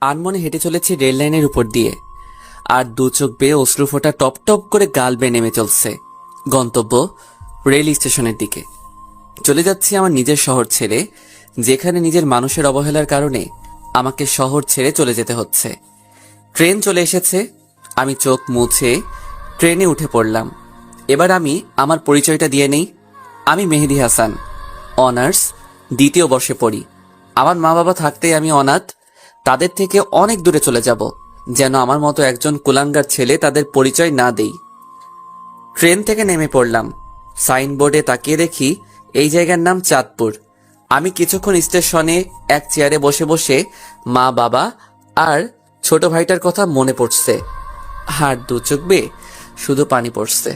আনমনে হেঁটে চলেছি রেল লাইনের উপর দিয়ে, আর দু চোখ বেয়ে অশ্রু ফোঁটা টপ টপ করে গাল বেয়ে নেমে চলছে গন্তব্য রেল স্টেশনের দিকে। চলে যাচ্ছি আমার নিজের শহর ছেড়ে, যেখানে নিজের মানুষের অবহেলার কারণে আমাকে শহর ছেড়ে চলে যেতে হচ্ছে। ট্রেন চলে এসেছে, আমি চোখ মুছে ট্রেনে উঠে পড়লাম। এবার আমি আমার পরিচয়টা দিয়ে নেই। আমি মেহেদী হাসান, অনার্স দ্বিতীয় বর্ষে পড়ি। আমার মা বাবা থাকতেই আমি অনাথ। তাদের থেকে অনেক দূরে চলে যাব, যেন আমার মতো একজন কুলাঙ্গার ছেলে তাদের পরিচয় না দেই। ট্রেন থেকে নেমে পড়লাম। সাইনবোর্ডে তাকিয়ে দেখি এই জায়গার নাম চাঁদপুর। আমি কিছুক্ষণ স্টেশনে এক চেয়ারে বসে বসে মা বাবা আর ছোট ভাইটার কথা মনে পড়ছে। আর দু চোখ বেয়ে শুধু পানি পড়ছে।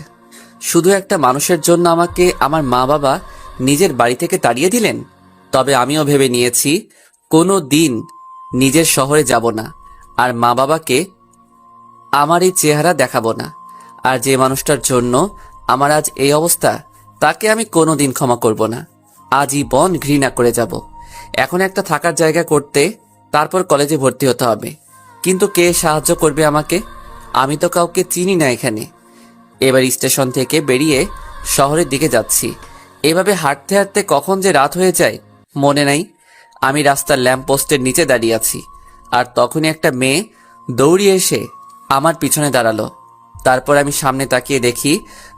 শুধু একটা মানুষের জন্য আমাকে আমার মা বাবা নিজের বাড়ি থেকে তাড়িয়ে দিলেন। তবে আমিও ভেবে নিয়েছি কোনো দিন নিজের শহরে যাব না, আর মা বাবাকে আমার এই চেহারা দেখাবো না। আর যে মানুষটার জন্য আমার আজ এই অবস্থা, তাকে আমি কোনোদিন ক্ষমা করব না। আজীবন ঘৃণা করে যাব। এখন একটা থাকার জায়গা করতে, তারপর কলেজে ভর্তি হতে হবে। কিন্তু কে সাহায্য করবে আমাকে? আমি তো কাউকে চিনি না এখানে। এবার স্টেশন থেকে বেরিয়ে শহরের দিকে যাচ্ছি। এভাবে হাঁটতে হাঁটতে কখন যে রাত হয়ে যায় মনে নাই। আমি রাস্তার ল্যাম্পপোস্টের নিচে দাঁড়িয়ে আছি, আর তখনই একটা মেয়ে দৌড়িয়ে এসে আমার পিছনে দাঁড়ালো। তারপর আমি সামনে তাকিয়ে দেখি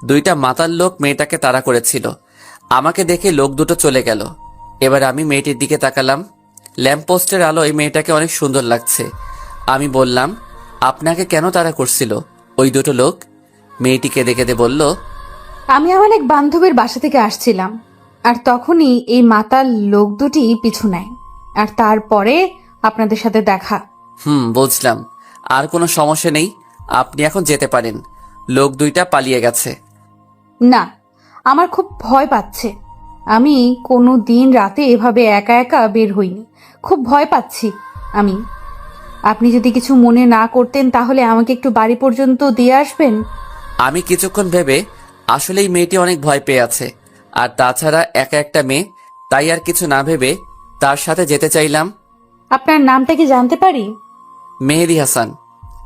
দুইটা মাতাল লোক মেয়েটাকে তাড়া করেছিল। আমাকে দেখে লোক দুটো চলে গেল। এবার আমি মেয়েটির দিকে তাকালাম। ল্যাম্পপোস্টের আলোয় মেয়েটাকে অনেক সুন্দর লাগছে। আমি বললাম, আপনাকে কেন তাড়া করছিল ওই দুটো লোক? মেয়েটিকে দেখে বলল, আমি আমার এক বান্ধবীর বাসা থেকে আসছিলাম, আর তখনই এই মাতাল লোক দুটি পিছু নেয়, আর তারপরে আপনাদের সাথে দেখা। বুঝলাম। আর কোনো সমস্যা নেই, আপনি এখন যেতে পারেন। লোক দুইটা পালিয়ে গেছে। না, আমার খুব ভয় পাচ্ছে। আমি কোনো দিন রাতে এভাবে একা একা বের হইনি। খুব ভয় পাচ্ছি আমি। আপনি যদি কিছু মনে না করতেন তাহলে আমাকে একটু বাড়ি পর্যন্ত দিয়ে আসবেন। আমি কিছুক্ষণ ভেবে আসলেই মেয়েটি অনেক ভয় পেয়ে আছে, আর তাছাড়া একা একটা মেয়ে, তাই আর কিছু না ভেবে তার সাথে যেতে চাইলাম। আপনার নামটা কি জানতে পারি? মেহেদী হাসান।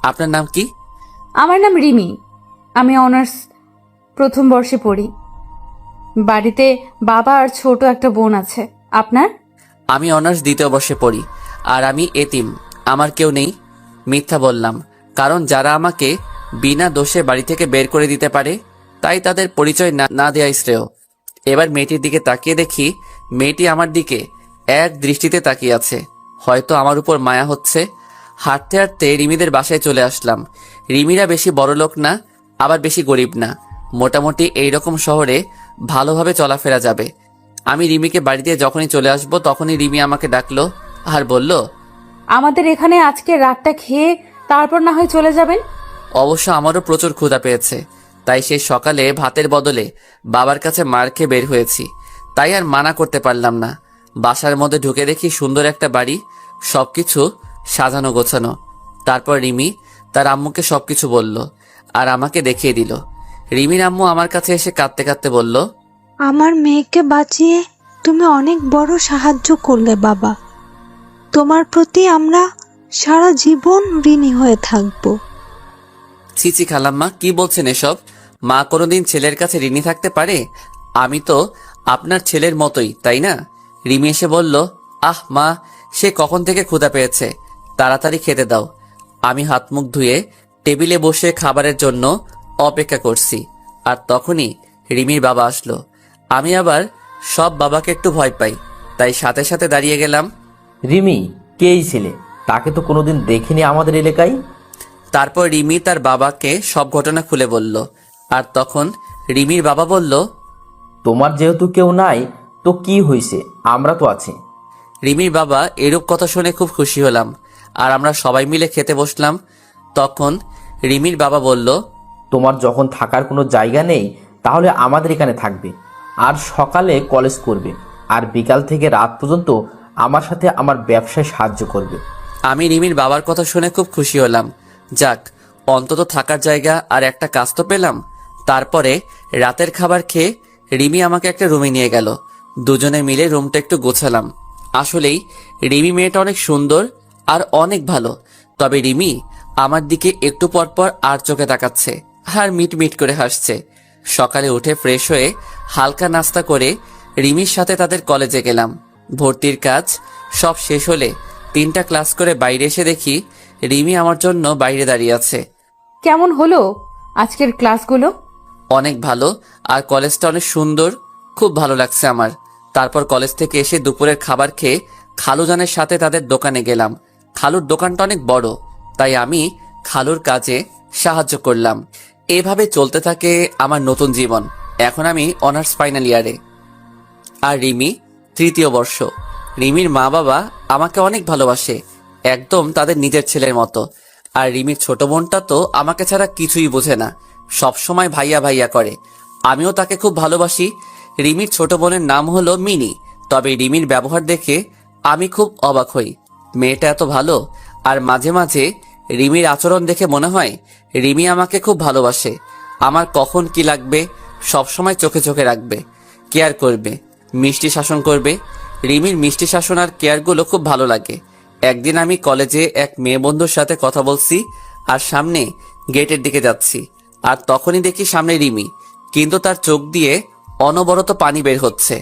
আপনার নাম কি? আমার নাম রিমি। আমি অনার্স প্রথম বর্ষে পড়ি। বাড়িতে বাবা আর ছোট একটা বোন আছে। আপনার? আমি অনার্স দ্বিতীয় বর্ষে পড়ি, আর আমি এতিম। আমার কেউ নেই। মিথ্যা বললাম, কারণ যারা আমাকে বিনা দোষে বাড়ি থেকে বের করে দিতে পারে, তাই তাদের পরিচয় না দেয়াই শ্রেয়। এবার মেয়েটির দিকে তাকিয়ে দেখি মেয়েটি আমার দিকে এক দৃষ্টিতে তাকিয়ে আছে। হয়তো আমার উপর মায়া হচ্ছে। হাঁটতে হাঁটতে রিমিদের বাসায় চলে আসলাম। রিমিরা বেশি বড় লোক না, আবার বেশি গরিব না। মোটামুটি এইরকম শহরে ভালোভাবে চলাফেরা যাবে। আমি রিমিকে বাড়িতে যখনই চলে আসবো তখনই রিমি আমাকে ডাকলো আর বলল, আমাদের এখানে আজকে রাতটা খেয়ে তারপর না হয় চলে যাবেন। অবশ্য আমারও প্রচুর ক্ষুধা পেয়েছে, তাই সেই সকালে ভাতের বদলে বাবার কাছে মার খেয়ে বের হয়েছি। তাই আর মানা করতে পারলাম না। বাসার মধ্যে ঢুকে দেখি সুন্দর একটা বাড়ি, সবকিছু সাজানো গোছানো। তারপর রিমি তার আম্মুকে সবকিছু বলল, আর আমাকে দেখিয়ে দিল। রিমির আম্মু আমার কাছে এসে কাঁদতে কাঁদতে বলল, আমার মেয়েকে বাঁচিয়ে তুমি অনেক বড় সাহায্য করলে বাবা। তোমার প্রতি আমরা সারা জীবন ঋণী হয়ে থাকবো। ছিছি খালাম্মা, কি বলছেন এসব? মা কোনোদিন ছেলের কাছে ঋণী থাকতে পারে? আমি তো আপনার ছেলের মতোই, তাই না? রিমি এসে বলল, আহ মা, সে কখন থেকে ক্ষুধা পেয়েছে, তাড়াতাড়ি খেতে দাও। আমি হাত মুখ ধুয়ে টেবিলে বসে খাবারের জন্য অপেক্ষা করছি, আর তখনই রিমির বাবা আসলো। আমি আবার সব বাবাকে একটু ভয় পাই, তাই সাথে সাথে দাঁড়িয়ে গেলাম। রিমি কে এই ছেলে? তাকে তো কোনোদিন দেখিনি আমাদের এলাকায়। তারপর রিমি তার বাবাকে সব ঘটনা খুলে বলল, আর তখন রিমির বাবা বলল, তোমার যেহেতু কেউ নাই তো কি হয়েছে, আমরা তো আছি। রিমির বাবা এরূপ কথা শুনে খুব খুশি হলাম, আর আমরা সবাই মিলে খেতে বসলাম। তখন রিমির বাবা বলল, তোমার যখন থাকার কোনো জায়গা নেই তাহলে আমাদের এখানে থাকবে, আর সকালে কলেজ করবে, আর বিকাল থেকে রাত পর্যন্ত আমার সাথে আমার ব্যবসায় সাহায্য করবে। আমি রিমির বাবার কথা শুনে খুব খুশি হলাম। যাক, অন্তত থাকার জায়গা আর একটা কাজ তো পেলাম। তারপরে রাতের খাবার খেয়ে রিমি আমাকে একটা রুমে নিয়ে গেল। দুজনে মিলে রুমটা একটু গোছালাম, আসলেই রিমি মেয়েটা অনেক সুন্দর আর অনেক ভালো। তবে রিমি আমার দিকে একটু পর পর আর চোখে তাকাচ্ছে আর মিট মিট করে হাসছে। সকালে উঠে ফ্রেশ হয়ে হালকা নাস্তা করে রিমির সাথে তাদের কলেজে গেলাম। ভর্তির কাজ সব শেষ হলে 3টা ক্লাস করে বাইরে এসে দেখি রিমি আমার জন্য বাইরে দাঁড়িয়ে আছে। কেমন হলো আজকের ক্লাসগুলো? অনেক ভালো, আর কলেজটা অনেক সুন্দর, খুব ভালো লাগছে আমার। তারপর কলেজ থেকে এসে দুপুরের খাবার খেয়ে খালুজানের সাথে তাদের দোকানে গেলাম। খালুর দোকানটা অনেক বড়, তাই আমি খালুর কাজে সাহায্য করলাম। এভাবে চলতে থাকে আমার নতুন জীবন। এখন আমি অনার্স ফাইনাল ইয়ারে, আর রিমি 3য় বর্ষ। রিমির মা বাবা আমাকে অনেক ভালোবাসে, একদম তাদের নিজের ছেলের মতো। আর রিমির ছোট বোনটা তো আমাকে ছাড়া কিছুই বোঝে না, সব সময় ভাইয়া ভাইয়া করে। আমিও তাকে খুব ভালোবাসি। রিমির ছোট বোনের নাম হলো মিনি। তবে রিমির ব্যবহার দেখে আমি খুব অবাক হই। মেয়েটা এত ভালো, আর মাঝে মাঝে রিমির আচরণ দেখে মনে হয় রিমি আমাকে খুব ভালোবাসে। আমার কখন কি লাগবে সব সময় চোখে চোখে রাখবে, কেয়ার করবে, মিষ্টি শাসন করবে। রিমির মিষ্টি শাসন আর কেয়ারগুলো খুব ভালো লাগে। একদিন আমি কলেজে এক মেয়ে বন্ধুর সাথে কথা বলছি আর সামনে গেটের দিকে যাচ্ছি, আর তখনই দেখি সামনে রিমি, কিন্তু তার চোখ দিয়ে অনবরত পানি বের হচ্ছে।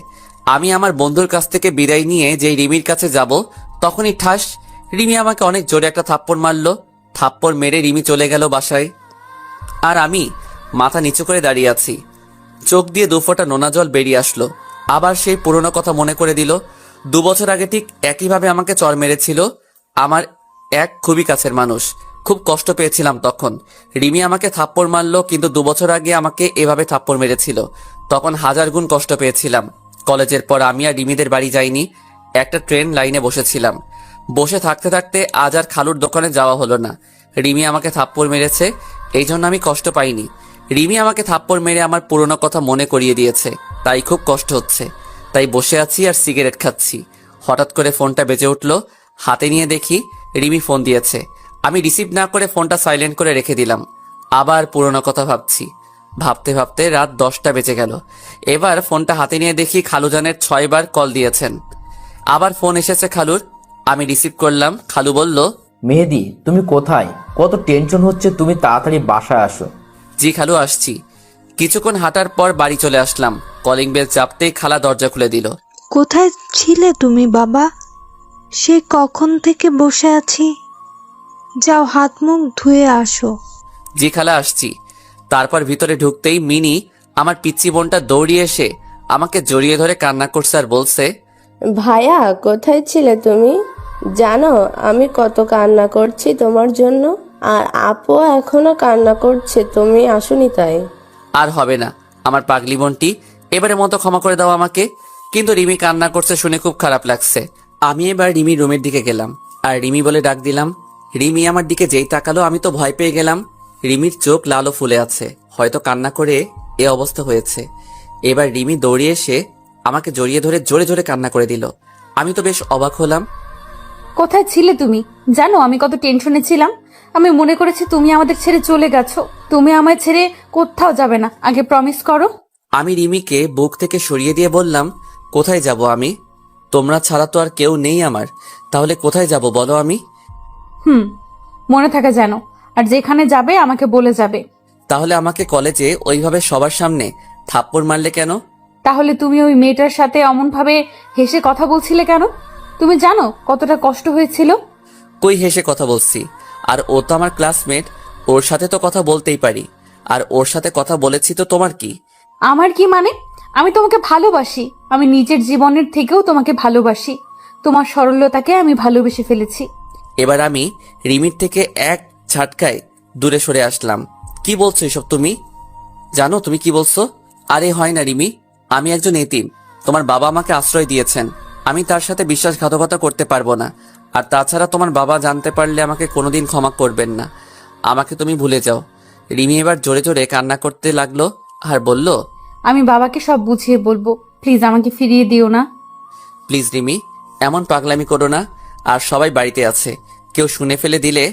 আমি আমার বন্ধুর কাছ থেকে বিদায় নিয়ে যেই রিমির কাছে যাব, তখনই ঠাস, রিমি আমাকে অনেক জোরে একটা থাপ্পড় মারলো। থাপ্পড় মেরে রিমি চলে গেল বাসায়, আর আমি মাথা নিচু করে দাঁড়িয়ে আছি। চোখ দিয়ে 2 ফোঁটা নোনা জল বেরিয়ে আসলো। আবার সেই পুরনো কথা মনে করে দিল। 2 বছর আগে ঠিক একইভাবে আমাকে চড় মেরেছিল আমার এক খুবই কাছের মানুষ। খুব কষ্ট পেয়েছিলাম তখন। রিমি আমাকে থাপ্পড় মারলো, কিন্তু 2 বছর আগে আমাকে এভাবে থাপ্পড় মেরেছিল, তখন 1000 গুণ কষ্ট পেয়েছিলাম। কলেজের পর আমি আর রিমিদের বাড়ি যাইনি, একটা ট্রেন লাইনে বসেছিলাম। বসে থাকতে থাকতে আজ আর খালুর দোকানে যাওয়া হলো না। রিমি আমাকে থাপ্পড় মেরেছে, এই জন্য আমি কষ্ট পাইনি। রিমি আমাকে থাপ্পড় মেরে আমার পুরনো কথা মনে করিয়ে দিয়েছে, তাই খুব কষ্ট হচ্ছে। তাই বসে আছি আর সিগারেট খাচ্ছি। হঠাৎ করে ফোনটা বেজে উঠলো। হাতে নিয়ে দেখি রিমি ফোন দিয়েছে। আমি রিসিভ না করে ফোনটা সাইলেন্ট করে রেখে দিলাম। আবার পুরনো কথা ভাবছি। ভাবতে ভাবতে রাত 10টা বেজে গেল। এবার ফোনটা হাতে নিয়ে দেখি খালুজানের 6 বার কল দিয়েছেন। আবার ফোন এসেছে খালুর। আমি রিসিভ করলাম। খালু বলল, মেহেদি, তুমি কোথায়? কত টেনশন হচ্ছে, তুমি তাড়াতাড়ি বাসায় আসো। জি খালু, আসছি। কিছুক্ষণ হাঁটার পর বাড়ি চলে আসলাম। কলিং বেল চাপতেই খালা দরজা খুলে দিল। কোথায় ছিলে তুমি বাবা? সে কখন থেকে বসে আছি। যাও হাত মুখ ধুয়ে আসো। জি খালা, আসছি। তারপর ভিতরে ঢুকতেই মিনি, আমার পিচ্চি বোনটা দৌড়িয়ে এসে আমাকে জড়িয়ে ধরে কান্না করছে আর বলছে, ভাইয়া কোথায় ছিলে তুমি? জানো আমি কত কান্না করছি তোমার জন্য, আর আপু এখনো কান্না করছে তুমি আসোনি তাই। আর হবে না আমার পাগলি বোনটি, এবারে মতো ক্ষমা করে দাও আমাকে। কিন্তু রিমি কান্না করছে শুনে খুব খারাপ লাগছে। আমি এবার রিমির রুমের দিকে গেলাম আর রিমি বলে ডাক দিলাম। রিমি আমার দিকে যেই তাকালো আমি তো ভয় পেয়ে গেলাম। রিমির চোখ লাল ও ফুলে আছে, হয়তো কান্না করে এ অবস্থা হয়েছে। এবার রিমি দৌড়িয়ে এসে আমাকে জড়িয়ে ধরে জোরে জোরে কান্না করে দিল। আমি তো বেশ অবাক হলাম। কোথায় ছিলে তুমি? জানো আমি কত টেনশনে ছিলাম। আমি মনে করেছি তুমি আমাদের ছেড়ে চলে গেছো। তুমি আমায় ছেড়ে কোথাও যাবে না, আগে প্রমিস করো। আমি রিমিকে বুক থেকে সরিয়ে দিয়ে বললাম, কোথায় যাব আমি? তোমরা ছাড়া তো আর কেউ নেই আমার, তাহলে কোথায় যাব বলো আমি? মনে থাকে জানো, আর যেখানে যাবে আমাকে বলে যাবে। তাহলে আমাকে কলেজে ওইভাবে সবার সামনে থাপ্পড় মারলে কেন? তাহলে তুমি ওই মেয়েটার সাথে অমন ভাবে হেসে কথা বলছিলে কেন? তুমি জানো কতটা কষ্ট হয়েছিল? কই হেসে কথা বলছি? আর ও তো আমার ক্লাসমেট, ওর সাথে তো কথা বলতেই পারি। আর ওর সাথে কথা বলেছি তো তোমার কি? আমার কি মানে? আমি তোমাকে ভালোবাসি, আমি নিজের জীবনের থেকেও তোমাকে ভালোবাসি। তোমার সরলতাকে আমি ভালোবেসে ফেলেছি। এবার আমি রিমির থেকে এক ঝাটকায় দূরে সরে আসলাম। কি বলছো এসব তুমি? জানো তুমি কি বলছো? আরে হয় না রিমি, আমি একজন এতিম। তোমার বাবা আমাকে আশ্রয় দিয়েছেন, আমি তার সাথে বিশ্বাসঘাতকতা করতে পারবো না। আর তাছাড়া তোমার বাবা জানতে পারলে আমাকে কোনোদিন ক্ষমা করবেন না। আমাকে তুমি ভুলে যাও। রিমি এবার জোরে জোরে কান্না করতে লাগলো আর বলল, আমি বাবাকে সব বুঝিয়ে বলবো, প্লিজ আমাকে ফিরিয়ে দিও না। প্লিজ রিমি, এমন পাগলামি করো না। আর সবাই বাড়িতে আছে, কেউ শুনে ফেলে দিলে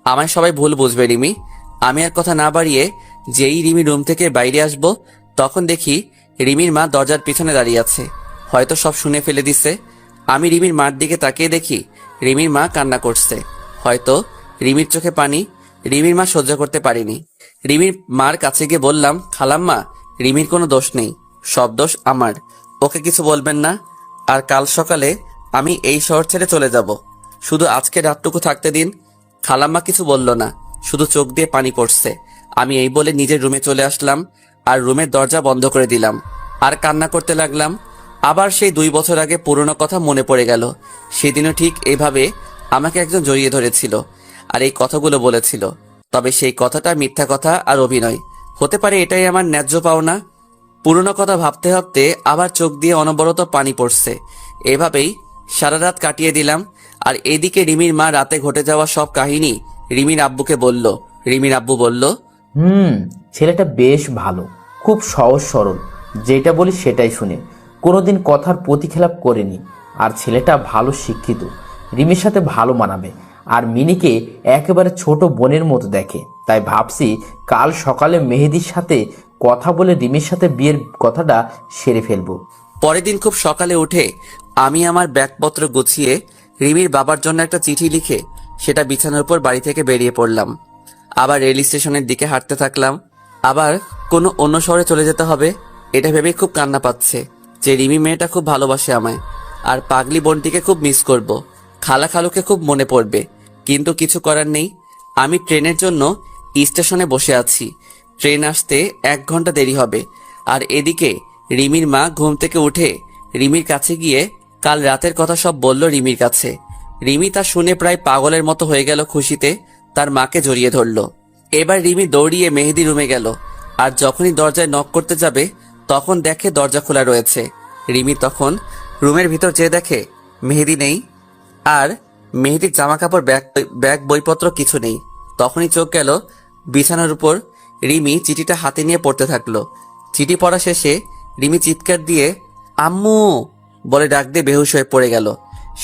আমায় সবাই ভুল বুঝবে রিমি। আমি আর কথা না বাড়িয়ে যেই রিমি রুম থেকে বাইরে আসবো, তখন দেখি রিমির মা দরজার পিছনে দাঁড়িয়ে আছে। হয়তো সব শুনে ফেলে দিছে। আমি রিমির মার দিকে তাকিয়ে দেখি রিমির মা কান্না করছে। হয়তো রিমির চোখে পানি। রিমির মা সহ্য করতে পারিনি। রিমির মার কাছে গিয়ে বললাম, খালাম্মা, রিমির কোনো দোষ নেই, সব দোষ আমার। ওকে কিছু বলবেন না। আর কাল সকালে আমি এই শহর ছেড়ে চলে যাব। শুধু আজকে রাতটুকু থাকতে দিন। খালাম্মা কিছু বলল না, শুধু চোখ দিয়ে পানি পড়ছে। আমি এই বলে নিজের রুমে চলে আসলাম আর রুমের দরজা বন্ধ করে দিলাম আর কান্না করতে লাগলাম। আবার সেই 2 বছর আগে পুরনো কথা মনে পড়ে গেল। সেদিনও ঠিক এইভাবে আমাকে একজন জড়িয়ে ধরেছিল আর এই কথাগুলো বলেছিল। তবে সেই কথাটা মিথ্যা কথা আর অভিনয় হতে পারে, এটাই আমার ন্যায্য পাওনা। পুরনো কথা ভাবতে ভাবতে আবার চোখ দিয়ে অনবরত পানি পড়ছে। এভাবেই সারা রাত কাটিয়ে দিলাম। আর এদিকে রিমির মা রাতে ঘটে যাওয়া সব কাহিনী রিমির আব্বুকে বলল। রিমির আব্বু বলল, ছেলেটা বেশ ভালো, খুব সহজ সরল, যেটা বলি সেটাই শুনে, কোনোদিন কথার প্রতিখেলাপ করেনি। আর ছেলেটা ভালো শিক্ষিত, রিমির সাথে ভালো মানাবে। আর মিনিকে একেবারে ছোট বোনের মতো দেখে। তাই ভাবছি কাল সকালে মেহেদির সাথে কথা বলে রিমির সাথে বিয়ের কথাটা সেরে ফেলবো। পরের দিন খুব সকালে উঠে আমি আমার ব্যাগপত্র গুছিয়ে রিমির বাবার জন্য একটা চিঠি লিখে সেটা বিছানার উপর বাড়ি থেকে বেরিয়ে পড়লাম। আবার রেল স্টেশনের দিকে হাঁটতে থাকলাম। আবার কোনো অন্য শহরে চলে যেতে হবে এটা ভেবে খুব কান্না পাচ্ছে যে রিমি মেয়েটা খুব ভালোবাসে আমায়। আর পাগলি বোনটিকে খুব মিস করব। খালা খালুকে খুব মনে পড়বে। কিন্তু কিছু করার নেই। আমি ট্রেনের জন্য স্টেশনে বসে আছি। ট্রেন আসতে 1 ঘন্টা দেরি হবে। আর এদিকে রিমির মা ঘুম থেকে উঠে রিমির কাছে গিয়ে কাল রাতের কথা সব বলল রিমির কাছে। রিমি তা শুনে প্রায় পাগলের মতো হয়ে গেল খুশিতে, তার মাকে জড়িয়ে ধরল। এবার রিমি দৌড়িয়ে মেহেদি রুমে গেল। আর যখনই দরজায় নক করতে যাবে তখন দেখে দরজা খোলা রয়েছে। রিমি তখন রুমের ভিতর যেয়ে দেখে মেহেদি নেই আর মেহেদির জামা কাপড় ব্যাগ বইপত্র কিছু নেই। তখনই চোখ গেল বিছানার উপর। রিমি চিঠিটা হাতে নিয়ে পড়তে থাকলো। চিঠি পড়া শেষে রিমি চিৎকার দিয়ে আম্মু বলে ডাক দিয়ে বেহুশ হয়ে পড়ে গেল।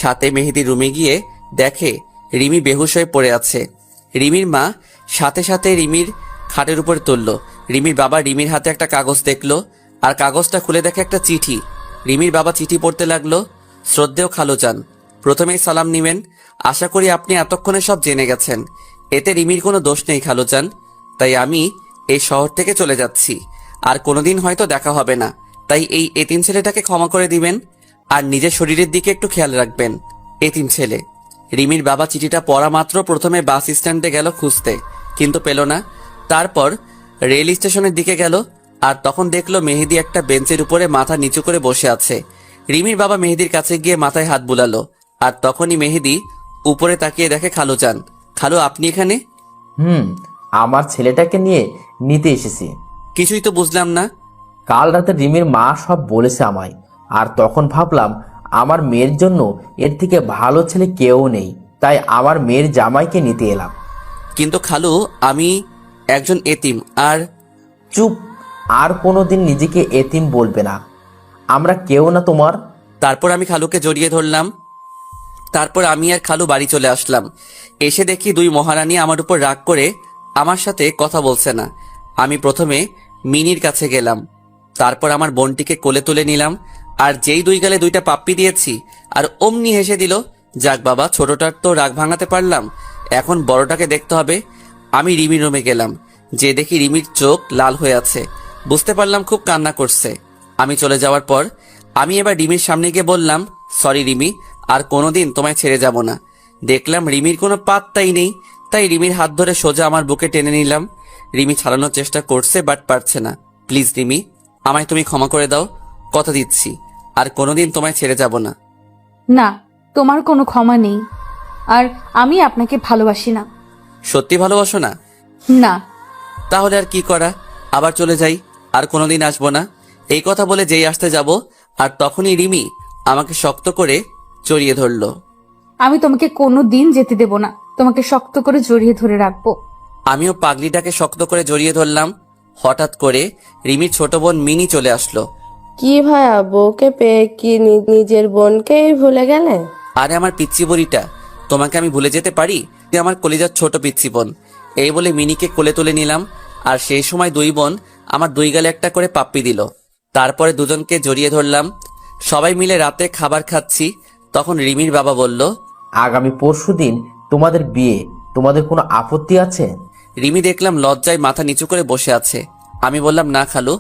সাথে মেহেদি রুমে গিয়ে দেখে রিমি বেহুশ হয়ে পড়ে আছে। রিমির মা সাথে সাথে রিমির খাটের উপর তুলল। রিমির বাবা রিমির হাতে একটা কাগজ দেখলো আর কাগজটা খুলে দেখে একটা চিঠি। রিমির বাবা চিঠি পড়তে লাগলো। শ্রদ্ধেয় খালুজান, প্রথমেই সালাম নিবেন। আশা করি আপনি এতক্ষণে সব জেনে গেছেন। এতে রিমির কোনো দোষ নেই খালুজান। তাই আমি এই শহর থেকে চলে যাচ্ছি। আর কোনোদিন হয়তো দেখা হবে না। তাই এই এতিম ছেলেটাকে ক্ষমা করে দিবেন আর নিজের শরীরের দিকে একটু খেয়াল রাখবেন। এতিম ছেলে। রিমির বাবা চিঠিটা পড়া মাত্র প্রথমে বাস স্ট্যান্ডে গেল খুঁজতে, কিন্তু পেল না। তারপর রেল স্টেশনের দিকে গেল আর তখন দেখলো মেহেদি একটা বেঞ্চের উপরে মাথা নিচু করে বসে আছে। রিমির বাবা মেহেদির কাছে গিয়ে মাথায় হাত বুলালো। আর তখনই মেহেদি উপরে তাকিয়ে দেখে খালুজান। খালু, আপনি এখানে? আমার ছেলেটাকে নিতে এসেছি। কিছুই তো বুঝলাম না। কাল রাতে রিমির মা সব বলেছে আমায়। আর তখন ভাবলাম আমার মেয়ের জন্য এর থেকে ভালো ছেলে কেউ নেই। তাই আমার মেয়ের জামাইকে নিতে এলাম। কিন্তু খালু, আমি একজন এতিম। আর চুপ, আর কোনোদিন নিজেকে এতিম বলবে না। আমরা কেউ না তোমার। তারপর আমি খালুকে জড়িয়ে ধরলাম। তারপর আমি আর খালু বাড়ি চলে আসলাম। এসে দেখি 2 মহারানী আমার উপর রাগ করে আমার সাথে কথা বলছে না। আমি প্রথমে মিনির কাছে গেলাম, তারপর আমার বোনটিকে কোলে তুলে নিলাম। আর যেই 2 গালে 2টা পাপ্পি দিয়েছি আর অমনি হেসে দিল। যাক বাবা, ছোটটার তো রাগ ভাঙাতে পারলাম, এখন বড়টাকে দেখতে হবে। আমি রিমির রুমে গেলাম, যে দেখি রিমির চোখ লাল হয়ে আছে। বুঝতে পারলাম খুব কান্না করছে। আমি চলে যাওয়ার পর আমি এবার রিমির সামনে গিয়ে বললাম, সরি রিমি, আর কোনোদিন তোমায় ছেড়ে যাব না। দেখলাম রিমির কোনো পাত্তাই নেই, তাই রিমির হাত ধরে সোজা আমার বুকে টেনে নিলাম। রিমি ছাড়ানোর চেষ্টা করছে, বাট পারছে না। প্লিজ রিমি, আমায় তুমি ক্ষমা করে দাও, কথা দিচ্ছি আর কোনোদিন তোমায় ছেড়ে যাব না। না, তোমার কোনো ক্ষমা নেই। আর আমি আপনাকে ভালোবাসি না। সত্যি ভালোবাসো না? না। তাহলে আর কি করা, আবার চলে যাই, আর কোনোদিন আসবো না। এই কথা বলে যেই আসতে যাব আর তখনই রিমি আমাকে শক্ত করে জড়িয়ে ধরলো। আমি তোমাকে কোনো দিন যেতে দেব না, তোমাকে শক্ত করে জড়িয়ে ধরে রাখবো। আমিও পাগলিটাকে শক্ত করে জড়িয়ে ধরলাম। হঠাৎ করে রিমির ছোট বোন মিনি চলে আসলো। কি ভাইয়া, বউকে পেয়ে কি নিজের বোনকেই ভুলে গেলে? আরে আমার পিচ্চি বুড়িটা, তোমাকে আমি ভুলে যেতে পারি? তুই আমার কলিজার ছোট পিচ্চি বোন। এই বলে মিনিকে কোলে তুলে নিলাম। আর সেই সময় 2 বোন আমার 2 গালে একটা করে পাপ্পি দিল। তারপরে দুজনকে জড়িয়ে ধরলাম। সবাই মিলে রাতে খাবার খাচ্ছি তখন রিমির বাবা বলল, আগামী পরশুদিন তোমাদের বিয়ে, তোমাদের কোনো আপত্তি আছে? রিমি দেখলাম লজ্জায় মাথা নিচু করে বসে আছে। আমি বললাম, না খালু,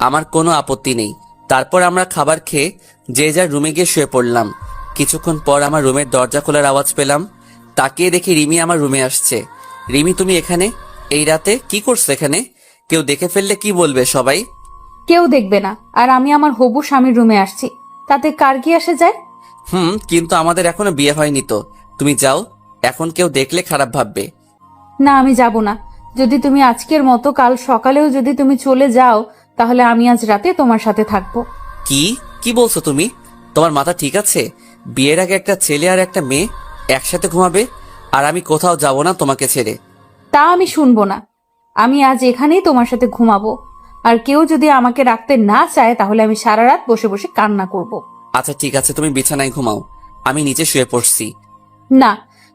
আমার কোনো আপত্তি নেই। তারপর আমরা খাবার খেয়ে যে যার রুমে গিয়ে শুয়ে পড়লাম। কিছুক্ষণ পর আমার রুমের দরজা খোলার আওয়াজ পেলাম। তাকিয়ে দেখি রিমি আমার রুমে আসছে। রিমি, তুমি এখানে এই রাতে কি করছো এখানে? কেউ দেখে ফেললে কি বলবে সবাই? কেউ দেখবে না, আর আমি আমার হবু স্বামীর রুমে আসছি, তাতে কার কি আসে যায়? কিন্তু আমাদের এখনো বিয়ে হয়নি তো। তুমি যাও, এখন কেউ দেখলে খারাপ ভাববে। না, আমি যাব না। যদি তুমি আজকের মতো কাল সকালেও যদি তুমি চলে যাও, তাহলে আমি আজ রাতে তোমার সাথে থাকবো। কি কি বলছো তুমি? তোমার মাথা ঠিক আছে? বিয়ের আগে একটা ছেলে আর একটা মেয়ে একসাথে ঘুমাবে, আর আমি কোথাও যাব না তোমাকে ছেড়ে। তা আমি শুনবো না। আমি আজ এখানেই তোমার সাথে ঘুমাবো, আর কেউ যদি আমাকে রাখতে না চায় তাহলে আমি সারা রাত বসে বসে কান্না করব। আচ্ছা ঠিক আছে, তুমি বিছানায় ঘুমাও, আমি নিচে শুয়ে পড়ছি। না,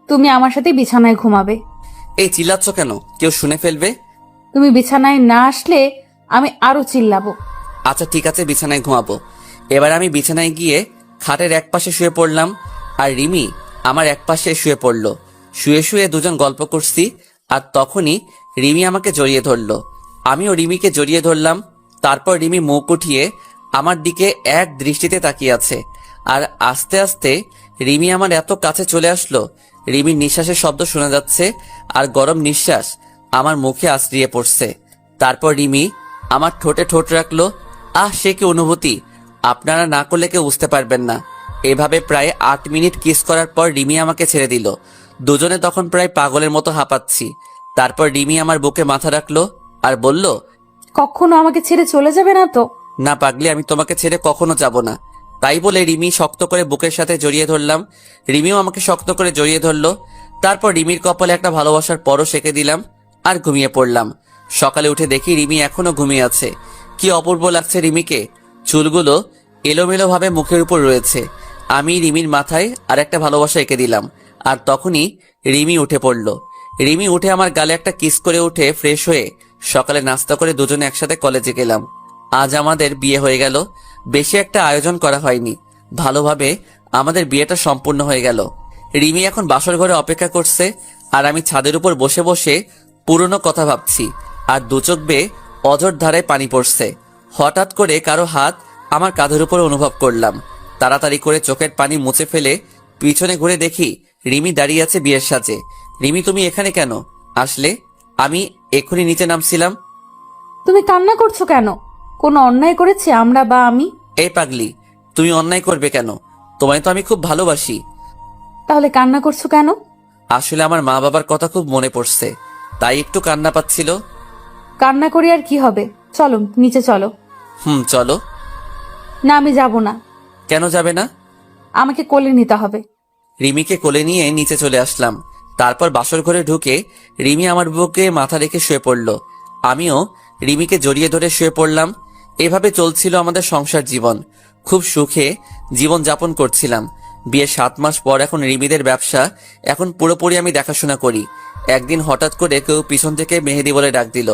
তুমি আমার সাথে বিছানায় ঘুমাবে। এই চিল্লাচ্ছ কেন? কেউ শুনে ফেলবে। তুমি বিছানায় না আসলে আমি আরো চিল্লাবো। আচ্ছা ঠিক আছে, বিছানায় ঘুমাবো। এবার আমি বিছানায় গিয়ে খাটের এক পাশে শুয়ে পড়লাম, আর রিমি আমার এক পাশে শুয়ে পড়লো। শুয়ে শুয়ে দুজন গল্প করছি, আর তখনই রিমি আমাকে জড়িয়ে ধরলো। আমিও রিমিকে জড়িয়ে ধরলাম। তারপর রিমি মুখ উঠিয়ে আমার দিকে এক দৃষ্টিতে তাকিয়ে আছে, আর আস্তে আস্তে রিমি আমার এত কাছে চলে আসলো, রিমির নিঃশ্বাসের শব্দ শোনা যাচ্ছে, আর গরম নিঃশ্বাস আমার মুখে আশ্রিয়ে পড়ছে। তারপর রিমি আমার ঠোঁটে ঠোঁট রাখলো। সে কি অনুভূতি, আপনারা না করলে কেউ বুঝতে পারবেন না। এভাবে প্রায় 8 মিনিট কিস করার পর রিমি আমাকে ছেড়ে দিল। দুজনে তখন প্রায় পাগলের মতো হাঁপাচ্ছি। তারপর রিমি আমার বুকে মাথা রাখলো আর বলল, কখনো আমাকে ছেড়ে চলে যাবে না তো? না পাগলি, আমি তোমাকে ছেড়ে কখনো যাব না। তাই বলে রিমি শক্ত করে বুকের সাথে জড়িয়ে ধরলাম। রিমিও আমাকে শক্ত করে জড়িয়ে ধরলো। তারপর রিমির কপালে একটা ভালোবাসার পরশ এঁকে দিলাম, আর ঘুমিয়ে পড়লাম। সকালে উঠে দেখি রিমি এখনো ঘুমিয়ে আছে। কি অপূর্ব লাগছে রিমিকে। চুলগুলো এলোমেলো ভাবে মুখের উপর রয়েছে। আমি রিমির মাথায় আর একটা ভালোবাসা এঁকে দিলাম, আর তখনই রিমি উঠে পড়ল। রিমি উঠে আমার গালে একটা কিস করে উঠে ফ্রেশ হয়ে সকালে নাস্তা করে দুজনে একসাথে কলেজে গেলাম। আজ আমাদের বিয়ে হয়ে গেল। বেশি একটা আয়োজন করা হয়নি, ভালোভাবে আমাদের বিয়েটা সম্পূর্ণ হয়ে গেল। রিমি এখন বাসর ঘরে অপেক্ষা করছে, আর আমি ছাদের উপর বসে বসে পুরনো কথা ভাবছি, আর দু চোখ বেয়ে অঝোর ধারায় পানি পড়ছে। হঠাৎ করে কারো হাত আমার কাঁধের উপর অনুভব করলাম। তাড়াতাড়ি করে চোখের পানি মুছে ফেলে পিছনে ঘুরে দেখি রিমি দাঁড়িয়ে আছে বিয়ের সাজে। রিমি, তুমি এখানে কেন আসলে? আমি এক্ষুনি নিচে নামছিলাম। তুমি কান্না করছো কেন? কোনো অন্যায় করেছি আমরা বা আমি? এই পাগলি, তুমি অন্যায় করবে কেন? তোমায় তো আমি খুব ভালোবাসি। তাহলে কান্না করছো কেন? আসলে আমার মা বাবার কথা খুব মনে পড়ছে, তাই একটু কান্না পাচ্ছিল। কান্না করি আর কি হবে, চলো নিচে চলো। চলো। না, আমি যাব না। কেন যাবে না? আমাকে কোলে নিতে হবে। রিমিকে কোলে নিয়ে নিচে চলে আসলাম। তারপর বাসর ঘরে ঢুকে রিমি আমার বুকে মাথা রেখে শুয়ে পড়ল। আমিও রিমিকে জড়িয়ে ধরে শুয়ে পড়লাম। এভাবে চলছিল আমাদের সংসার জীবন। খুব সুখে জীবন যাপন করছিলাম। বিয়ের 7 মাস পর এখন রিমিদের ব্যবসা এখন পুরোপুরি আমি দেখাশোনা করি। একদিন হঠাৎ করে কেউ পিছন থেকে মেহেদি বলে ডাক দিল।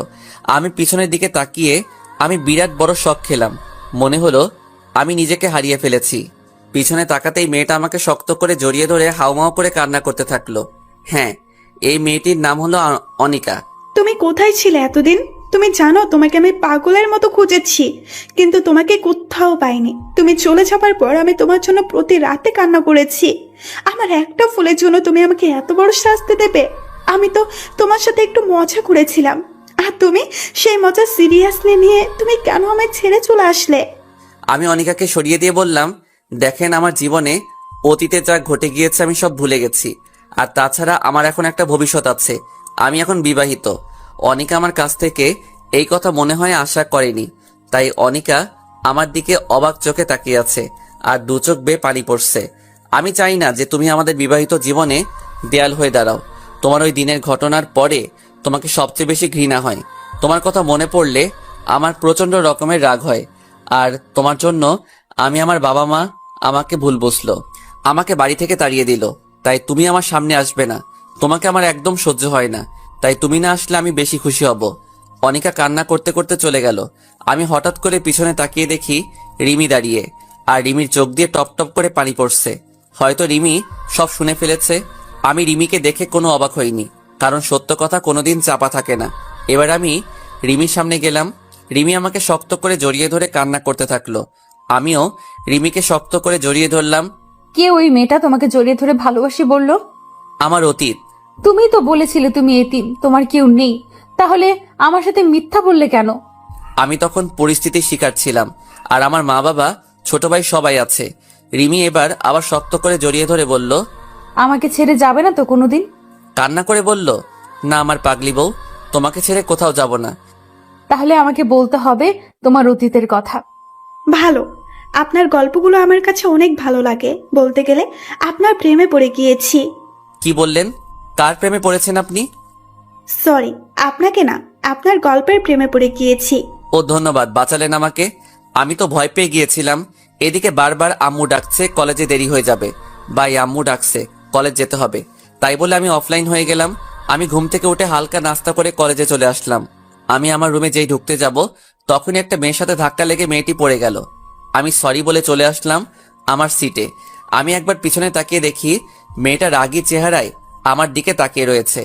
আমি পিছনের দিকে তাকিয়ে আমি বিরাট বড় শক খেলাম। মনে হলো আমি নিজেকে হারিয়ে ফেলেছি। পিছনে তাকাতেই মেয়েটা আমাকে শক্ত করে জড়িয়ে ধরে হাউমাউ করে কান্না করতে থাকলো। হ্যাঁ, এই মেয়েটির নাম হলো অনিকা। তুমি কোথায় ছিলে এতদিন? তুমি জানো তোমাকে আমি পাগলের মতো খুঁজেছি, কিন্তু তোমাকে কোথাও পাইনি। তুমি চলে যাবার পর আমি তোমার জন্য প্রতি রাতে কান্না করেছি। আমার একটা ফুলের জন্য তুমি আমাকে এত বড় শাস্তি দেবে? আমি তো তোমার সাথে একটু মজা করেছিলাম, আর তুমি সেই মজা সিরিয়াসলি নিয়ে তুমি কেন আমায় ছেড়ে চলে আসলে? আমি অনিকাকে সরিয়ে দিয়ে বললাম, দেখেন, আমার জীবনে অতীতে যা ঘটে গিয়েছে আমি সব ভুলে গেছি। আর তাছাড়া আমার এখন একটা ভবিষ্যৎ আছে। আমি এখন বিবাহিত। অনিকা আমার কাছ থেকে এই কথা মনে হয় আশা করেনি, তাই অনিকা আমার দিকে অবাক চোখে তাকিয়ে আছে, আর দু চোখ বেয়ে পানি পড়ছে। আমি চাই না যে তুমি আমাদের বিবাহিত জীবনে দেয়াল হয়ে দাঁড়াও। তোমার ওই দিনের ঘটনার পরে তোমাকে সবচেয়ে বেশি ঘৃণা হয়। তোমার কথা মনে পড়লে আমার প্রচন্ড রকমের রাগ হয়। আর তোমার জন্য আমি আমার বাবা মা আমাকে ভুল বুঝলো, আমাকে বাড়ি থেকে তাড়িয়ে দিল। তাই তুমি আমার সামনে আসবে না। তোমাকে আমার একদম সহ্য হয় না, তাই তুমি না আসলে আমি বেশি খুশি হব। অনিকা কান্না করতে করতে চলে গেল। আমি হঠাৎ করে পিছনে তাকিয়ে দেখি রিমি দাঁড়িয়ে, আর রিমির চোখ দিয়ে টপ টপ করে পানি পড়ছে। হয়তো রিমি সব শুনে ফেলেছে। আমি রিমিকে দেখে কোনো অবাক হইনি, কারণ সত্য কথা কোনোদিন চাপা থাকে না। এবার আমি রিমির সামনে গেলাম। রিমি আমাকে শক্ত করে জড়িয়ে ধরে কান্না করতে থাকলো। আমিও রিমিকে শক্ত করে জড়িয়ে ধরলাম। কে ওই মেয়েটা তোমাকে জড়িয়ে ধরে ভালোবাসি বলল? আমার অতীত। তুমি তো বলেছিলে তুমি এতিম, তোমার কেউ নেই, তাহলে আমার সাথে মিথ্যা বললে কেন? আমি তখন পরিস্থিতির শিকার ছিলাম, আর আমার মা বাবা ছোট ভাই সবাই আছে। রিমি এবার আবার শক্ত করে জড়িয়ে ধরে বলল, আমাকে ছেড়ে যাবে না তো কোনোদিন? কান্না করে বলল, না আমার পাগলি বউ, তোমাকে ছেড়ে কোথাও যাব না। তাহলে আমাকে বলতে হবে তোমার অতীতের কথা। ভালো, আপনার গল্পগুলো আমার কাছে অনেক ভালো লাগে। বলতে গেলে আপনার প্রেমে পড়ে গিয়েছি। কি বললেন? কার প্রেমে পড়েছেন আপনি? সরি, আপনাকে না, আপনার গল্পের প্রেমে পড়ে গিয়েছি। ও ধন্যবাদ, বাঁচালেন আমাকে। আমি তো ভয় পেয়ে গিয়েছিলাম। এদিকে বারবার আম্মু ডাকছে, কলেজে দেরি হয়ে যাবে। ভাই আম্মু ডাকছে, কলেজ যেতে হবে। তাই বলে আমি অফলাইন হয়ে গেলাম। আমি ঘুম থেকে উঠে হালকা নাস্তা করে কলেজে চলে আসলাম। আমি আমার রুমে যেই ঢুকতে যাব, তখনই একটা মেয়ের সাথে ধাক্কা লেগে মেয়েটি পড়ে গেল। আমি সরি বলে চলে আসলাম আমার সিটে। আমি একবার পিছনে তাকিয়ে দেখি মেয়েটা রাগী চেহারায় আমার দিকে তাকিয়ে রয়েছে।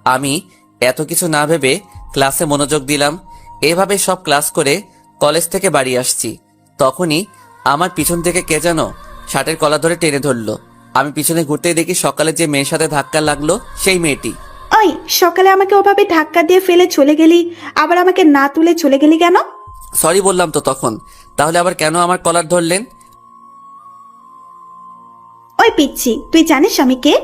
আমি এত কিছু না ভেবে ক্লাসে মনোযোগ দিলাম। এভাবে সব ক্লাস করে কলেজ থেকে বাড়ি আসছি। তখনই আমার পিছন থেকে কে যেন শার্টের কলার ধরে টেনে ধরলো। আমি পিছনে ঘুরতেই দেখি সকালে যে মেয়ের সাথে ধাক্কা লাগলো সেই মেয়েটি। ওই সকালে আমাকে ওভাবে ধাক্কা দিয়ে ফেলে চলে গেলি, আবার আমাকে না তুলে চলে গেলি কেন? সরি বললাম তো তখন, তাহলে আবার কেন আমার কলার ধরলেন? ওই পিচ্ছি, তুই জানিস আমি কে?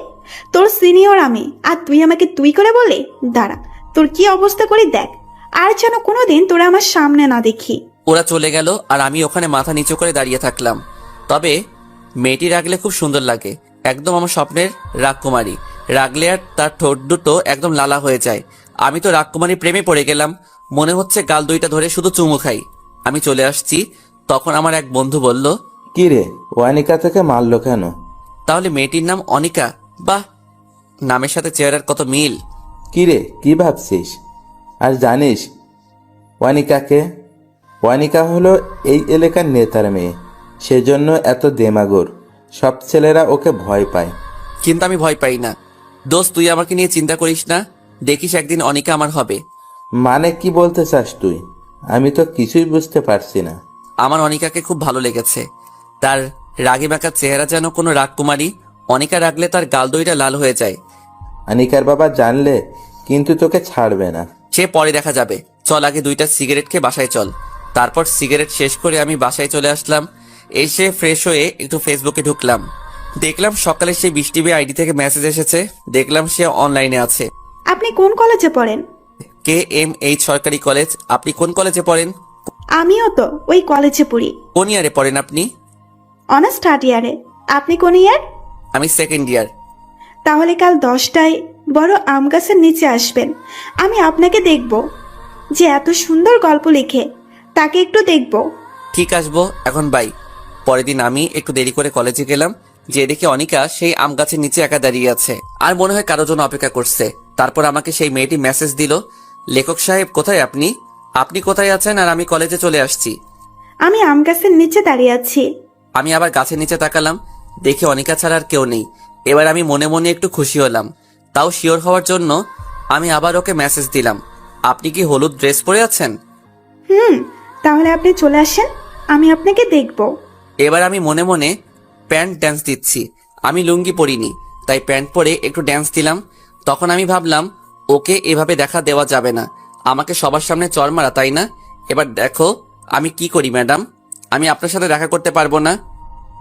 তোর সিনিয়র আমি, আর তুই আমাকে তুই করে বলে? দাঁড়া, তোর কি অবস্থা করি দেখ, আর যেন কোনোদিন তোরা আমার সামনে না দেখি। ওরা চলে গেল আর আমি ওখানে মাথা নিচু করে দাঁড়িয়ে থাকলাম। তবে মেয়েটি রাগলে খুব সুন্দর লাগে, একদম আমার স্বপ্নের রাজকুমারী। রাগলে আর তার ঠোঁট দুটো একদম লালা হয়ে যায়। আমি তো রাজকুমারী প্রেমে পড়ে গেলাম। মনে হচ্ছে গাল দুইটা ধরে শুধু চুমু খাই। আমি চলে আসছি, তখন আমার এক বন্ধু বলল, কি রে, ওয়ানিকা থেকে মারলো কেন? তাহলে মেয়েটির নাম অনিকা? বাহ, নামের সাথে চেহারার কত মিল। কি রে, কি ভাবছিস? আর জানিস ওয়ানিকাকে? ওয়ানিকা হলো এই এলাকার নেতার মেয়ে, সেজন্য এত দেমাগর। সব ছেলেরা ওকে ভয় পায়। কিন্তু আমি ভয় পাই না। দোস্ত, তুই আমাকে নিয়ে চিন্তা করিস না, দেখিস একদিন অনিকা আমার হবে। মানে কি বলতে চাস তুই? আমি তো কিছুই বুঝতে পারছি না। আমার অনিকাকে খুব ভালো লেগেছে। তার রাগী বাঁকা চেহারা যেন কোনো রাজকুমারী। অনিকা রাগলে তার গাল দইটা লাল হয়ে যায়। আনিকার বাবা জানলে কিন্তু তোকে ছাড়বে না। সে পরে দেখা যাবে। চল আগে দুইটা সিগারেট খেয়ে বাসায় চল। তারপর সিগারেট শেষ করে আমি বাসায় চলে আসলাম। এসে ফ্রেশ হয়ে একটু ফেসবুকে ঢুকলাম। দেখলাম সকালে সেই বৃষ্টি আইডি থেকে মেসেজ এসেছে। দেখলাম সে অনলাইনে আছে। আপনি কোন কলেজে পড়েন? KMH সরকারি কলেজ। আপনি কোন কলেজে পড়েন? আমিও তো ওই কলেজে পড়ি। কোন ইয়ারে পড়েন আপনি? অনার্স থার্ড ইয়ারে। আপনি কোন ইয়ার? আমি সেকেন্ড ইয়ার। তাহলে কাল 10টায় বড় আম গাছের নিচে আসবেন। আমি আপনাকে দেখব, যে এত সুন্দর গল্প লিখে, তাকে একটু দেখব। ঠিক আসবো, এখন বাই। পরের দিন আমি একটু দেরি করে কলেজে গেলাম, যে দেখি অনিকা সেই আম গাছের নিচে একা দাঁড়িয়ে আছে, আর মনে হয় কারোর জন্য অপেক্ষা করছে। তারপর আমাকে সেই মেয়েটি মেসেজ দিল, লেখক সাহেব কোথায় আপনি? আপনি কোথায় আছেন? আর আমি কলেজে চলে আসছি। আমি আম গাছের নিচে দাঁড়িয়ে আছি। আমি আবার গাছের নিচে তাকালাম, দেখি অনিকা ছাড়া আর কেউ নেই। এবার আমি মনে মনে একটু খুশি হলাম। তাও শিওর হওয়ার জন্য আমি আবার ওকে মেসেজ দিলাম, আপনি কি হলুদ ড্রেস পরে আছেন? তাহলে আপনি চলে আসেন, আমি আপনাকে দেখব। এবার আমি মনে মনে প্যান্ট ড্যান্স দিচ্ছি। আমি লুঙ্গি পরিনি, তাই প্যান্ট পরে একটু ড্যান্স দিলাম। তখন আমি ভাবলাম, ওকে এভাবে দেখা দেওয়া যাবে না, আমাকে সবার সামনে চড় মারা, তাই না? এবার দেখো আমি কি করি ম্যাডাম। আমি আপনার সাথে দেখা করতে পারবো না।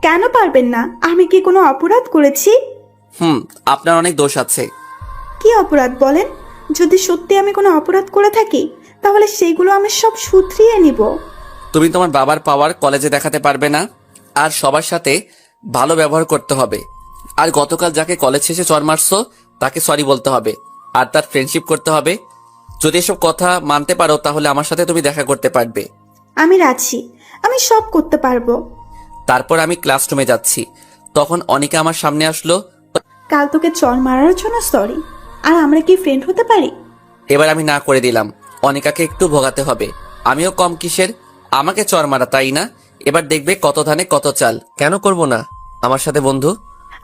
কেন পারবেন না? আমি কি কোনো অপরাধ করেছি? আপনার অনেক দোষ আছে। কি অপরাধ বলেন? যদি সত্যি আমি কোনো অপরাধ করে থাকি, তাহলে সেইগুলো আমি সব শুধরিয়ে নিব। তুমি তোমার বাবার পাওয়ার কলেজে দেখাতে পারবে না, আর সবার সাথে ভালো ব্যবহার করতে হবে। আর গতকাল যাকে কলেজ শেষে চড় মারছো তাকে সরি বলতে হবে, আর তার ফ্রেন্ডশিপ করতে হবে। যদি এসব কথা মানতে পারো তাহলে আমার সাথে তুমি দেখা করতে পারবে। আমি রাজি, আমি সব করতে পারবো। তারপর আমি ক্লাসরুমে যাচ্ছি, তখন অনিকা আমার সামনে আসলো। কাল তোকে চর মারার জন্য সরি। আর আমরা কি ফ্রেন্ড হতে পারি? এবার আমি না করে দিলাম, অনিকাকে একটু ভোগাতে হবে। আমিও কম কিসের, আমাকে চর মারা, তাই না? এবার দেখবে কত ধানে কত চাল। কেন করব না আমার সাথে বন্ধু?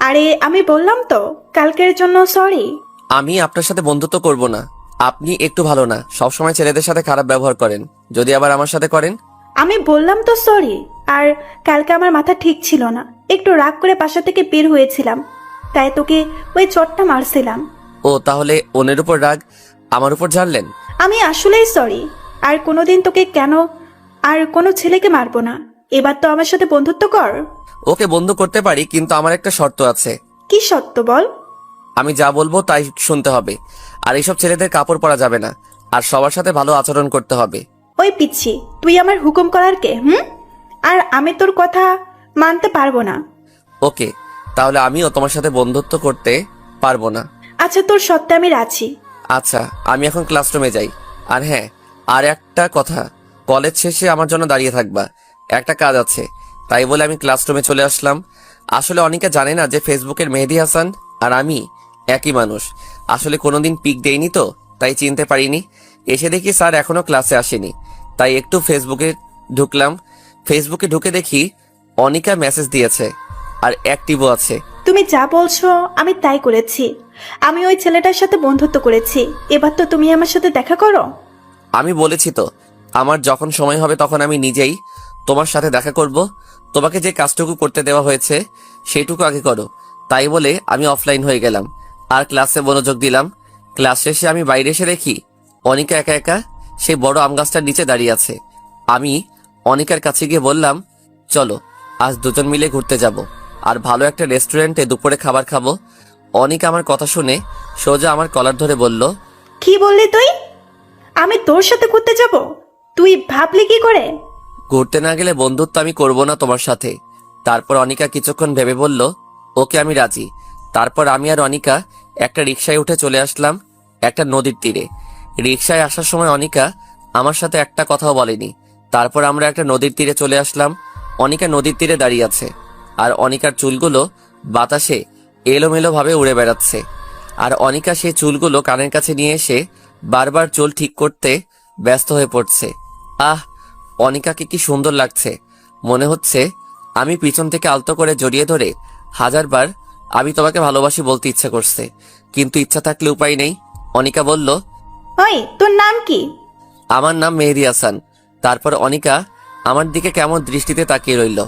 আরে আমি বললাম তো কালকের জন্য সরি। আমি আপনার সাথে বন্ধুত্ব করব না। আপনি একটু ভালো না, সবসময় ছেলেদের সাথে খারাপ ব্যবহার করেন, যদি আবার আমার সাথে করেন। আমি বললাম তো সরি। আর কালকে আমার মাথা ঠিক ছিল না, একটু রাগ করে বাসা থেকে বের হয়েছিলাম, তাই তোকে ওই চটটা মারছিলাম। ও তাহলে অন্যের উপর রাগ আমার উপর ঝাড়লেন? আমি আসলেই সরি। আর কোনোদিন তোকে কেন আর কোনো ছেলেকে মারবো না। এবার তো আমার সাথে বন্ধুত্ব কর। ওকে বন্ধু করতে পারি, কিন্তু আমার একটা শর্ত আছে। কি সত্য বল। আমি যা বলবো তাই শুনতে হবে, আর এইসব ছেলেদের কাপড় পরা যাবে না, আর সবার সাথে ভালো আচরণ করতে হবে। ওই পিচ্ছি, তুই আমার হুকুম করার কে? আর আমি তোর কথা মানতে পারবো না। ওকে, তাহলে আমিও তোমার সাথে বন্ধুত্ব করতে পারবো না। আচ্ছা, তোর সত্ত্বে আমি রাজি। আচ্ছা, আমি এখন ক্লাসরুমে যাই। আর হ্যাঁ, আর একটা কথা, কলেজ শেষে আমার জন্য দাঁড়িয়ে থাকবা, একটা কাজ আছে। তাই বলে আমি ক্লাসরুমে চলে আসলাম। আসলে অনেকে জানে না যে ফেসবুকের মেহেদি হাসান আর আমি একই মানুষ। আসলে কোনোদিন পিক দেইনি তো, তাই চিনতে পারিনি। এসে দেখি স্যার এখনো ক্লাসে আসেনি, তাই একটু ফেসবুকে ঢুকলাম। ফেসবুকে ঢুকে দেখি অনিকা মেসেজ দিয়েছে আর অ্যাক্টিভও আছে। তুমি যা বলছো আমি তাই করেছি। আমি ওই ছেলেটার সাথে বন্ধুত্ব করেছি। এবার তো তুমি আমার সাথে দেখা করো। আমি বলেছি তো, আমার যখন সময় হবে তখন আমি নিজেই তোমার সাথে দেখা করব। তোমাকে যে কাজটুকু করতে দেওয়া হয়েছে সেইটুকু আগে করো। তাই বলে আমি অফলাইন হয়ে গেলাম আর ক্লাসে মনোযোগ দিলাম। ক্লাস শেষে আমি বাইরে এসে দেখি অনিকা একা একা সেই বড় আম গাছটার নিচে দাঁড়িয়ে আছে। আমি অনিকার কাছে গিয়ে বললাম, চলো আজ দুজন মিলে ঘুরতে যাব আর ভালো একটা রেস্টুরেন্টে দুপুরে খাবার খাবো। অনিকা আমার কথা শুনে সোজা আমার কলার ধরে বলল, কি বললি তুই? আমি তোর সাথে ঘুরতে যাব? তুই ভাবলি কি করে? ঘুরতে না গেলে বন্ধুত্ব আমি করব না তোমার সাথে। তারপর অনিকা কিছুক্ষণ ভেবে বলল, ওকে আমি রাজি। তারপর আমি আর অনিকা একটা রিকশায় উঠে চলে আসলাম একটা নদীর তীরে। রিকশায় আসার সময় অনিকা আমার সাথে একটা কথাও বলেনি। তারপর আমরা একটা নদীর তীরে চলে আসলাম। অনিকা নদীর তীরে দাঁড়িয়ে আছে আর অনিকার চুলগুলো বাতাসে এলোমেলো ভাবে উড়ে বেড়াচ্ছে। আর অনিকা সেই চুলগুলো কানের কাছে নিয়ে এসে বারবার চুল ঠিক করতে ব্যস্ত হয়ে পড়ছে। আহ, অনিকাকে কি সুন্দর লাগছে! মনে হচ্ছে আমি পিছন থেকে আলতো করে জড়িয়ে ধরে হাজারবার আমি তোমাকে ভালোবাসি বলতে ইচ্ছা করছে, কিন্তু ইচ্ছা থাকলে উপায় নেই। অনিকা বলল, ওই তোর নাম কি? আমার নাম মেহেদি হাসান। তারপর অনিকা আমার দিকে কেমন দৃষ্টিতে তাকিয়ে রইল।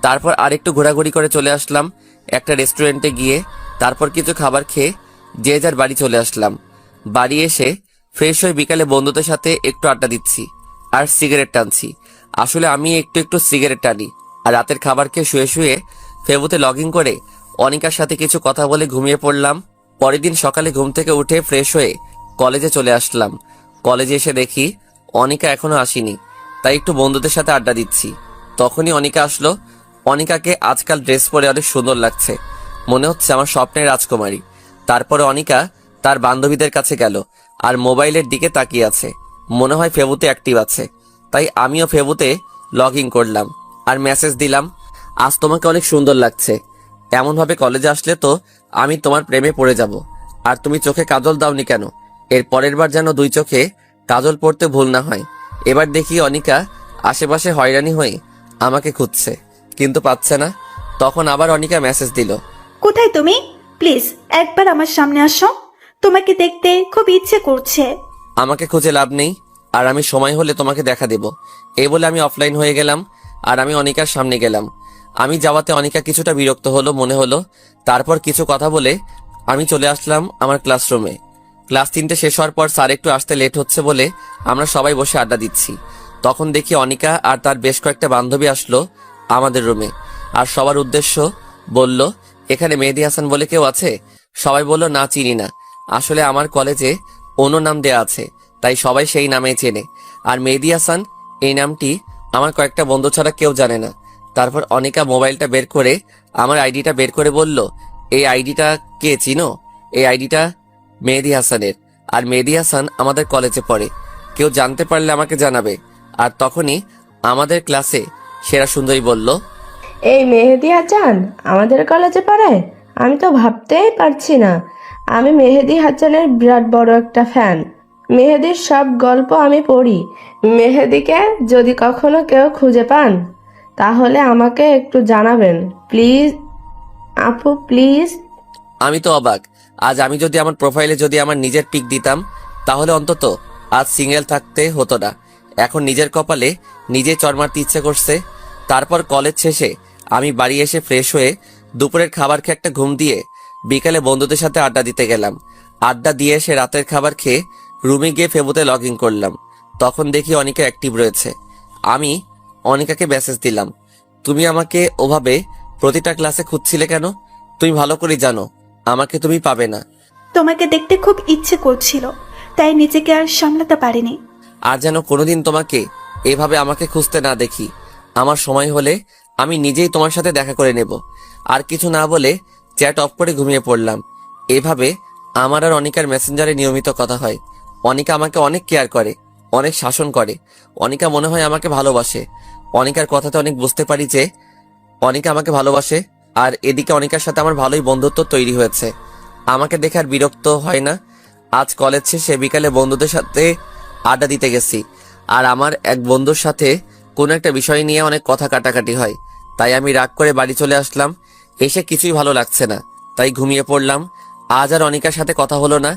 তারপর আরেকটু ঘোরাঘুরি করে চলে আসলাম একটা রেস্টুরেন্টে গিয়ে। তারপর কিছু খাবার খেয়ে যে যার বাড়ি চলে আসলাম। বাড়ি এসে ফ্রেশ হয়ে বিকালে বন্ধুদের সাথে একটু আড্ডা দিচ্ছি আর সিগারেট টানছি। আসলে আমি একটু সিগারেট টানি। আর রাতের খাবার খেয়ে শুয়ে শুয়ে ফেসবুকে লগ ইন করে অনিকার সাথে কিছু কথা বলে ঘুমিয়ে পড়লাম। পরের দিন সকালে ঘুম থেকে উঠে ফ্রেশ হয়ে কলেজে চলে আসলাম। কলেজে এসে দেখি অনিকা এখনো আসেনি, তাই একটু বন্ধুদের সাথে আড্ডা দিচ্ছি। তখনই অনিকা আসলো। অনিকাকে আজকাল ড্রেস পরে অনেক সুন্দর লাগছে, মনে হচ্ছে আমার স্বপ্নের রাজকুমারী। তারপরে অনিকা তার বান্ধবীদের কাছে গেল আর মোবাইলের দিকে তাকিয়ে আছে, মনে হয় ফেসবুকে অ্যাক্টিভ আছে। তাই আমিও ফেসবুকে লগ ইন করলাম আর মেসেজ দিলাম, আজ তোমাকে অনেক সুন্দর লাগছে। এমনভাবে কলেজে আসলে তো আমি তোমার প্রেমে পড়ে যাব। আর তুমি চোখে কাজল দাওনি কেন? এর পরের বার যেন দুই চোখে কাজল পড়তে ভুল না হয়। এবার দেখি অনিকা আশেপাশে হয়রানি হয়ে আমাকে খুঁজছে, কিন্তু পাচ্ছে না। তখন আবার অনিকা মেসেজ দিল, কোথায় তুমি? প্লিজ একবার আমার সামনে আসো, তোমাকে দেখতে খুব ইচ্ছে করছে। আমাকে খুঁজে লাভ নেই, আর আমি সময় হলে তোমাকে দেখা দেব। এই বলে আমি অফলাইন হয়ে গেলাম আর আমি অনিকার সামনে গেলাম। আমি যাওয়াতে অনিকা কিছুটা বিরক্ত হলো মনে হলো। তারপর কিছু কথা বলে আমি চলে আসলাম আমার ক্লাসরুমে। ক্লাস 3টে শেষ হওয়ার পর স্যার একটু আসতে লেট হচ্ছে বলে আমরা সবাই বসে আড্ডা দিচ্ছি। তখন দেখি অনিকা আর তার বেশ কয়েকটা বান্ধবী আসলো আমাদের রুমে আর সবার উদ্দেশ্য বলল, এখানে মেহেদি হাসান বলে কেউ আছে? সবাই বলল, না চিনি না। আসলে আমার কলেজে অন্য নাম দেয়া আছে, তাই সবাই সেই নামেই চেনে। আর মেহেদি হাসান এই নামটি আমার কয়েকটা বন্ধু ছাড়া কেউ জানে না। তারপর অনিকা মোবাইলটা বের করে আমার আইডিটা বের করে বলল, এই আইডিটা কে চিনো? এই আইডিটা মেহেদি হাসানের। আর মেহেদি হাসান আমাদের কলেজে পড়ে, কেউ জানতে পারলে আমাকে জানাবে। আর তখনই আমাদের ক্লাসে সেরা সুন্দরী বলল, এই মেহেদি হাসান আমাদের কলেজে পড়ে? আমি তো ভাবতেই পারছি না। আমি মেহেদি হাসানের বিরাট বড় একটা ফ্যান। মেহেদির সব গল্প আমি পড়ি। মেহেদিকে যদি কখনো কেউ খুঁজে পান তাহলে আমাকে একটু জানাবেন প্লিজ। আপু প্লিজ। আমি তো অবাক। আজ আমি যদি আমার প্রোফাইলে যদি আমার নিজের পিক দিতাম তাহলে অন্তত আজ সিঙ্গেল থাকতে হতো না। এখন নিজের কপালে নিজে চড় মারতে ইচ্ছে করছে। তারপর কলেজ শেষে আমি বাড়ি এসে ফ্রেশ হয়ে দুপুরের খাবার খেয়ে একটা ঘুম দিয়ে বিকালে বন্ধুদের সাথে আড্ডা দিতে গেলাম। আড্ডা দিয়ে এসে রাতের খাবার খেয়ে রুমে গিয়ে ফেবুতে লগ ইন করলাম। তখন দেখি অনিকা অ্যাক্টিভ রয়েছে। আমি অনিকাকে মেসেজ দিলাম, তুমি আমাকে ওভাবে প্রতিটা ক্লাসে খুঁজছিলে কেন? তুমি ভালো করে জানো আমাকে তুমি পাবে না। তোমাকে দেখতে খুব ইচ্ছে করছিল, তাই নিজেকে আর সামলাতে পারিনি। আর যেন কোনোদিন তোমাকে এভাবে আমাকে খুঁজতে না দেখি। আমার সময় হলে আমি নিজেই তোমার সাথে দেখা করে নেব। আর কিছু না বলে চ্যাট অফ করে ঘুমিয়ে পড়লাম। এভাবে আমার আর অনিকার মেসেঞ্জারে নিয়মিত কথা হয়। অনিকা আমাকে অনেক কেয়ার করে, অনেক শাসন করে। অনিকা মনে হয় আমাকে ভালোবাসে। অনিকার কথাতে অনেক বুঝতে পারি যে অনিকা আমাকে ভালোবাসে। আর এদিকে অনিকার সাথে আমার ভালোই বন্ধুত্ব তৈরি হয়েছে। আমাকে দেখে আর বিরক্ত হয় না। আজ কলেজ শেষে বিকালে বন্ধুদের সাথে আড্ডা দিতে গেছি। আর আমার এক বন্ধুর সাথে কোনো একটা বিষয় নিয়ে অনেক কথা কাটাকাটি হয়। তাই আমি রাগ করে বাড়ি চলে আসলাম। এসে কিছুই ভালো লাগছে না, তাই ঘুমিয়ে পড়লাম। আজ আর অনিকার সাথে কথা হলো না।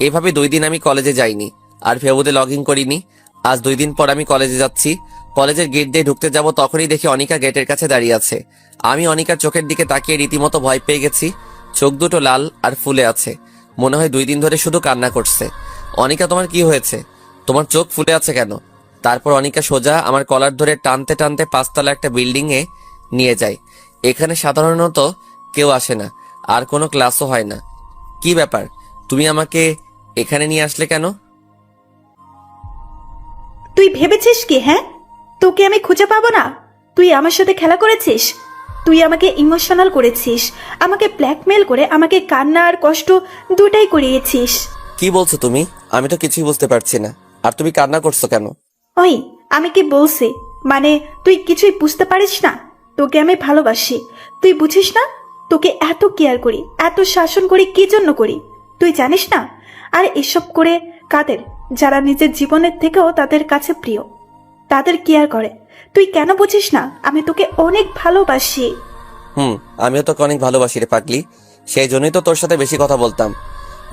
এভাবে 2 দিন আমি কলেজে যাইনি আর ফেবুতে লগ ইন করিনি। আজ 2 দিন পর আমি কলেজে যাচ্ছি। কলেজের গেট দিয়ে ঢুকতে যাব, তখনই দেখি অনিকা গেটের কাছে দাঁড়িয়ে আছে। আমি অনিকার চোখের দিকে তাকিয়ে রীতিমতো ভয় পেয়ে গেছি। চোখ দুটো লাল আর ফুলে আছে, মনে হয় 2 দিন ধরে শুধু কান্না করছে। অনিকা, তোমার কি হয়েছে? তোমার চোখ ফুলে আছে কেন? তারপর অনিকা সোজা আমার কলার ধরে টানতে টানতে 5তলা একটা বিল্ডিং এ নিয়ে যায়। এখানে সাধারণত কেউ আসে না, আর কোনো ক্লাসও হয় না। কি ব্যাপার, তুমি আমাকে এখানে নিয়ে আসলে কেন? তুই ভেবেছিস কি? হ্যাঁ, তোকে আমি খুঁজে পাবো না? তুই আমার সাথে খেলা করেছিস। তুই আমাকে ইমোশনাল করেছিস, আমাকে ব্ল্যাকমেল করে আমাকে কান্না আর কষ্ট দুটাই করিয়েছিস। কি বলছো তুমি? আমি তো কিছুই বুঝতে পারছি না। আর তুমি কান্না করছো কেন? ওই, আমি কি বলছি? মানে তুই কিছুই বুঝতে পারিস না? তোকে আমি ভালোবাসি, তুই বুঝিস না? তোকে এত কেয়ার করি, এত শাসন করি, কি জন্য করি তুই জানিস না? আর এসব করে কাদের? যারা নিজের জীবনের থেকেও তাদের কাছে প্রিয়, তাদের কেয়ার করে। তুই কেন বুঝিস না? আমি তোকে অনেক ভালোবাসি। আমিও তোকে অনেক ভালোবাসি রে পাগলি। সেই জন্যই তো তোর সাথে বেশি কথা বলতাম।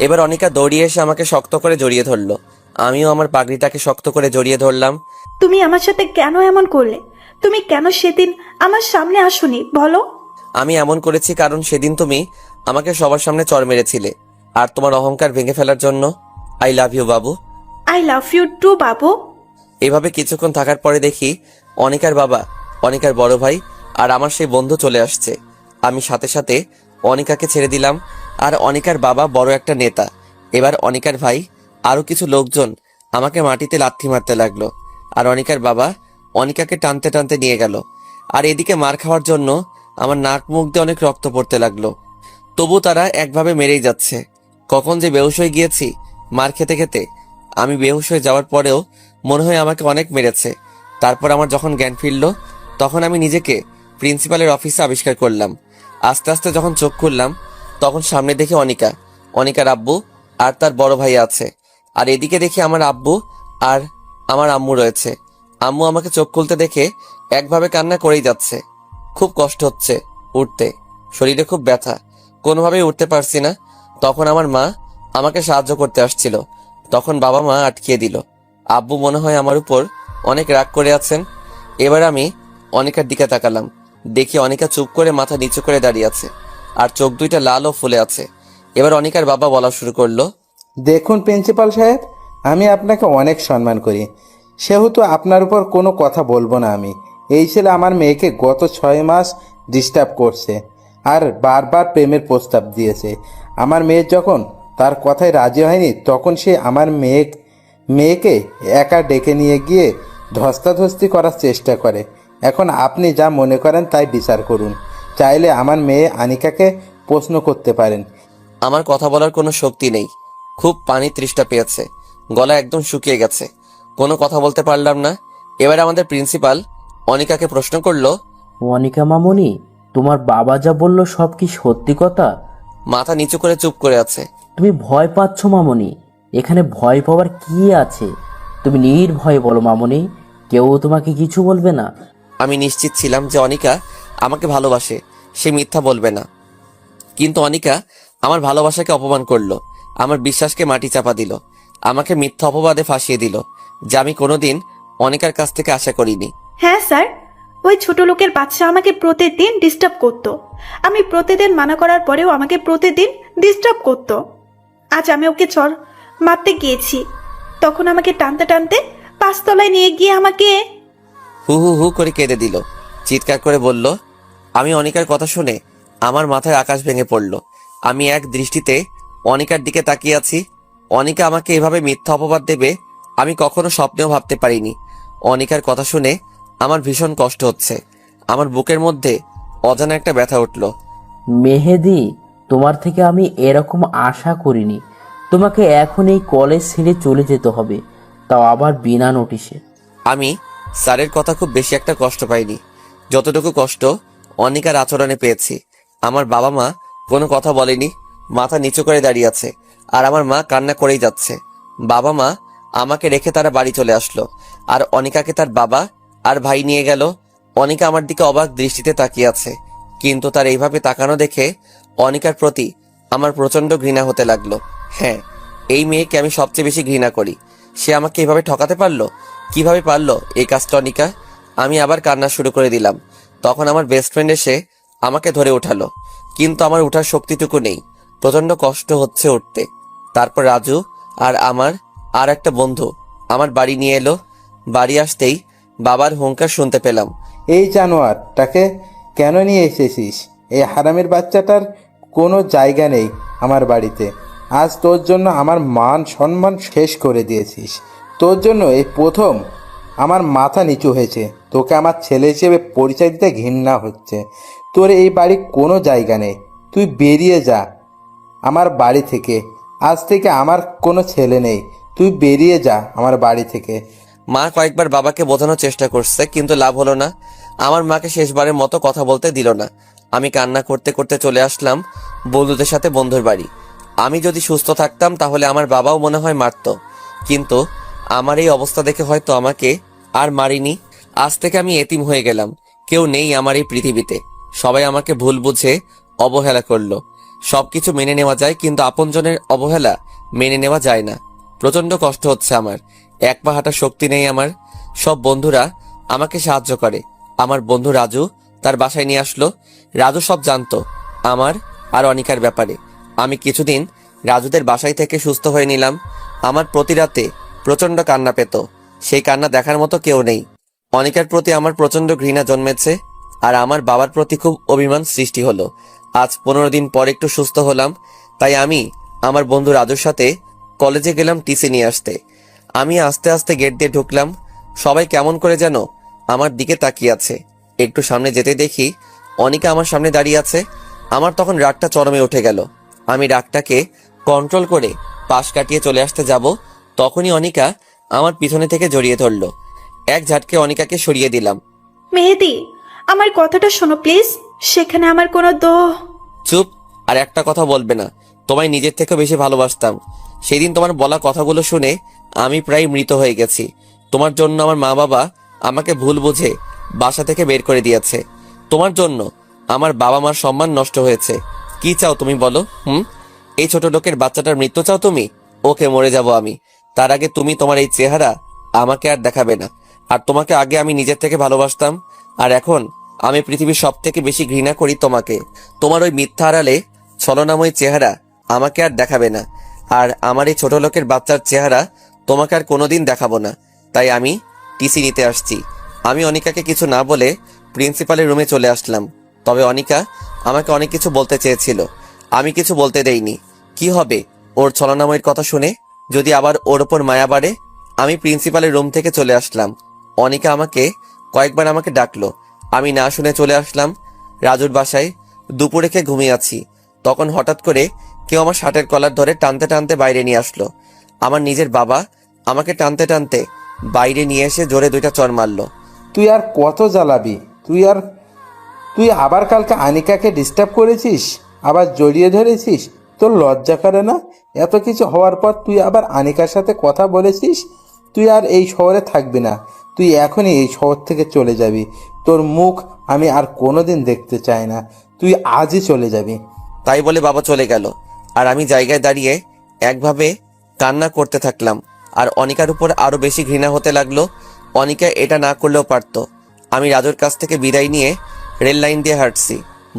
এবার অনিকা দৌড়িয়ে এসে আমাকে শক্ত করে জড়িয়ে ধরলো। আমিও আমার পাগড়িটাকে শক্ত করে জড়িয়ে ধরলাম। তুমি আমার সাথে কেন এমন করলে? তুমি কেন সেদিন আমার সামনে আসোনি বলো? আমি এমন করেছি কারণ সেদিন তুমি আমাকে সবার সামনে চড় মেরেছিলে, আর তোমার অহংকার ভেঙে ফেলার জন্য। I love you Babu. I love you two বাবু। এভাবে কিছুক্ষণ থাকার পরে দেখি অনিকার বাবা, অনিকার বড় ভাই আর আমার সেই বন্ধু চলে আসছে। আমি সাথে সাথে অনিকাকে ছেড়ে দিলাম। আর অনিকার বাবা বড় একটা নেতা। এবার অনিকার ভাই আরো কিছু লোকজন আমাকে মাটিতে লাথি মারতে লাগলো। আর অনিকার বাবা অনিকাকে টানতে টানতে নিয়ে গেল। আর এদিকে মার খাওয়ার জন্য আমার নাক মুখ দিয়ে অনেক রক্ত পড়তে লাগলো। তবু তারা একভাবে মেরেই যাচ্ছে। কখন যে বেহুশ হয়ে গিয়েছি মার খেতে খেতে। আমি বেহুশ হয়ে যাওয়ার পরেও মনে হয় আমাকে অনেক মেরেছে। তারপর আমার যখন জ্ঞান ফিরল, তখন আমি নিজেকে প্রিন্সিপালের অফিসে আবিষ্কার করলাম। আস্তে আস্তে যখন চোখ খুললাম, তখন সামনে দেখি অনিকা, অনিকার আব্বু আর তার বড় ভাই আছে। আর এদিকে দেখি আমার আব্বু আর আমার আম্মু রয়েছে। আম্মু আমাকে চোখ খুলতে দেখে একভাবে কান্না করেই যাচ্ছে। খুব কষ্ট হচ্ছে উঠতে, শরীরে খুব ব্যথা, কোনোভাবেই উঠতে পারছি না। তখন আমার মা আমাকে সাহায্য করতে আসছিল, তখন বাবা মা আটকিয়ে দিল। আব্বু মনে হয় আমার উপর অনেক রাগ করে আছেন। এবার আমি অনিকার দিকে তাকালাম, দেখি অনিকা চুপ করে মাথা নিচু করে দাঁড়িয়ে আছে, আর চোখ দুইটা লাল ও ফুলে আছে। এবার অনিকার বাবা বলা শুরু করলো, দেখুন প্রিন্সিপাল সাহেব, আমি আপনাকে অনেক সম্মান করি, সেহেতু আপনার উপর কোনো কথা বলবো না আমি। এই ছেলে আমার মেয়েকে গত 6 মাস ডিস্টার্ব করছে আর বারবার প্রেমের প্রস্তাব দিয়েছে। আমার মেয়ে যখন তার কথায় রাজি হয়নি, তখন সে আমার মেয়েকে একা ডেকে নিয়ে গিয়ে ধস্তাধস্তি করার চেষ্টা করে। এখন আপনি যা মনে করেন তাই বিচার করুন। চাইলে আমার মেয়ে আনিকাকে প্রশ্ন করতে পারেন। আমার কথা বলার কোনো শক্তি নেই, খুব পানি তৃষ্ণা পেয়েছে, গলা একদম শুকিয়ে গেছে, কোনো কথা বলতে পারলাম না। এবার আমাদের প্রিন্সিপাল অনিকাকে প্রশ্ন করলো, অনিকা মামুনি, তোমার বাবা যা বলল সব কি সত্যি কথা? মাথা নিচু করে চুপ করে আছে। তুমি ভয় পাচ্ছ মামুনি? এখানে ভয় পাওয়ার কি আছে? তুমি নির্ভয়ে বলো মামুনি, কেউ তোমাকে কিছু বলবে না। আমি নিশ্চিত ছিলাম যে অনিকা আমাকে ভালোবাসে, সে মিথ্যা বলবে না। কিন্তু অনিকা আমার ভালোবাসাকে অপমান করলো, আমার বিশ্বাসকে মাটি চাপা দিল, আমাকে মিথ্যা অপবাদে ফাঁসিয়ে দিল, যা আমি কোনোদিন অনিকার কাছ থেকে আশা করিনি। হ্যাঁ স্যার, ওই ছোট লোকের বাচ্চা আমাকে প্রতিদিন ডিস্টার্ব করতো। আমি প্রতিদিন মানা করার পরেও আমাকে প্রতিদিন ডিস্টার্ব করতো। আজ আমি ওকে চর মারতে গিয়েছি, তখন আমাকে টানতে টানতে 5 তলায় নিয়ে গিয়ে আমাকে হু হু হু করে কেঁদে দিল, চিৎকার করে বলল। আমি অনিকার কথা শুনে আমার মাথায় আকাশ ভেঙে পড়ল। আমি এক দৃষ্টিতে অনিকার দিকে তাকিয়ে আছি। অনিকা আমাকে এভাবে মিথ্যা অপবাদ দেবে আমি কখনো স্বপ্নেও ভাবতে পারিনি। অনিকার কথা শুনে আমার ভীষণ কষ্ট হচ্ছে। আমার বুকের মধ্যে অজানা একটা ব্যথা উঠল। মেহেদি, তোমার থেকে আমি এরকম আশা করিনি। তোমাকে এখন এই কলেজ ছেড়ে চলে যেতে হবে, তাও আবার বিনা নোটিশে। আমি স্যারের কথা খুব বেশি একটা কষ্ট পাইনি, যতটুকু কষ্ট অনিকার আচরণে পেয়েছি। আমার বাবা মা কোনো কথা বলেনি, মাথা নিচু করে দাঁড়িয়ে আছে, আর আমার মা কান্না করেই যাচ্ছে। বাবা মা আমাকে রেখে তারা বাড়ি চলে আসলো, আর অনিকাকে তার বাবা আর ভাই নিয়ে গেল। অনিকা আমার দিকে অবাক দৃষ্টিতে তাকিয়ে আছে, কিন্তু তার এইভাবে তাকানো দেখে অনিকার প্রতি আমার প্রচন্ড ঘৃণা হতে লাগলো। হ্যাঁ, এই মেয়েকে আমি সবচেয়ে বেশি ঘৃণা করি। সে আমাকে এভাবে ঠকাতে পারলো, কিভাবে পারলো এই কাজটা অনিকা? আমি আবার কান্না শুরু করে দিলাম। তখন আমার বেস্ট ফ্রেন্ড এসে আমাকে ধরে উঠালো, কিন্তু আমার উঠার শক্তিটুকু নেই, প্রচন্ড কষ্ট হচ্ছে উঠতে। তারপর রাজু আর আমার আর একটা বন্ধু আমার বাড়ি নিয়ে এলো। বাড়ি আসতেই বাবার হুঙ্কার শুনতে পেলাম। এই জানোয়ারটাকে কেন নিয়ে এসেছিস? এই হারামের বাচ্চাটার কোনো জায়গা নেই আমার বাড়িতে। আজ তোর জন্য আমার মান সম্মান শেষ করে দিয়েছিস। তোর জন্য এই প্রথম আমার মাথা নিচু হয়েছে। তোকে আমার ছেলে হিসেবে পরিচয় দিতে ঘৃণা হচ্ছে। তোর এই বাড়ি কোনো জায়গা নেই, তুই বেরিয়ে যা আমার বাড়ি থেকে। আজ থেকে আমার কোনো ছেলে নেই, তুই বেরিয়ে যা আমার বাড়ি থেকে। মা কয়েকবার বাবাকে বোঝানোর চেষ্টা করছে, কিন্তু লাভ হলো না। আমার মাকে শেষবারের মতো কথা বলতে দিল না। আমি কান্না করতে করতে চলে আসলাম বন্ধুদের সাথে বন্ধুর বাড়ি। আমি যদি সুস্থ থাকতাম তাহলে আমার বাবাও মনে হয় মারতো, কিন্তু আমার এই অবস্থা দেখে হয়তো আমাকে আর মারিনি। আজ থেকে আমি এতিম হয়ে গেলাম, কেউ নেই আমার এই পৃথিবীতে। সবাই আমাকে ভুল বুঝে অবহেলা করলো। সবকিছু মেনে নেওয়া যায়, কিন্তু আপনজনের অবহেলা মেনে নেওয়া যায় না। প্রচন্ড কষ্ট হচ্ছে আমার, এক পা হাঁটার শক্তি নেই আমার। সব বন্ধুরা আমাকে সাহায্য করে। আমার বন্ধু রাজু তার বাসায় নিয়ে আসলো। রাজু সব জানতো আমার আর অনিকার ব্যাপারে। আমি কিছুদিন রাজুদের বাসায় থেকে সুস্থ হয়ে নিলাম। আমার প্রতি রাতে প্রচন্ড কান্না পেত, সেই কান্না দেখার মতো কেউ নেই। অনিকার প্রতি আমার প্রচন্ড ঘৃণা জন্মেছে, আর আমার বাবার প্রতি খুব অভিমান সৃষ্টি হলো। আজ 15 দিন পর একটু সুস্থ হলাম, তাই আমি আমার বন্ধু রাজুর সাথে কলেজে গেলাম টিসি নিয়ে আসতে। আমি আস্তে আস্তে গেট দিয়ে ঢুকলাম। সবাই কেমন করে যেন আমার দিকে তাকিয়ে আছে। একটু সামনে যেতে দেখি অনিকা আমার সামনে দাঁড়িয়ে আছে। আমার তখন রাগটা চরমে উঠে গেল। আমি রাগটাকে কন্ট্রোল করে পাশ কাটিয়ে চলে আসতে যাব, তখনই অনিকা আমার পিছনে থেকে জড়িয়ে ধরলো। এক ঝাটকে অনিকাকে সরিয়ে দিলাম। মেহেদি, আমার কথাটা শোনো প্লিজ। সেখানে আমার কোনো চুপ, আর একটা কথা বলবে না। তোমায় নিজের থেকে বেশি ভালোবাসতাম। সেদিন তোমার বলা কথাগুলো শুনে আমি প্রায় মৃত হয়ে গেছি। তোমার জন্য আমার মা বাবা আমাকে ভুল বুঝে বাসা থেকে বের করে দিয়েছে। তোমার জন্য আমার বাবা মার সম্মান নষ্ট হয়েছে। কি চাও তুমি বলো? এই ছোট লোকের বাচ্চাটার মৃত্যু চাও তুমি? ওকে, মরে যাব আমি, তার আগে তুমি তোমার এই চেহারা আমাকে আর দেখাবে না। আর তোমাকে আগে আমি নিজের থেকে ভালোবাসতাম, আর এখন আমি পৃথিবীর সব থেকে বেশি ঘৃণা করি তোমাকে। তোমার ওই মিথ্যা আড়ালে ছলনাময় চেহারা আমাকে আর দেখাবে না, আর আমার এই ছোট লোকের বাচ্চার চেহারা তোমাকে আর কোনোদিন দেখাবো না। তাই আমি টিসি নিতে আসছি। আমি অনিকাকে কিছু না বলে প্রিন্সিপালের রুমে চলে আসলাম। তবে অনিকা আমাকে অনেক কিছু বলতে চেয়েছিল, আমি কিছু বলতে দেইনি। কি হবে ওর ছলনাময়ের কথা শুনে? যদি আবার ওর ওপর মায়া বাড়ে? আমি প্রিন্সিপালের রুম থেকে চলে আসলাম। অনিকা আমাকে কয়েকবার আমাকে ডাকলো, আমি না শুনে চলে আসলাম রাজুর বাসায়। দুপুরে খেয়ে ঘুমিয়ে আছি, তখন হঠাৎ করে কেউ আমার শার্টের কলার ধরে টানতে টানতে বাইরে নিয়ে আসলো। আমার নিজের বাবা আমাকে টানতে টানতে বাইরে নিয়ে এসে জোরে 2টা চড় মারলো। তুই আর কত জ্বালাবি? তুই আবার কালকে আনিকাকে ডিস্টার্ব করেছিস, আবার জড়িয়ে ধরেছিস। তোর লজ্জা করে না? এত কিছু হওয়ার পর তুই আবার আনিকার সাথে কথা বলেছিস। তুই আর এই শহরে থাকবি না, তুই এখনই এই শহর থেকে চলে যাবি। তোর মুখ আমি আর কোনোদিন দেখতে চাই না, তুই আজই চলে যাবি। তাই বলে বাবা চলে গেল। আর আমি জায়গায় দাঁড়িয়ে একভাবে কান্না করতে থাকলাম। আর অনিকার উপর আরো বেশি ঘৃণা হতে লাগলো। অনিকা এটা না করলেও পারতো। আমি রাজুর কাছ থেকে বিদায় নিয়ে রেল লাইন দিয়ে হাঁটছি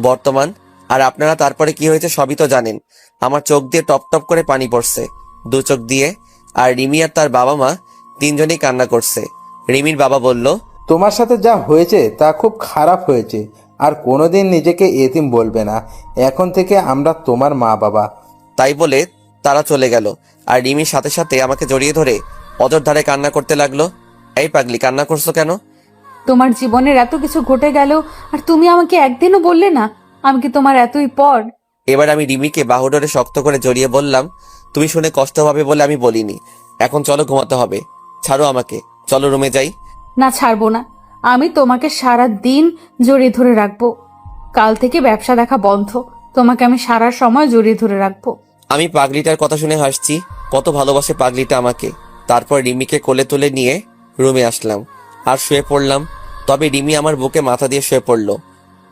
বর্তমান। আর আপনারা তারপরে কি হয়েছে সবই তো জানেন। আমার চোখ দিয়ে টপ টপ করে পানি পড়ছে, দু চোখ দিয়ে। আর রিমি আর তার বাবা মা তিনজনেই কান্না করছে। রিমির বাবা বলল, তোমার সাথে যা হয়েছে তা খুব খারাপ হয়েছে, আর কোনোদিন নিজেকে এতিম বলবে না। এখন থেকে আমরা তোমার মা বাবা। তাই বলে তারা চলে গেল। আর রিমির সাথে সাথে আমাকে জড়িয়ে ধরে অজর কান্না করতে লাগলো। এই পাগলি, কান্না করছো কেন? তোমার জীবনের এত কিছু ঘটে গেল আর তুমি আমাকে একদিনও বললে না। আমি কি তোমার এতই পর? এবার আমি রিমিকে বাহুডোরে শক্ত করে জড়িয়ে বললাম, তুমি শুনে কষ্ট হবে বলে আমি বলিনি। এখন চলো, ঘুমাতে হবে। ছাড়ো আমাকে, চলো রুমে যাই। না, ছাড়বো না। আমি তোমাকে সারা দিন জড়িয়ে ধরে রাখবো। কাল থেকে ব্যবসা দেখা বন্ধ। তোমাকে আমি সারা সময় জড়িয়ে ধরে রাখবো। আমি পাগলিটার কথা শুনে হাসছি। কত ভালোবাসে পাগলিটা আমাকে। তারপর রিমিকে কোলে তুলে নিয়ে রুমে আসলাম আর শুয়ে পড়লাম। তবে রিমি আমার বুকে মাথা দিয়ে শুয়ে পড়লো।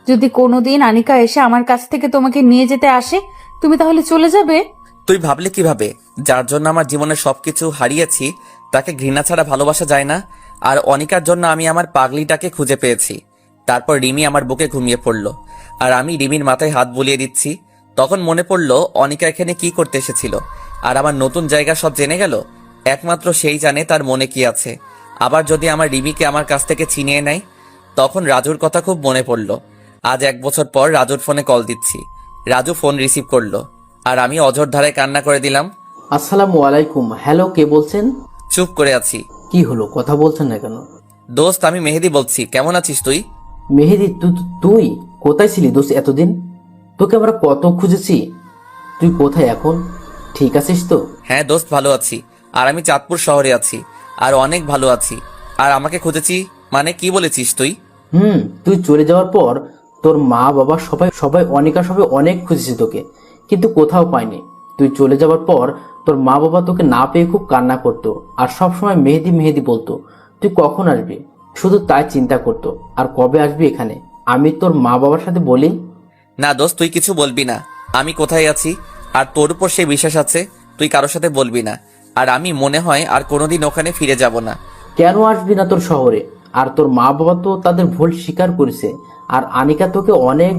যদি কোনোদিন আনিকা এসে আমার কাছ থেকে তোমাকে নিয়ে যেতে আসে, তুমি তাহলে চলে যাবে? তুই ভাবলে কিভাবে? যার জন্য আমার জীবনের সবকিছু হারিয়েছি তাকে ঘৃণা ছাড়া ভালোবাসা যায় না। আর অনিকার জন্য আমি আমার পাগলিটাকে খুঁজে পেয়েছি। তারপর রিমি আমার বুকে ঘুমিয়ে পড়লো আর আমি রিমির মাথায় হাত বুলিয়ে দিচ্ছি। তখন মনে পড়লো অনিকা এখানে কি করতে এসেছিল। আর আমার নতুন জায়গা সব জেনে গেল। একমাত্র সেই জানে তার মনে কি আছে। আবার যদি আমার রিমিকে আমার কাছ থেকে ছিনিয়ে নেয়। তখন রাজুর কথা খুব মনে পড়লো। আজ 1 বছর পর রাজুর ফোনে কল দিচ্ছি। রাজু ফোন রিসিভ করলো আর আমি অঝোর ধারায় কান্না করে দিলাম। আসসালামু আলাইকুম। হ্যালো, কে বলছেন? চুপ করে আছি। কি হলো, কথা বলছেন না কেন? দোস্ত, আমি মেহেদি বলছি। কেমন আছিস তুই? মেহেদি, তুই কোথায় ছিলি দোস্ত এতদিন? তোকে আমরা কত খুঁজেছি। তুই কোথায় এখন? ঠিক আছিস তো? হ্যাঁ দোস্ত, ভালো আছি। আর আমি চাঁদপুর শহরে আছি। আর অনেক ভালো আছি। আর আমাকে খুঁজেছি মানে কি বলেছিস তুই? তুই চলে যাওয়ার পর তোর মা বাবা সবাই অনিকা সবাই অনেক খুঁজেছে তোকে, কিন্তু কোথাও পায়নি। তুই চলে যাওয়ার পর তোর মা বাবা তোকে না পেয়ে খুব কান্না করতো আর সব সময় মেহেদি মেহেদি বলতো। তুই কখন আসবি শুধু তাই চিন্তা করতো। আর কবে আসবি এখানে আমি তোর মা বাবার সাথে বলি। না দোস্ত, তুই কিছু বলবি না। আমি কোথায় আছি আর তোর উপর সেই বিশ্বাস আছে। তুই কারোর সাথে বলবি না। আর আমি মনে হয় আর কোনোদিন ওখানে ফিরে যাব না। কেন আসবি না তোর শহরে? আর তোর মা বাবা তো তাদের ভুল স্বীকার করেছে। আর আনিকা তোকে অনেক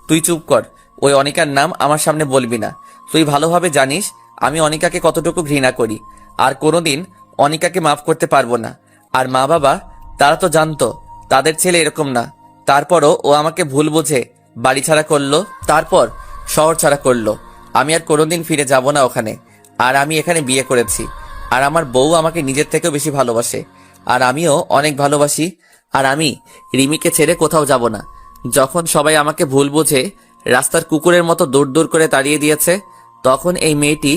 তুই চুপ কর। ওই অনিকার নাম আমার সামনে বলবি না। তুই ভালোভাবে জানিস আমি অনিকাকে কতটুকু ঘৃণা করি। আর কোনোদিন অনিকাকে মাফ করতে পারবো না। আর মা বাবা তারা তো জানতো তাদের ছেলে এরকম না। তারপরও ও আমাকে ভুল বুঝে বাড়ি ছাড়া করলো, তারপর শহর ছাড়া করলো। আমি আর কোনোদিন ফিরে যাব না ওখানে। আর আমি এখানে বিয়ে করেছি। আর আমার বউ আমাকে নিজের থেকেও বেশি ভালোবাসে। আর আমিও অনেক ভালোবাসি। আর আমি রিমিকে ছেড়ে কোথাও যাব না। যখন সবাই আমাকে ভুল বুঝে রাস্তার কুকুরের মতো দূর দূর করে তাড়িয়ে দিয়েছে, তখন এই মেয়েটি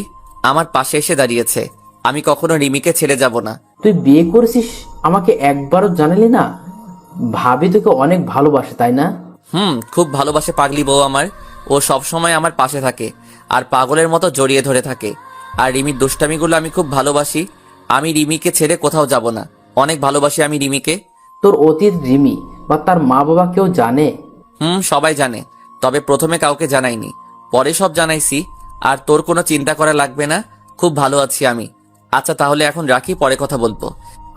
আমার পাশে এসে দাঁড়িয়েছে। আমি কখনো রিমিকে ছেড়ে যাব না। তুই বিয়ে করেছিস, আমাকে একবারও জানালি না? ভাবি তোকে অনেক ভালোবাসে, তাই না? খুব ভালোবাসে পাগলি বউ আমার। ও সব সময় আমার পাশে থাকে আর পাগলের মতো জড়িয়ে ধরে থাকে। আর রিমির দুষ্টামিগুলো আমি খুব ভালোবাসি। আমি রিমিকে ছেড়ে কোথাও যাব না। অনেক ভালোবাসি আমি রিমিকে। তোর অতীত রিমি বা তার মা বাবা কেউ জানে? সবাই জানে, তবে প্রথমে কাউকে জানাইনি, পরে সব জানাইছি। আর তোর কোনো চিন্তা করা লাগবে না, খুব ভালো আছি আমি। আচ্ছা তাহলে এখন রাখি, পরে কথা বলবো।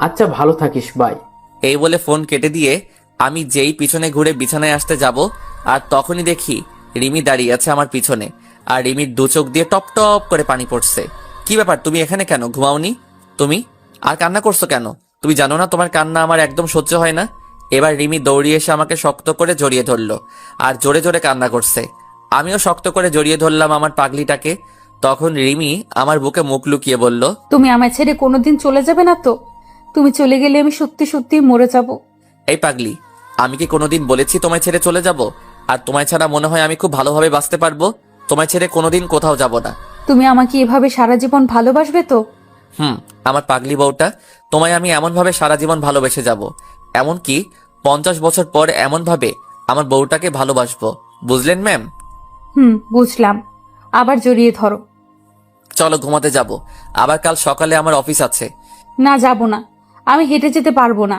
আচ্ছা, ভালো থাকিস, বাই। এই বলে ফোন কেটে দিয়ে আমি যেই পিছনে ঘুরে বিছানায় আসতে যাব, আর তখনই দেখি রিমি দাঁড়িয়ে আছে আমার পিছনে। আর রিমির দু চোখ দিয়ে টপ টপ করে পানি পড়ছে। কি ব্যাপার, তুমি এখানে কেন? ঘুমাওনি তুমি? আর কান্না করছো কেন? তুমি জানো না তোমার কান্না আমার একদম সহ্য হয় না। এবার রিমি দৌড়িয়ে এসে আমাকে শক্ত করে জড়িয়ে ধরলো আর জোরে জোরে কান্না করছে। আমিও শক্ত করে জড়িয়ে ধরলাম আমার পাগলিটাকে। তখন রিমি আমার বুকে মুখ লুকিয়ে বলল, তুমি আমায় ছেড়ে কোনোদিন চলে যাবে না তো? তুমি চলে গেলে আমি সত্যি সত্যি মরে যাব। এই পাগলি, আমি কি কোনোদিন বলেছি তোমায় ছেড়ে চলে যাব? আর তোমায় ছাড়া মনে হয় আমি খুব ভালোভাবে বাঁচতে পারবো। তোমায় ছেড়ে কোনোদিন কোথাও যাব না। তুমি আমাকে এভাবে সারা জীবন ভালোবাসবে তো? আমার পাগলি বউটা, তোমায় আমি এমন ভাবে সারা জীবন ভালোবেসে যাব, এমনকি 50 বছর পর এমন ভাবে আমার বউটাকে ভালোবাসবো। বুঝলেন ম্যাম? বুঝলাম। আবার জড়িয়ে ধরো। চলো ঘুমাতে যাব, আবার কাল সকালে আমার অফিস আছে। না, যাব না। আমি হেঁটে যেতে পারবো না।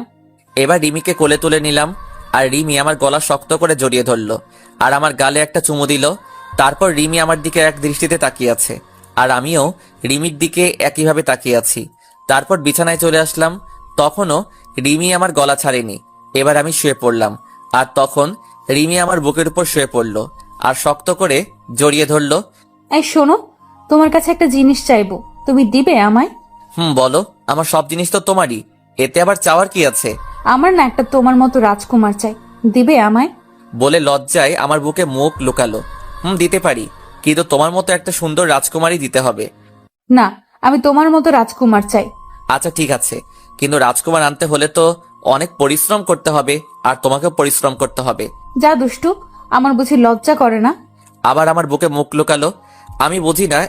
এবার রিমিকে কোলে তুলে নিলাম আর রিমি আমার গলা শক্ত করে জড়িয়ে ধরলো আর আমার গালে একটা চুমু দিল। তারপর রিমি আমার দিকে এক দৃষ্টিতে তাকিয়ে আছে, আর আমিও রিমির দিকে একইভাবে তাকিয়ে আছি। তারপর বিছানায় চলে আসলাম। তখনও রিমি আমার গলা ছাড়েনি। এবার আমি শুয়ে পড়লাম, আর তখন রিমি আমার বুকের উপর শুয়ে পড়ল আর শক্ত করে জড়িয়ে ধরলো। এই শোনো, তোমার কাছে একটা জিনিস চাইবো, তুমি দিবে আমায়? বলো। আমার সব জিনিস তো তোমারই, এতে আবার চাওয়ার কি আছে? আমার না একটা তোমার মতো রাজকুমার চাই, দিবে আমায়? বলে লজ্জায় আমার বুকে মুখ লুকালো। দিতে পারি, কিন্তু তোমার মতো একটা সুন্দর রাজকুমারী দিতে হবে। না, আমি তোমার মতো রাজকুমার চাই। আচ্ছা ঠিক আছে, কিন্তু রাজকুমার আনতে হলে তো অনেক পরিশ্রম করতে হবে, আর তোমাকেও পরিশ্রম করতে হবে। যা দুষ্টু, আমার বুঝি লজ্জা করে না? আবার আমার বুকে মুখ লুকালো। আমি বুঝি না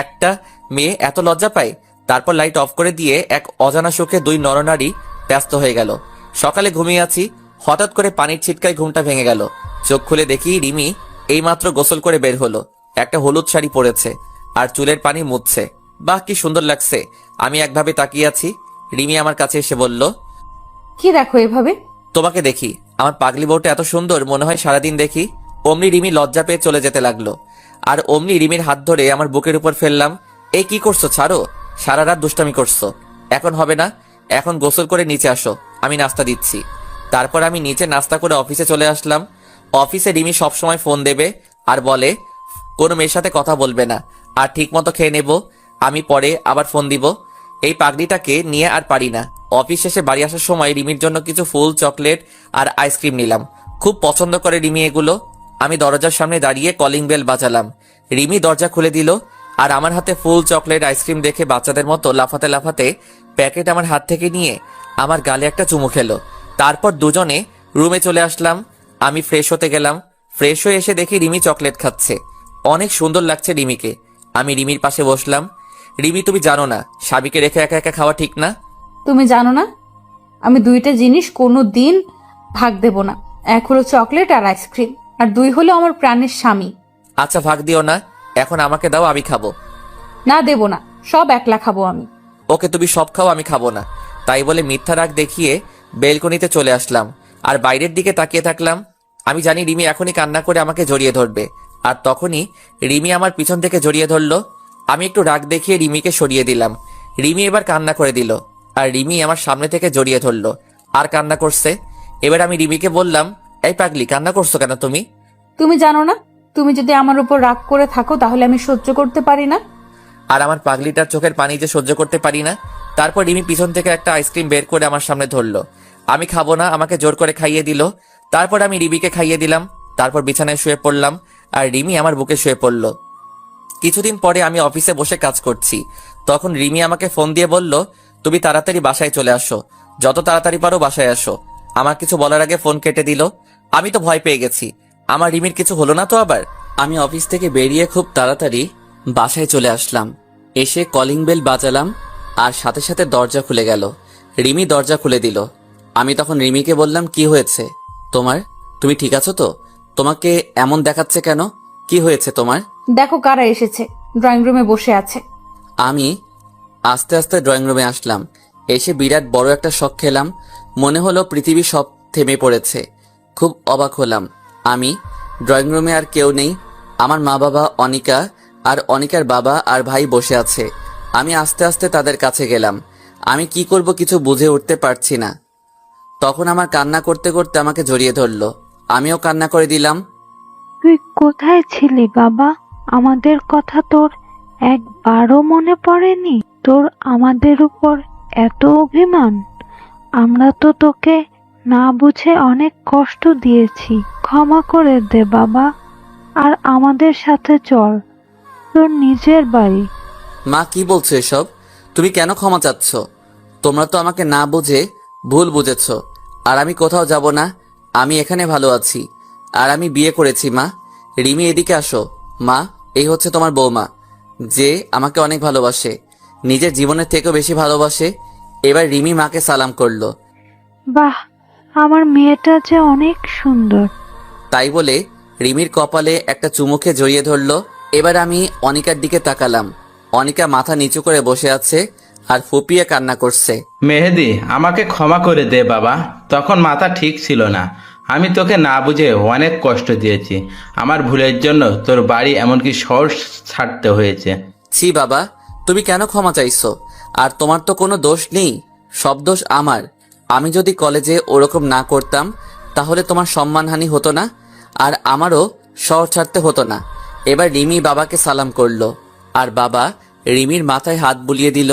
একটা মেয়ে এত লজ্জা পায়। তারপর লাইট অফ করে দিয়ে এক অজানা সুখে দুই নরনারী ব্যস্ত হয়ে গেল। সকালে ঘুমিয়ে আছি, হঠাৎ করে পানির ছিটকায় ঘুমটা ভেঙে গেল। চোখ খুলে দেখি রিমি এইমাত্র গোসল করে বের হলো। একটা হলুদ শাড়ি পরেছে আর চুলের পানি মুছছে। বাহ, কি সুন্দর লাগছে। আমি একভাবে তাকিয়ে আছি। রিমি আমার কাছে এসে বলল, কি দেখো এভাবে? তোমাকে দেখি। আমার পাগলি বউটা এত সুন্দর, মনে হয় সারাদিন দেখি। অমনি রিমি লজ্জা পেয়ে চলে যেতে লাগলো, আর অমনি রিমির হাত ধরে আমার বুকের উপর ফেললাম। এই কি করছো? ছাড়ো, সারা রাত দুষ্টামি করছো, এখন হবে না। এখন গোসল করে নিচে আসো, আমি নাস্তা দিচ্ছি। তারপর আমি নিচে নাস্তা করে অফিসে চলে আসলাম। অফিসে রিমি সবসময় ফোন দেবে আর বলে কোনো মেয়ের সাথে কথা বলবে না, আর ঠিক মতো খেয়ে নেব, আমি পরে আবার ফোন দিব। এই পাগড়িটাকে নিয়ে আর পারি না। অফিস শেষে বাড়ি আসার সময় রিমির জন্য কিছু ফুল, চকলেট আর আইসক্রিম নিলাম। খুব পছন্দ করে রিমি এগুলো। আমি দরজার সামনে দাঁড়িয়ে কলিং বেল বাজালাম। রিমি দরজা খুলে দিল, আর আমার হাতে ফুল, চকলেট, আইসক্রিম দেখে বাচ্চাদের মতো লাফাতে লাফাতে প্যাকেট আমার হাত থেকে নিয়ে আমার গালে একটা চুমু খেলো। তারপর দুজনে রুমে চলে আসলাম। আমি ফ্রেশ হতে গেলাম। ফ্রেশ হয়ে এসে দেখি রিমি চকলেট খাচ্ছে। অনেক সুন্দর লাগছে রিমিকে। আমি রিমির পাশে বসলাম। রিমি, তুমি জানো না সাবিকে রেখে একা একা খাওয়া ঠিক না? তুমি জানো না আমি দুইটা জিনিস কোনো দিন ভাগ দেব না। এক হলো চকলেট আর আইসক্রিম, আর দুই হলো আমার প্রাণের স্বামী। আচ্ছা, ভাগ দিও না, এখন আমাকে দাও, আমি খাবো। না, দেব না, সব একলা খাবো আমি। ওকে, তুমি সব খাও, আমি খাবো না। তাই বলে মিথ্যা রাগ দেখিয়ে বেলকনিতে চলে আসলাম আর বাইরের দিকে তাকিয়ে থাকলাম। আমি জানি রিমি এখনই কান্না করে আমাকে জড়িয়ে ধরবে, আর তখনই রিমি আমার পিছন থেকে জড়িয়ে ধরলো। আমি একটু রাগ দেখিয়ে রিমিকে সরিয়ে দিলাম। রিমি এবার কান্না করে দিল, আর রিমি আমার সামনে থেকে জড়িয়ে ধরলো আর কান্না করছে। এবার আমি রিমিকে বললাম, এই পাগলি, কান্না করছো কেন তুমি? তুমি জানো না, তুমি যদি আমার উপর রাগ করে থাকো তাহলে আমি সহ্য করতে পারি না। আর আমার পাগলিটার চোখের পানি যে সহ্য করতে পারি না। তারপর রিমি পিছন থেকে একটা আইসক্রিম বের করে আমার সামনে ধরলো। আমি খাবো না, আমাকে জোর করে খাইয়ে দিল। তারপর আমি রিমিকে খাইয়ে দিলাম। তারপর বিছানায় শুয়ে পড়লাম, আর রিমি আমার বুকে শুয়ে পড়ল। কিছুদিন পরে আমি অফিসে বসে কাজ করছি। তখন রিমি আমাকে ফোন দিয়ে বলল, তুমি তাড়াতাড়ি বাসায় চলে আসো, যত তাড়াতাড়ি পারো বাসায় আসো। আমার কিছু বলার আগে ফোন কেটে দিল। আমি তো ভয় পেয়ে গেছি, আমার রিমির কিছু হলো না তো আবার। আমি অফিস থেকে বেরিয়ে খুব তাড়াতাড়ি বাসায় চলে আসলাম। এসে কলিং বেল বাজালাম, আর সাথে সাথে দরজা খুলে গেল। রিমি দরজা খুলে দিল। আমি তখন রিমিকে বললাম, কি হয়েছে তোমার? তুমি ঠিক আছো তো? তোমাকে এমন দেখাচ্ছে কেন? কি হয়েছে তোমার? দেখো কারা এসেছে, ড্রয়িং রুমে বসে আছে। আমি আস্তে আস্তে ড্রয়িং রুমে আসলাম। এসে বিরাট বড় একটা শক খেলাম। মনে হলো পৃথিবী সব থেমে পড়েছে। খুব অবাক হলাম। আমি ড্রয়িং রুমে আর কেউ নেই। আমার মা বাবা, অনিকা আর অনিকার বাবা আর ভাই বসে আছে। আমি আস্তে আস্তে তাদের কাছে গেলাম। আমি কি করব কিছু বুঝে উঠতে পারছি না। তখন আমার কান্না করতে করতে আমাকে জড়িয়ে ধরলো। আমিও কান্না করে দিলাম। তুই কোথায় ছিলি বাবা? আমাদের কথা তোর একবারও মনে পড়েনি? তোর আমাদের উপর এত অভিমান? আমরা তো তোকে না বুঝে অনেক কষ্ট দিয়েছি, ক্ষমা করে দে বাবা। আর আমাদের সাথে চল তোর নিজের বাড়ি। মা, কি বলছো এসব? তুমি কেন ক্ষমা চাচ্ছ? তোমরা তো আমাকে না বুঝে ভুল বুঝেছ। আর আমি কোথাও যাব না, আমি এখানে ভালো আছি। আর আমি বিয়ে করেছি মা। রিমি, এদিকে আসো। মা, এই হচ্ছে তোমার বৌমা, যে আমাকে অনেক ভালোবাসে, নিজের জীবনের থেকেও বেশি ভালোবাসে। এবার রিমি মাকে সালাম করলো। বাহ, আমার মেয়েটা যে অনেক সুন্দর। তাই বলে রিমির কপালে একটা চুমুকে জড়িয়ে ধরলো। এবার আমি অনিকার দিকে তাকালাম। অনিকা মাথা নিচু করে বসে আছে আর ফুপিয়ে কান্না করছে। মেহেদি, আমাকে ক্ষমা করে দে বাবা, তখন মাথা ঠিক ছিল না। আমি তোকে না বুঝে অনেক কষ্ট দিয়েছি। আমার ভুলের জন্য তোর বাড়ি এমনকি শহর ছাড়তে হয়েছে। ছি বাবা, তুমি কেন ক্ষমা চাইছো? আর তোমার তো কোনো দোষ নেই, সব দোষ আমার। আমি যদি কলেজে ওরকম না করতাম তাহলে তোমার সম্মানহানি হতো না, আর আমারও শহর ছাড়তে হতো না। এবার রিমি বাবাকে সালাম করলো, আর বাবা রিমির মাথায় হাত বুলিয়ে দিল।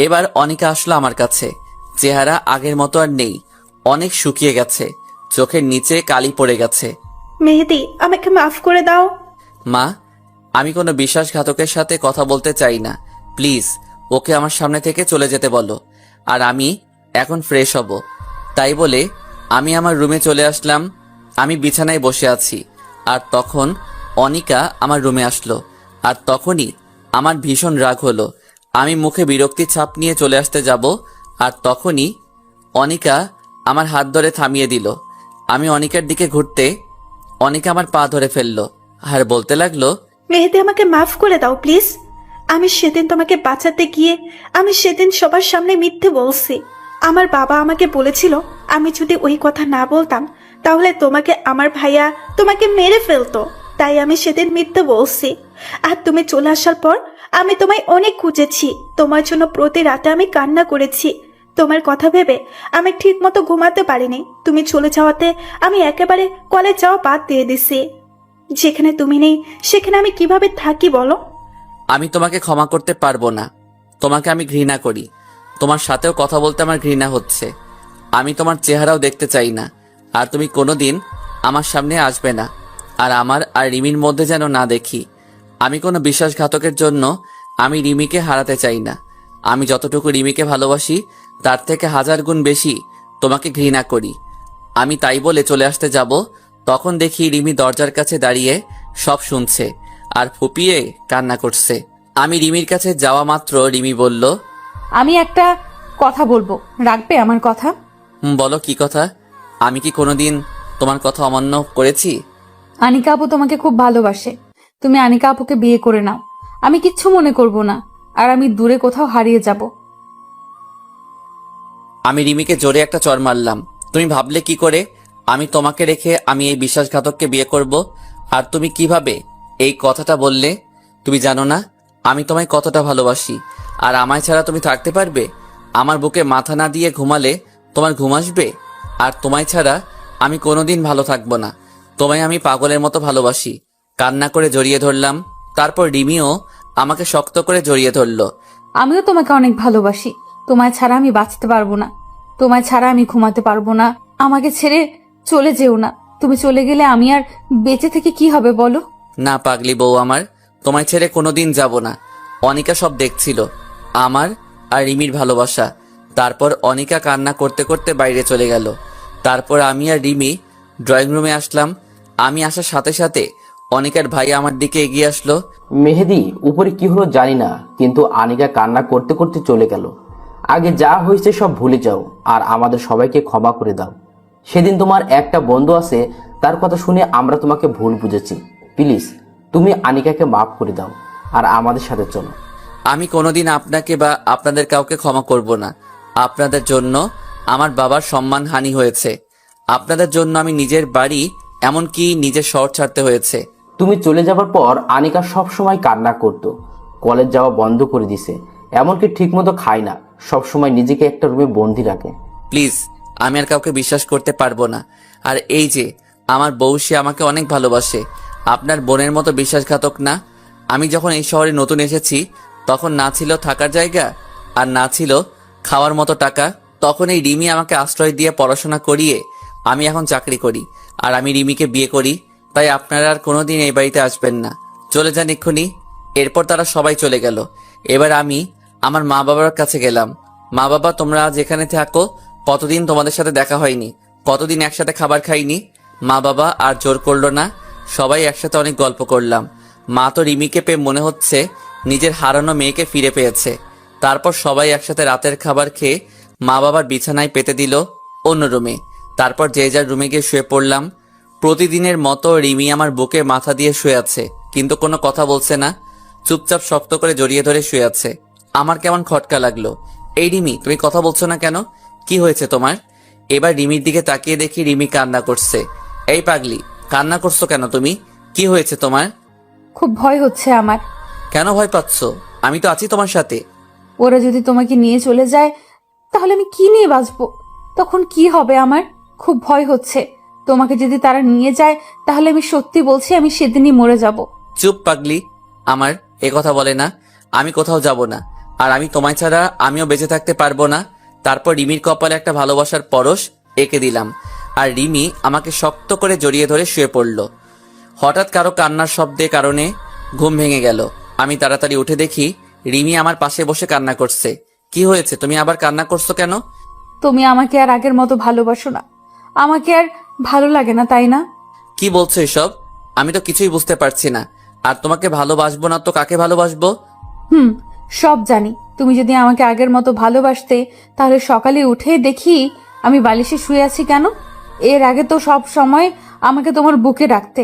এবার অনিকা আসলো আমার কাছে। চেহারা আগের মতো আর নেই, অনেক শুকিয়ে গেছে, চোখের নিচে কালি পড়ে গেছে। মেহেদি, আমাকে মাফ করে দাও। মা, আমি কোনো বিশ্বাসঘাতকের সাথে কথা বলতে চাই না, প্লিজ ওকে আমার সামনে থেকে চলে যেতে বলো, আর আমি এখন ফ্রেশ হব। তাই বলে আমি আমার রুমে চলে আসলাম। আমি বিছানায় বসে আছি, আর তখন অনিকা আমার রুমে আসলো। আর তখনই আমার ভীষণ রাগ হলো। আমি মুখে বিরক্তির ছাপ নিয়ে চলে আসতে যাব, আর তখনই অনিকা আমার হাত ধরে থামিয়ে দিল। আমি অনিকার দিকে ঘুরতে অনিকা আমার পা ধরে ফেললো, আর বলতে লাগলো, মেহেদি, আমাকে মাফ করে দাও প্লিজ। আমি সেদিন তোমাকে বাঁচাতে গিয়ে আমি সেদিন সবার সামনে মিথ্যে বলছি। আমার বাবা আমাকে বলেছিল আমি যদি ওই কথা না বলতাম তাহলে তোমাকে আমার ভাইয়া তোমাকে মেরে ফেলতো। তাই আমি সেদিন মিথ্যে বলছি। আর তুমি চলে আসার পর আমি তোমায় অনেক খুঁজেছি। তোমার জন্য প্রতি রাতে আমি কান্না করেছি। তোমার কথা ভেবে আমি ঠিক মতো ঘুমাতে পারিনি। তুমি চলে যাওয়াতে আমি একেবারে কলেজ যাওয়া বাদ দিয়ে দিছি। যেখানে তুমি নেই সেখানে আমি কিভাবে থাকি বলো? আমি তোমাকে ক্ষমা করতে পারবো না। তোমাকে আমি ঘৃণা করি, তোমার সাথেও কথা বলতে আমার ঘৃণা হচ্ছে। আমি তোমার চেহারাও দেখতে চাই না, আর তুমি কোনোদিন আমার সামনে আসবে না। আর আমার আর রিমির মধ্যে যেন না দেখি। আমি কোনো বিশ্বাসঘাতকের জন্য আমি রিমিকে হারাতে চাই না। আমি যতটুকু রিমিকে ভালোবাসি তার থেকে 1000 গুণ বেশি তোমাকে ঘৃণা করি। আমি তাই বলে চলে আসতে যাব, তখন দেখি রিমি দরজার কাছে দাঁড়িয়ে সব শুনছে আর ফুপিয়ে কান্না করছে। আমি রিমির কাছে যাওয়া মাত্র রিমি বলল, আমি একটা কথা বলবো, রাখবে আমার কথা? বলো কি কথা? আমি কি কোনোদিন তোমার কথা অমান্য করেছি? আনিকা আপু তোমাকে খুব ভালোবাসে, তুমি আনিকা আপুকে বিয়ে করে নাও। আমি কিচ্ছু মনে করব না, আর আমি দূরে কোথাও হারিয়ে যাব। আমি রিমিকে জোরে একটা চড় মারলাম। তুমি ভাবলে কি করে আমি তোমাকে রেখে আমি এই বিশ্বাসঘাতককে বিয়ে করব? আর তুমি কিভাবে এই কথাটা বললে? তুমি জানো না আমি তোমায় কতটা ভালোবাসি, আর আমায় ছাড়া তুমি থাকতে পারবে? আমার বুকে মাথা না দিয়ে ঘুমালে তোমার ঘুম আসবে? আর তোমায় ছাড়া আমি কোনোদিন ভালো থাকবো না। তোমায় আমি পাগলের মতো ভালোবাসি। কান্না করে জড়িয়ে ধরলাম। তারপর রিমিও আমাকে শক্ত করে জড়িয়ে ধরলো। আমিও তোমাকে অনেক ভালোবাসি, তোমায় ছাড়া আমি বাঁচতে পারবো না, তোমায় ছাড়া আমি ঘুমাতে পারবো না। আমাকে ছেড়ে চলে যেও না, তুমি চলে গেলে আমি আর বেঁচে থেকে কি হবে বলো? না পাগলি বউ আমার, তোমায় ছেড়ে কোনোদিন যাব না। অনিকা সব দেখছিল, আমার আর রিমির ভালোবাসা। তারপর অনিকা কান্না করতে করতে বাইরে চলে গেল। তারপর আমি আর রিমি ড্রয়িং রুমে আসলাম। আমি আসার সাথে সাথে অনিকার ভাই আমার দিকে এগিয়ে আসলো। মেহেদি, উপরে কি হলো জানি না, কিন্তু আনিকা কান্না করতে করতে চলে গেল। আগে যা হয়েছে সব ভুলে যাও, আর আমাদের সবাইকে ক্ষমা করে দাও। সেদিন তোমার একটা বন্ধু আছে, তার কথা শুনে আমরা তোমাকে ভুল বুঝেছি। প্লিজ তুমি আনিকাকে মাফ করে দাও, আর আমাদের সাথে চলো। আমি কোনোদিন আপনাকে বা আপনাদের কাউকে ক্ষমা করব না। আপনাদের জন্য আমার বাবার সম্মানহানি হয়েছে। আপনাদের জন্য আমি নিজের বাড়ি, এমনকি নিজের শহর ছাড়তে হয়েছে। তুমি চলে যাবার পর আনিকা সব সময় কান্না করতো, কলেজ যাওয়া বন্ধ করে দিছে, এমনকি ঠিকমতো খায় না, সব সময় নিজেকে একটা রুমে বন্দি রাখে। প্লিজ, আমি আর কাউকে বিশ্বাস করতে পারবো না। আর এই যে আমার বউ, সে আমাকে অনেক ভালোবাসে, আপনার বোনের মতো বিশ্বাসঘাতক না। আমি যখন এই শহরে নতুন এসেছি তখন না ছিল থাকার জায়গা, আর না ছিল খাওয়ার মতো টাকা। তখন এই রিমি আমাকে আশ্রয় দিয়ে পড়াশোনা করিয়ে আমি এখন চাকরি করি, আর আমি রিমিকে বিয়ে করি। তাই আপনারা আর কোনোদিন এই বাড়িতে আসবেন না, চলে যান এক্ষুনি। এরপর তারা সবাই চলে গেল। এবার আমি আমার মা বাবার কাছে গেলাম। মা বাবা, তোমরা আজ এখানে থাকো। কতদিন তোমাদের সাথে দেখা হয়নি, কতদিন একসাথে খাবার খাইনি। মা বাবা আর জোর করলো না, সবাই একসাথে অনেক গল্প করলাম। মা তো রিমিকে পেয়ে মনে হচ্ছে নিজের হারানো মেয়েকে ফিরে পেয়েছে। তারপর সবাই একসাথে রাতের খাবার খেয়ে মা বাবার বিছানায় পেতে দিল অন্য রুমে। তারপর যে যার রুমে গিয়ে শুয়ে পড়লাম। প্রতিদিনের মতো রিমি আমার বুকে মাথা দিয়ে শুয়ে আছে, কিন্তু কোনো কথা বলছে না, চুপচাপ শক্ত করে জড়িয়ে ধরে শুয়ে আছে। আমার কেমন খটকা লাগলো। এই রিমি, তুমি কথা বলছো না কেন? কি হয়েছে তোমার? এবার রিমির দিকে তাকিয়ে দেখি রিমি কান্না করছে। এই পাগলি, কান্না করছো কেন তুমি? কি হয়েছে তোমার? খুব ভয় হচ্ছে আমার। কেন ভয় পাচ্ছ? আমি তো আছি তোমার সাথে। ওরা যদি তোমাকে নিয়ে চলে যায় তাহলে আমি কি নিয়ে বাঁচবো? তখন কি হবে আমার? খুব ভয় হচ্ছে। তোমাকে যদি তারা নিয়ে যায় তাহলে আমি সত্যি বলছি আমি সেদিনই মরে যাব। চুপ পাগলি, আমার এ কথা বলে না। আমি কোথাও যাব না, আর আমি তোমায় ছাড়া আমিও বেঁচে থাকতে পারবো না। তারপর রিমির কপালে একটা ভালোবাসার পরশ এঁকে দিলাম, আর রিমি আমাকে শক্ত করে জড়িয়ে ধরে শুয়ে পড়ল। হঠাৎ কারো কান্নার শব্দে কারণে ঘুম ভেঙে গেল। আমি তাড়াতাড়ি উঠে দেখি রিমি আমার পাশে বসে কান্না করছে। কি হয়েছে, তুমি আবার কান্না করছো কেন? তুমি আমাকে আর আগের মতো ভালোবাসো না, আমাকে আর ভালো লাগে না, তাই না? কি বলছো এসব? আমি তো কিছুই বুঝতে পারছি না। আর তোমাকে ভালোবাসবো না তো কাকে ভালোবাসবো? সব জানি। তুমি যদি আমাকে আগের মতো ভালোবাসতে তাহলে সকালে উঠে দেখি আমি বালিশে শুয়ে আছি কেন? এর আগে তো সব সময় আমাকে তোমার বুকে রাখতে,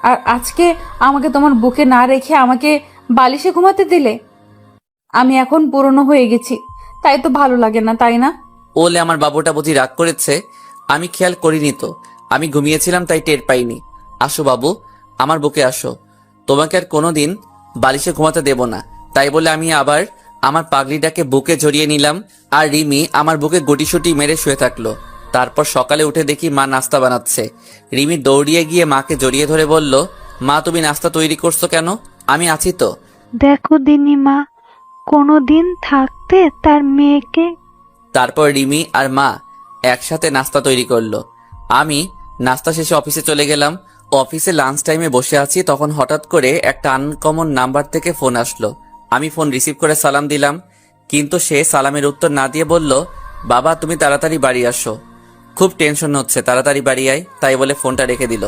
আর আজকে আমাকে তোমার বুকে না রেখে আমাকে বালিশে ঘুমাতে দিলে। আমি এখন পুরনো হয়ে গেছি, তাই তো ভালো লাগে না, তাই না? ওলে আমার বাবুটা বুঝি রাগ করেছে? আমি খেয়াল করিনি তো, আমি ঘুমিয়েছিলাম তাই টের পাইনি। আসো বাবু, আমার বুকে আসো। তোমাকে আর কোনোদিন বালিশে ঘুমাতে দেব না। তাই বলে আমি আবার আমার পাগলিটাকে বুকে জড়িয়ে নিলাম, আর রিমি আমার বুকে গুটিসুটি মেরে শুয়ে থাকলো। তারপর সকালে উঠে দেখি মা নাস্তা বানাচ্ছে। রিমি দৌড়িয়ে গিয়ে মাকে জড়িয়ে ধরে বলল, মা তুমি নাস্তা তৈরি করছো কেন? আমি আছি তো। দেখো দিনিমা, কোনো দিন থাকতে তার মেয়েকে। তারপর রিমি আর মা একসাথে নাস্তা তৈরি করলো। আমি নাস্তা শেষে অফিসে চলে গেলাম। অফিসে লাঞ্চ টাইমে বসে আছি, তখন হঠাৎ করে একটা আনকমন নাম্বার থেকে ফোন আসলো। আমি ফোন রিসিভ করে সালাম দিলাম, কিন্তু সে সালামের উত্তর না দিয়ে বলল, বাবা তুমি তাড়াতাড়ি বাড়ি আসো, খুব টেনশন হচ্ছে, তাড়াতাড়ি বাড়ি আয়। তাই বলে ফোনটা রেখে দিল।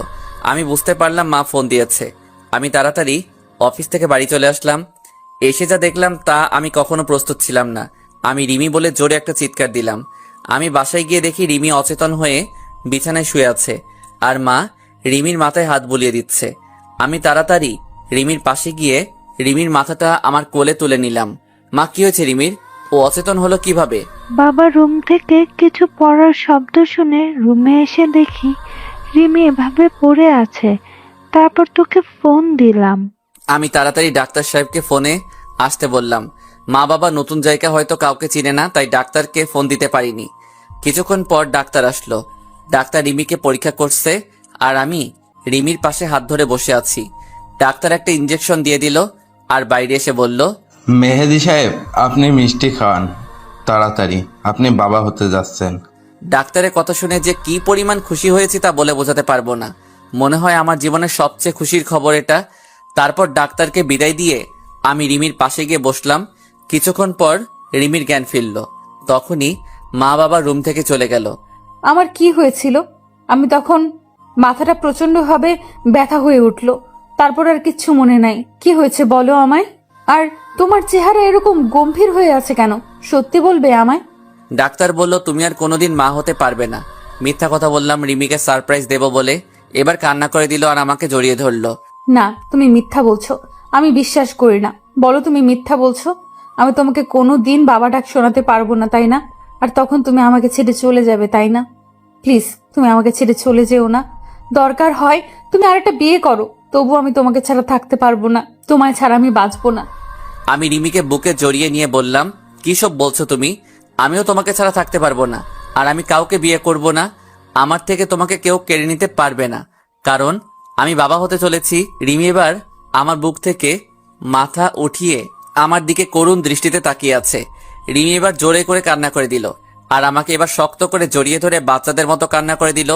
আমি বুঝতে পারলাম মা ফোন দিয়েছে। আমি তাড়াতাড়ি অফিস থেকে বাড়ি চলে আসলাম। এসে যা দেখলাম তা আমি কখনো প্রস্তুত ছিলাম না। আমি রিমি বলে জোরে একটা চিৎকার দিলাম। আমি বাসায় গিয়ে দেখি রিমি অচেতন হয়ে বিছানায় শুয়ে আছে, আর মা রিমির মাথায় হাত বুলিয়ে দিচ্ছে। আমি তাড়াতাড়ি রিমির পাশে গিয়ে রিমির মাথাটা আমার কোলে তুলে নিলাম। মা কি হয়েছে রিমির? ও অচেতন হলো কিভাবে? বাবা রুম থেকে কিছু পড়ার শব্দ শুনে রুমে এসে দেখি রিমি এভাবে পড়ে আছে। তারপর তোকে ফোন দিলাম। আমি তাড়াতাড়ি ডাক্তার সাহেবকে ফোনে আসতে বললাম। মা বাবা নতুন জায়গা হয়তো কাউকে চিনে না, তাই ডাক্তারকে ফোন দিতে পারিনি। কিছুক্ষণ পর ডাক্তার আসলো। ডাক্তার রিমিকে পরীক্ষা করছে, আর আমি রিমির পাশে হাত ধরে বসে আছি। ডাক্তার একটা ইঞ্জেকশন দিয়ে দিল, আর বাইরে এসে বলল, মেহেদি সাহেব, আপনি মিষ্টি খাওয়ান তাড়াতাড়ি, আপনি বাবা হতে যাচ্ছেন। ডাক্তারের কথা শুনে যে কি পরিমাণ খুশি হয়েছি তা বলে বোঝাতে পারবো না। মনে হয় আমার জীবনের সবচেয়ে খুশির খবর এটা। তারপর ডাক্তারকে বিদায় দিয়ে আমি রিমির পাশে গিয়ে বসলাম। কিছুক্ষণ পর রিমির জ্ঞান ফিরল। তখনই মা বাবা রুম থেকে চলে গেল। আমার কি হয়েছিল? আমি তখন মাথাটা প্রচন্ডভাবে ব্যথা হয়ে উঠল। তারপর আর কিচ্ছু মনে নাই। কি হয়েছে বলো আমায়? আর তোমার চেহারা এরকম গম্ভীর হয়ে আছে কেন? সত্যি বলবে আমায়? ডাক্তার বলল, তুমি আর কোনোদিন মা হতে পারবে না। মিথ্যা কথা বললাম রিমিকে সারপ্রাইজ দেব বলে। এবার কান্না করে দিল আর আমাকে জড়িয়ে ধরলো। না, তুমি মিথ্যা বলছো। আমি বিশ্বাস করি না। বলো তুমি মিথ্যা বলছো। আমি তোমাকে কোনো দিন বাবা ডাক শোনাতে পারবো না, তাই না? আর তখন তুমি আমাকে ছেড়ে চলে যাবে, তাই না? প্লিজ, তুমি আমাকে ছেড়ে চলে যেও না। দরকার হয় তুমি আরেকটা বিয়ে করো, তবু আমি তোমাকে ছাড়া থাকতে পারবো না। তোমায় ছাড়া আমি বাঁচবো না। আমি রিমিকে বুকে জড়িয়ে নিয়ে বললাম, কি সব বলছো তুমি? আমিও তোমাকে ছাড়া থাকতে পারবো না, আর আমি কাউকে বিয়ে করব না। আমার থেকে তোমাকে কেউ কেড়ে নিতে পারবে না, কারণ আমি বাবা হতে চলেছি। রিমি এবার আমার বুক থেকে মাথা উঠিয়ে আমার দিকে করুণ দৃষ্টিতে তাকিয়ে আছে। রিমি এবার জোরে করে কান্না করে দিল, আর আমাকে এবার শক্ত করে জড়িয়ে ধরে বাচ্চাদের মতো কান্না করে দিল।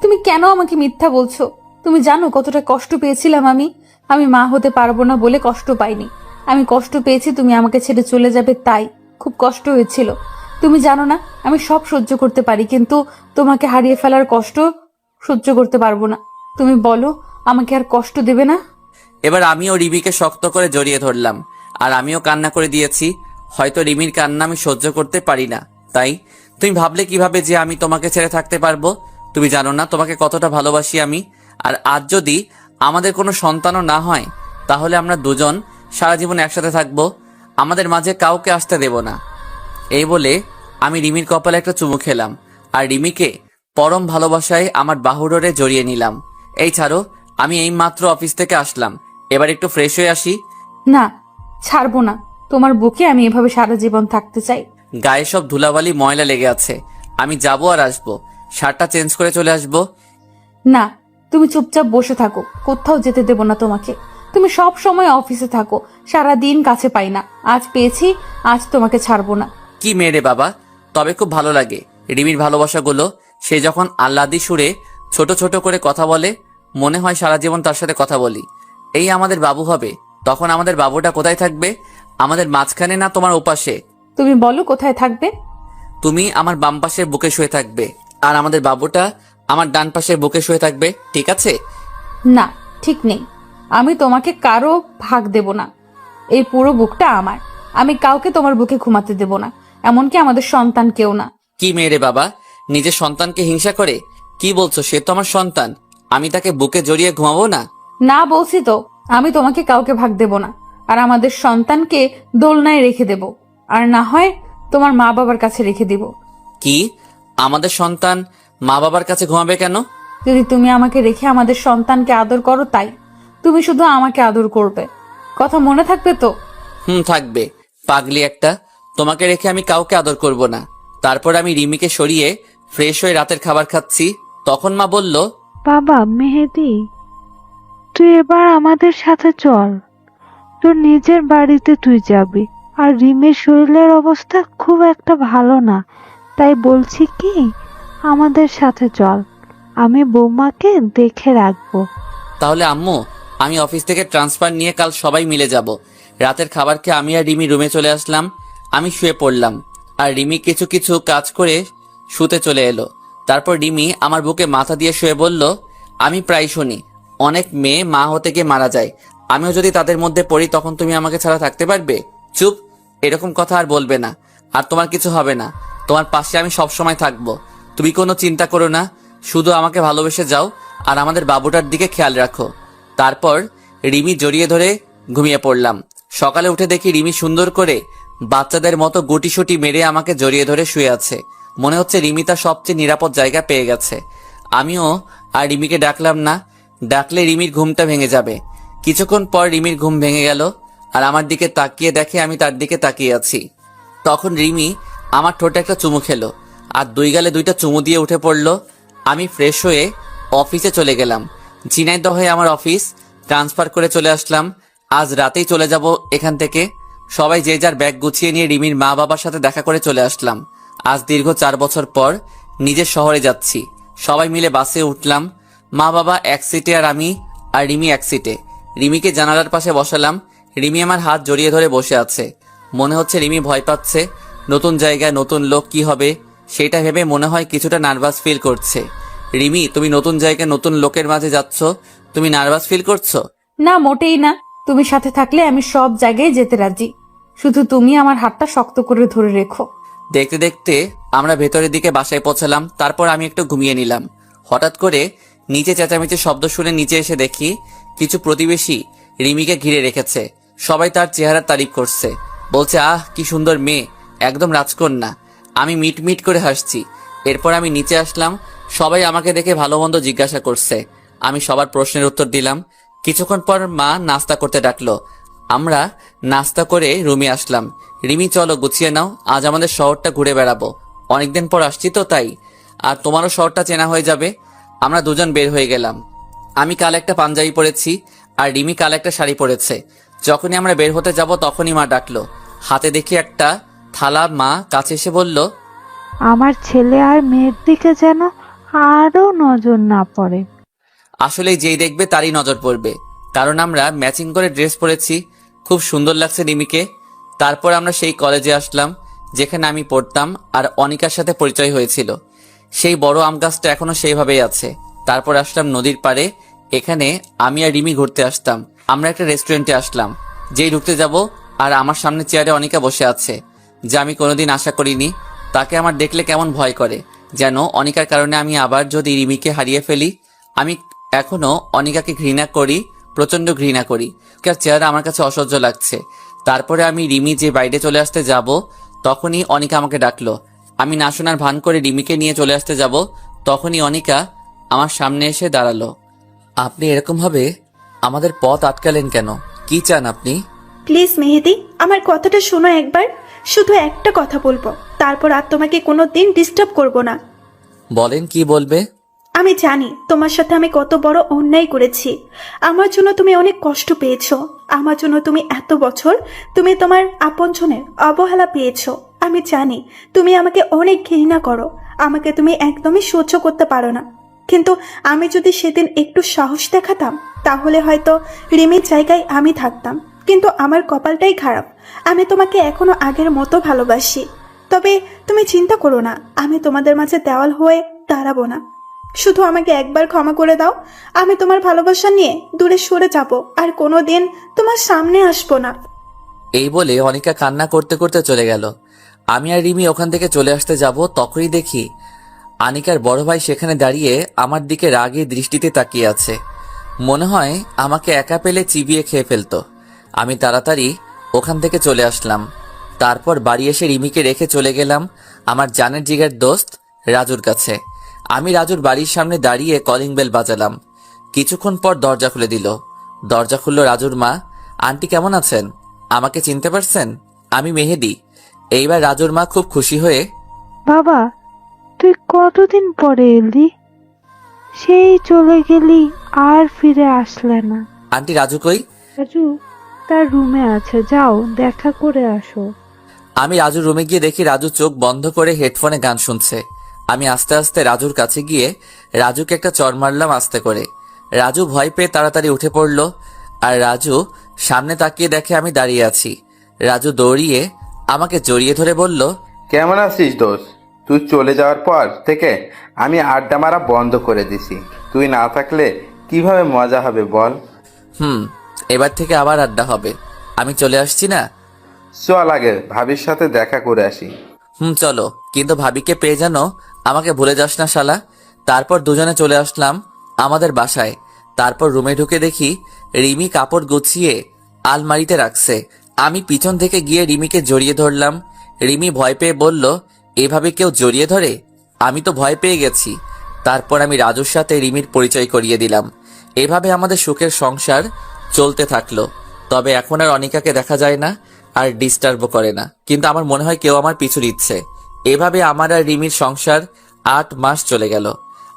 তুমি কেন আমাকে মিথ্যা বলছো? তুমি জানো কতটা কষ্ট পেয়েছিলাম আমি? আমি মা হতে পারবো না বলে কষ্ট পাইনি। আমি কষ্ট পেয়েছি তুমি আমাকে ছেড়ে চলে যাবে তাই। খুব কষ্ট হয়েছিল। তুমি জানো না আমি সব সহ্য করতে পারি, কিন্তু তোমাকে হারিয়ে ফেলার কষ্ট সহ্য করতে পারবো না। তুমি বলো আমাকে আর কষ্ট দেবে না? এবার আমিও রিমিকে শক্ত করে জড়িয়ে ধরলাম, আর আমিও কান্না করে দিয়েছি। হয়তো রিমির কান্না আমি সহ্য করতে পারি না, তাই। তুমি ভাবলে কিভাবে যে আমি তোমাকে ছেড়ে থাকতে পারবো? তুমি জানো না তোমাকে কতটা ভালোবাসি আমি। আর আজ যদি আমাদের কোনো সন্তানও না হয়, তাহলে আমরা দুজন সারা জীবন একসাথে থাকবো। আমাদের মাঝে কাউকে আসতে দেব না। এই বলে আমি রিমির কপালে একটা চুমু খেলাম, আর রিমিকে পরম ভালোবাসায় আমার বাহুডোরে জড়িয়ে নিলাম। এই ছাড়ো, আমি এই মাত্র অফিস থেকে আসলাম, এবার একটু ফ্রেশ হয়ে আসি। না, ছাড়বো না। তোমার বুকে আমি এভাবে সারা জীবন থাকতে চাই। গায়ে সব ধুলাবালি ময়লা লেগে আছে, আমি যাবো আর আসবো, শার্টটা চেঞ্জ করে চলে আসবো। না, তুমি চুপচাপ বসে থাকো, কোথাও যেতে দেব না তোমাকে। তুমি সব সময় অফিসে থাকো, সারা দিন কাছে পাই না। আজ পেয়েছি, আজ তোমাকে ছাড়বো না। কি মেয়ে রে বাবা, তবে খুব ভালো লাগে রিমির ভালোবাসাগুলো। সে যখন আহ্লাদি সুরে ছোট ছোট করে কথা বলে, মনে হয় সারা জীবন তার সাথে কথা বলি। এই আমাদের বাবু হবে, তখন আমাদের বাবুটা কোথায় থাকবে? আমাদের মাঝখানে না তোমার ওপাশে? তুমি বলো কোথায় থাকবে? তুমি আমার বাম পাশের বুকে শুয়ে থাকবে, আর আমাদের বাবুটা আমার ডান পাশের বুকে শুয়ে থাকবে, ঠিক আছে? না, ঠিক নেই। আমি তোমাকে কারো ভাগ দেব না। এই পুরো বুকটা আমার। আমি কাউকে তোমার বুকে ঘুমাতে দেব না, এমনকি আমাদের সন্তান কেউ না। কি মেয়ে রে বাবা, নিজের সন্তানকে হিংসা করে? কি বলছো? সে তো আমার সন্তান, আমি তাকে বুকে জড়িয়ে ঘুমাবো না? না বলছি তো, আমি তোমাকে কাউকে ভাগ দেব না। আর আমাদের সন্তানকে দোলনায় রেখে দেব, আর না হয় তোমার মা বাবার কাছে রেখে দিব। কি? আমাদের সন্তান মা বাবার কাছে ঘুমাবে কেন? যদি তুমি আমাকে রেখে আমাদের সন্তানকে আদর করো তাই। তুমি শুধু আমাকে আদর করবে, কথা মনে থাকবে তো? থাকবে। পাগলি একটা, তোমাকে রেখে আমি কাউকে আদর করব না। তারপর আমি রিমিকে সরিয়ে ফ্রেশ হয়ে রাতের খাবার খাচ্ছি, তখন মা বলল, বাবা মেহেদি, তুই এবার আমাদের সাথে চল। তোর নিজের বাড়িতে তুই যাবি। আর রিমের শরীরের অবস্থা খুব একটা ভালো না, তাই বলছি কি, আমাদের সাথে চল। আমি বৌমাকে দেখে রাখবো। তাহলে আম্মু, আমি অফিস থেকে ট্রান্সফার নিয়ে কাল সবাই মিলে যাব। রাতের খাবার খেয়ে আমি আর রিমি রুমে চলে আসলাম। আমি শুয়ে পড়লাম, আর রিমি কিছু কিছু কাজ করে শুতে চলে এলো। তারপর রিমি আমার বুকে মাথা দিয়ে শুয়ে বলল, আমি প্রায় শুনি অনেক মেয়ে মা হতে গিয়ে মারা যায়, আমিও যদি তাদের মধ্যে পড়ি তখন তুমি আমাকে ছাড়া থাকতে পারবে? চুপ, এরকম কথা আর বলবে না। আর তোমার কিছু হবে না, তোমার পাশে আমি সব সময় থাকবো। তুমি কোনো চিন্তা করো না, শুধু আমাকে ভালোবেসে যাও আর আমাদের বাবুটার দিকে খেয়াল রাখো। তারপর রিমি জড়িয়ে ধরে ঘুমিয়ে পড়লাম। সকালে উঠে দেখি রিমি সুন্দর করে বাচ্চাদের মতো গুটিসুটি মেরে আমাকে জড়িয়ে ধরে শুয়ে আছে। মনে হচ্ছে রিমি তার সবচেয়ে নিরাপদ জায়গা পেয়ে গেছে। আমিও আর রিমিকে ডাকলাম না, ডাকলে রিমির ঘুমটা ভেঙে যাবে। কিছুক্ষণ পর রিমির ঘুম ভেঙে গেল, আর আমার দিকে তাকিয়ে দেখে আমি তার দিকে তাকিয়ে আছি। তখন রিমি আমার ঠোঁটে একটা চুমু খেলো, আর দুই গালে দুইটা চুমু দিয়ে উঠে পড়লো। আমি ফ্রেশ হয়ে অফিসে চলে গেলাম। ঝিনাইদহে আমার অফিস, ট্রান্সফার করে চলে আসলাম। আজ রাতেই চলে যাব এখান থেকে। সবাই যে যার ব্যাগ গুছিয়ে নিয়ে রিমির মা বাবার সাথে দেখা করে চলে আসলাম। আজ দীর্ঘ 4 বছর পর নিজের শহরে যাচ্ছি। সবাই মিলে বাসে উঠলাম। মা বাবা এক সিটে আর আমি আর রিমি এক সিটে। রিমিকে জানালার পাশে বসালাম। রিমি আমার হাত জড়িয়ে ধরে বসে আছে। মনে হচ্ছে রিমি ভয় পাচ্ছে। নতুন জায়গায় নতুন লোক, কি হবে সেটা ভেবে মনে হয় কিছুটা নার্ভাস ফিল করছে। রিমি, তুমি নতুন জায়গায় নতুন লোকের মাঝে যাচ্ছ, তুমি নার্ভাস ফিল করছো? না, মোটেই না। তুমি সাথে থাকলে আমি সব জায়গায় যেতে রাজি। শুধু তুমি আমার হাতটা শক্ত করে ধরে রেখো। দেখতে দেখতে আমরা ভেতরের দিকে বাসায় পৌঁছালাম। তারপর আমি একটু ঘুমিয়ে নিলাম। হঠাৎ করে নিচে চেঁচামেচির শব্দ শুনে নিচে এসে দেখি কিছু প্রতিবেশী রিমিকে ঘিরে রেখেছে। সবাই তার চেহারার তারিফ করছে, বলছে, আহ কি সুন্দর মেয়ে, একদম রাজকন্যা। আমি মিট মিট করে হাসছি। এরপর আমি নিচে আসলাম। সবাই আমাকে দেখে ভালো মন্দ জিজ্ঞাসা করছে। আমি সবার প্রশ্নের উত্তর দিলাম। কিছুক্ষণ পর মা নাস্তা করতে ডাকলো। আমরা নাস্তা করে রুমে আসলাম। রিমি, চলো গুছিয়ে নাও, আজ আমাদের শহরটা ঘুরে বেড়াবো। অনেকদিন পর আসছি তো তাই, আর তোমারও শহরটা চেনা হয়ে যাবে। আমরা দুজন বের হয়ে গেলাম। আমি কাল একটা পাঞ্জাবি পরেছি, আর রিমি কাল একটা শাড়ি পরেছে। যখনই আমরা বের হতে যাব তখনই মা ডাকলো। হাতে দেখি একটা থালা। মা কাছে এসে বলল, আমার ছেলে আর মেয়ের দিকে যেন আরো নজর না পড়ে। আসলে যেই দেখবে তারই নজর পড়বে, কারণ আমরা ম্যাচিং করে ড্রেস পরেছি। খুব সুন্দর লাগছে রিমিকে। তারপর আমরা সেই কলেজে আসলাম যেখানে আমি পড়তাম, আর অনিকার সাথে পরিচয় হয়েছিল। সেই বড় আম গাছটা এখনো সেইভাবেই আছে। তারপর আসলাম নদীর পাড়ে। এখানে আমি আর রিমি ঘুরতে আসতাম। আমরা একটা রেস্টুরেন্টে আসলাম। যেই ঢুকতে যাব, আর আমার সামনে চেয়ারে অনিকা বসে আছে, যা আমি কোনোদিন আশা করিনি। তাকে আমার দেখলে কেমন ভয় করে, যেন অনিকার কারণে আমি আবার যদি রিমিকে হারিয়ে ফেলি। আমি এখনো অনিকাকে ঘৃণা করি, প্রচন্ড ঘৃণা করি। তার চেহারা আমার কাছে অসহ্য লাগছে। তারপরে আমি রিমি যে বাইরে চলে আসতে যাব, তখনই অনিকা আমাকে ডাকলো। আমি না শোনার ভান করে রিমিকে নিয়ে চলে আসতে যাব, তখনই অনিকা আমার সামনে এসে দাঁড়ালো। আপনি এরকমভাবে আমাদের পথ আটকালেন কেন? কি চান আপনি? প্লিজ মেহেদি, আমার কথাটা শোনো একবার। শুধু একটা কথা বলবো, তারপর আর তোমাকে কোনো দিন ডিস্টার্ব করবো না। বলেন, কি বলবে? আমি জানি তোমার সাথে আমি কত বড় অন্যায় করেছি। আমার জন্য তুমি অনেক কষ্ট পেয়েছো। আমার জন্য তুমি এত বছর তুমি তোমার আপনজনের অবহেলা পেয়েছো। আমি জানি তুমি আমাকে অনেক ঘৃণা করো, আমাকে তুমি একদমই সহ্য করতে পারো না। কিন্তু আমি যদি সেদিন একটু সাহস দেখাতাম, তাহলে হয়তো রিমির জায়গায় আমি থাকতাম। কিন্তু আমার কপালটাই খারাপ, আমি তোমাকে এখনো আগের মতো ভালোবাসি। তবে তুমি চিন্তা করো না, আমি তোমাদের মাঝে দেওয়াল হয়ে দাঁড়াবো না। শুধু আমাকে একবার ক্ষমা করে দাও। আমি তোমার ভালোবাসা নিয়ে দূরে সরে যাব, আর কোনোদিন তোমার সামনে আসবো না। এই বলে অনিকা কান্না করতে করতে চলে গেল। আমি আর রিমি ওখান থেকে চলে আসতে যাব, তখনই দেখি আনিকার বড় ভাই সেখানে দাঁড়িয়ে আমার দিকে রাগে দৃষ্টিতে তাকিয়ে আছে। মনে হয় আমাকে একা পেলে চিবিয়ে খেয়ে ফেলতো। আমি তাড়াতাড়ি ওখান থেকে চলে আসলাম। তারপর বাড়ি এসে রিমিকে রেখে চলে গেলাম আমার জানের জিগার দোস্ত রাজুর কাছে। আমি রাজুর বাড়ির সামনে দাঁড়িয়ে কলিং বেল বাজালাম। কিছুক্ষণ পর দরজা খুলে দিল। দরজা খুলল রাজুর মা। আন্টি কেমন আছেন? আমাকে চিনতে পারছেন? আমি মেহেদি। এইবার রাজুর মা খুব খুশি হয়ে, বাবা, তুই কতদিন পরে এলি? সেই চলে গেলি, আর ফিরে আসলে না। আন্টি রাজু কই? রাজু তার রুমে আছে, যাও দেখা করে আসো। আমি রাজুর রুমে গিয়ে দেখি রাজু চোখ বন্ধ করে হেডফোনে গান শুনছে। আমি আস্তে আস্তে রাজুর কাছে গিয়ে রাজুকে একটা চড় মারলাম আস্তে করে। রাজু ভয় পেয়ে তাড়াতাড়ি উঠে পড়ল। আর রাজু সামনে তাকিয়ে দেখে আমি দাঁড়িয়ে আছি। রাজু দৌড়িয়ে আমাকে জড়িয়ে ধরে বলল, কেমন আছিস দোস্ত? তুই চলে যাওয়ার পর থেকে আমি আড্ডা মারা বন্ধ করে দিছি। তুই না থাকলে কিভাবে মজা হবে বল? এবার থেকে আবার আড্ডা হবে। আমি চলে আসছি না? চল আগে ভাবির সাথে দেখা করে আসি। চলো, কিন্তু ভাবিকে পেয়ে যেন আমাকে ভুলে যাস না শালা। তারপর দুজনে চলে আসলাম আমাদের বাসায়। তারপর রুমে ঢুকে দেখি রিমি কাপড় গুছিয়ে আলমারিতে রাখছে। আমি পিছন থেকে গিয়ে রিমিকে জড়িয়ে ধরলাম। রিমি ভয় পেয়ে বলল, এভাবে কেউ জড়িয়ে ধরে? আমি তো ভয় পেয়ে গেছি। তারপর আমি রাজুর সাথে রিমির পরিচয় করিয়ে দিলাম। এভাবে আমাদের সুখের সংসার চলতে থাকলো। তবে এখন আর অনিকাকে দেখা যায় না, আর ডিস্টার্বও করে না। কিন্তু আমার মনে হয় কেউ আমার পিছু দিচ্ছে। এভাবে আমার আর রিমির সংসার 8 মাস চলে গেল।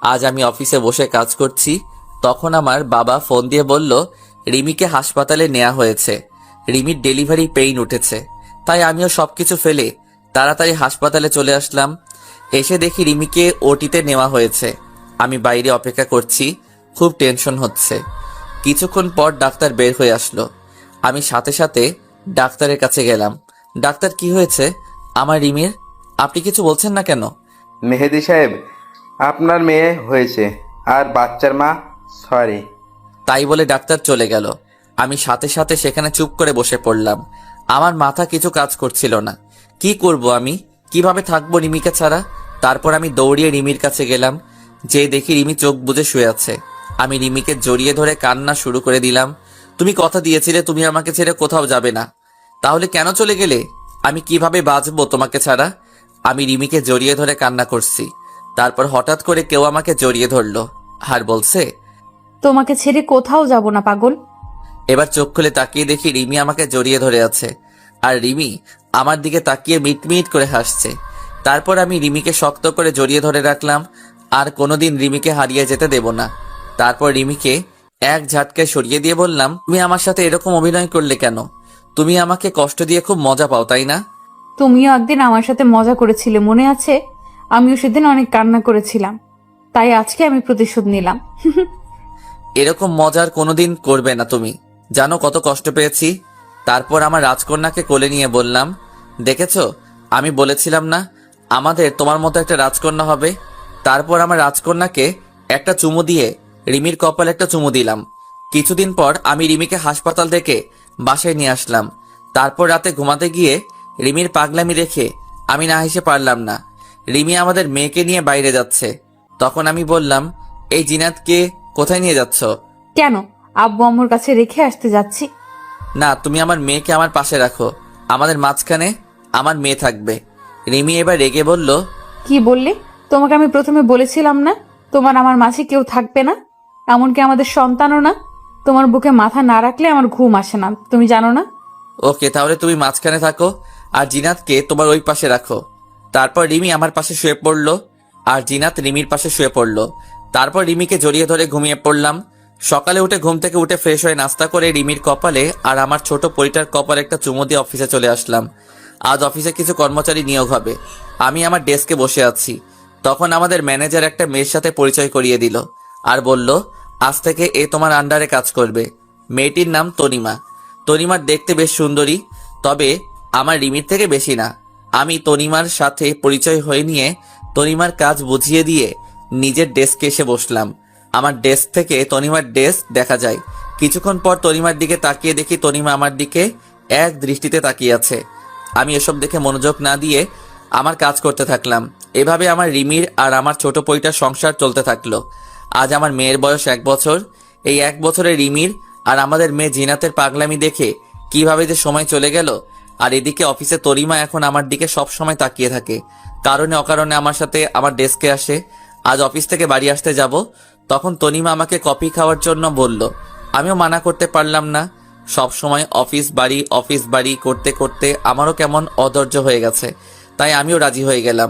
আজ আমি অফিসে বসে কাজ করছি, তখন আমার বাবা ফোন দিয়ে বলল রিমিকে হাসপাতালে নেওয়া হয়েছে। রিমির ডেলিভারি পেইন উঠেছে। তাই আমিও সবকিছু ফেলে তাড়াতাড়ি হাসপাতালে চলে আসলাম। এসে দেখি রিমিকে ওটিতে নেওয়া হয়েছে। আমি বাইরে অপেক্ষা করছি, খুব টেনশন হচ্ছে। কিছুক্ষণ পর ডাক্তার বের হয়ে আসলো। আমি সাথে সাথে ডাক্তারের কাছে গেলাম। ডাক্তার, কি হয়েছে আমার রিমির? আপনি কিছু বলছেন না কেন? মেহেদি সাহেব, আপনার মেয়ে হয়েছে আর বাচ্চার মা সরি। তাই বলে ডাক্তার চলে গেল। আমি সাথে সাথে সেখানে চুপ করে বসে পড়লাম। আমার মাথা কিছু কাজ করছিল না। কি করব আমি? কিভাবে থাকবো রিমিকে ছাড়া? তারপর আমি দৌড়িয়ে রিমির কাছে গেলাম। যে দেখি রিমি চোখ বুজে শুয়ে আছে। আমি রিমিকে জড়িয়ে ধরে কান্না শুরু করে দিলাম। তুমি কথা দিয়েছিলে তুমি আমাকে ছেড়ে কোথাও যাবে না, তাহলে কেন চলে গেলে? আমি কিভাবে বাঁচবো তোমাকে ছাড়া? আমি রিমিকে জড়িয়ে ধরে কান্না করছি। তারপর হঠাৎ করে কেউ আমাকে জড়িয়ে ধরলো আর বলছে, তোমাকে ছেড়ে কোথাও যাব না পাগল। এবার চোখ খুলে তাকিয়ে দেখি রিমি আমাকে জড়িয়ে ধরে আছে। আর রিমি আমার দিকে তাকিয়ে মিটমিট করে হাসছে। তারপর আমি রিমিকে শক্ত করে জড়িয়ে ধরে রাখলাম। আর কোনোদিন রিমিকে হারিয়ে যেতে দেব না। তারপর রিমিকে এক ঝাটকায় সরিয়ে দিয়ে বললাম, তুমি আমার সাথে এরকম অভিনয় করলে কেন? তুমি আমাকে কষ্ট দিয়ে খুব মজা পাও, তাই না? তুমিও একদিন আমার সাথে মজা করেছিলে, মনে আছে? আমিও সেদিন অনেক কান্না করেছিলাম, তাই আজকে আমি প্রতিশোধ নিলাম। এরকম মজার কোনোদিন করবে না তুমি। জানো কত কষ্ট পেয়েছি। তারপর আমার রাজকন্যাকে কোলে নিয়ে বললাম, দেখেছো, আমি বলেছিলাম না আমাদের তোমার মতো একটা রাজকন্যা হবে? তারপর আমার রাজকন্যাকে একটা চুমু দিয়ে রিমির কপালে একটা চুমু দিলাম। কিছুদিন পর আমি রিমিকে হাসপাতাল থেকে বাসায় নিয়ে আসলাম। তারপর রাতে ঘুমাতে গিয়ে রিমির পাগলামি রেখে আমি না হেসে পারলাম না। রিমি আমাদের মেয়েকে নিয়ে বাইরে যাচ্ছে। তখন আমি বললাম, এই জিনাতকে কোথায় নিয়ে যাচ্ছ? কেন? আব্বু আম্মুর কাছে রেখে আসতে যাচ্ছি। না, তুমি আমার মেয়েকে আমার পাশে রাখো। আমাদের মাঝখানে আমার মেয়ে থাকবে। রিমি এবার রেগে বলল, কি বললে? তোমাকে আমি প্রথমে বলেছিলাম না তোমার আমার মাঝে কেউ থাকবে না, এমনকি আমাদের সন্তানও না। তোমার বুকে মাথা না রাখলে আমার ঘুম আসে না, তুমি জানো না? ওকে, তাহলে তুমি মাঝখানে থাকো আর জিনাতকে তোমার ওই পাশে রাখো। তারপর রিমি আমার পাশে শুয়ে পড়লো আর জিনাত রিমির পাশে শুয়ে পড়লো। তারপর রিমিকে জড়িয়ে ধরে ঘুমিয়ে পড়লাম। সকালে উঠে ঘুম থেকে উঠে ফ্রেশ হয়ে নাস্তা করে রিমির কপালে আর আমার ছোট পরিটার কপালে একটা চুমু দিয়ে অফিসে চলে আসলাম। আজ অফিসে কিছু কর্মচারী নিয়োগ হবে। আমি আমার ডেস্কে বসে আছি, তখন আমাদের ম্যানেজার একটা মেয়ের সাথে পরিচয় করিয়ে দিল আর বলল, আজ থেকে এ তোমার আন্ডারে কাজ করবে। মেয়েটির নাম তনিমা। তনিমার দেখতে বেশ সুন্দরী, তবে আমার রিমির থেকে বেশি না। আমি তনিমার সাথে পরিচয় হয়ে নিয়ে তনিমার কাজ বুঝিয়ে দিয়ে নিজের ডেস্কে এসে বসলাম। আমার ডেস্ক থেকে তনিমার ডেস্ক দেখা যায়। কিছুক্ষণ পর তনিমার দিকে তাকিয়ে দেখি তনিমা আমার দিকে এক দৃষ্টিতে তাকিয়ে আছে। আমি এসব দেখে মনোযোগ না দিয়ে আমার কাজ করতে থাকলাম। এভাবে আমার রিমির আর আমার ছোট পরিটার সংসার চলতে থাকলো। আজ আমার মেয়ের বয়স 1 বছর। এই 1 বছরে রিমির আর আমাদের মেয়ে জিনাতের পাগলামি দেখে কিভাবে যে সময় চলে গেল। আর এদিকে অফিসে তনিমা এখন আমার দিকে সব সময় তাকিয়ে থাকে। কারণে অকারণে আমার সাথে আমার ডেস্কে আসে। আজ অফিস থেকে বাড়ি আসতে যাব, তখন তনিমা আমাকে কফি খাওয়ার জন্য বলল। আমিও মানা করতে পারলাম না। সব সময় অফিস বাড়ি করতে করতে আমারও কেমন অধৈর্য হয়ে গেছে, তাই আমিও রাজি হয়ে গেলাম।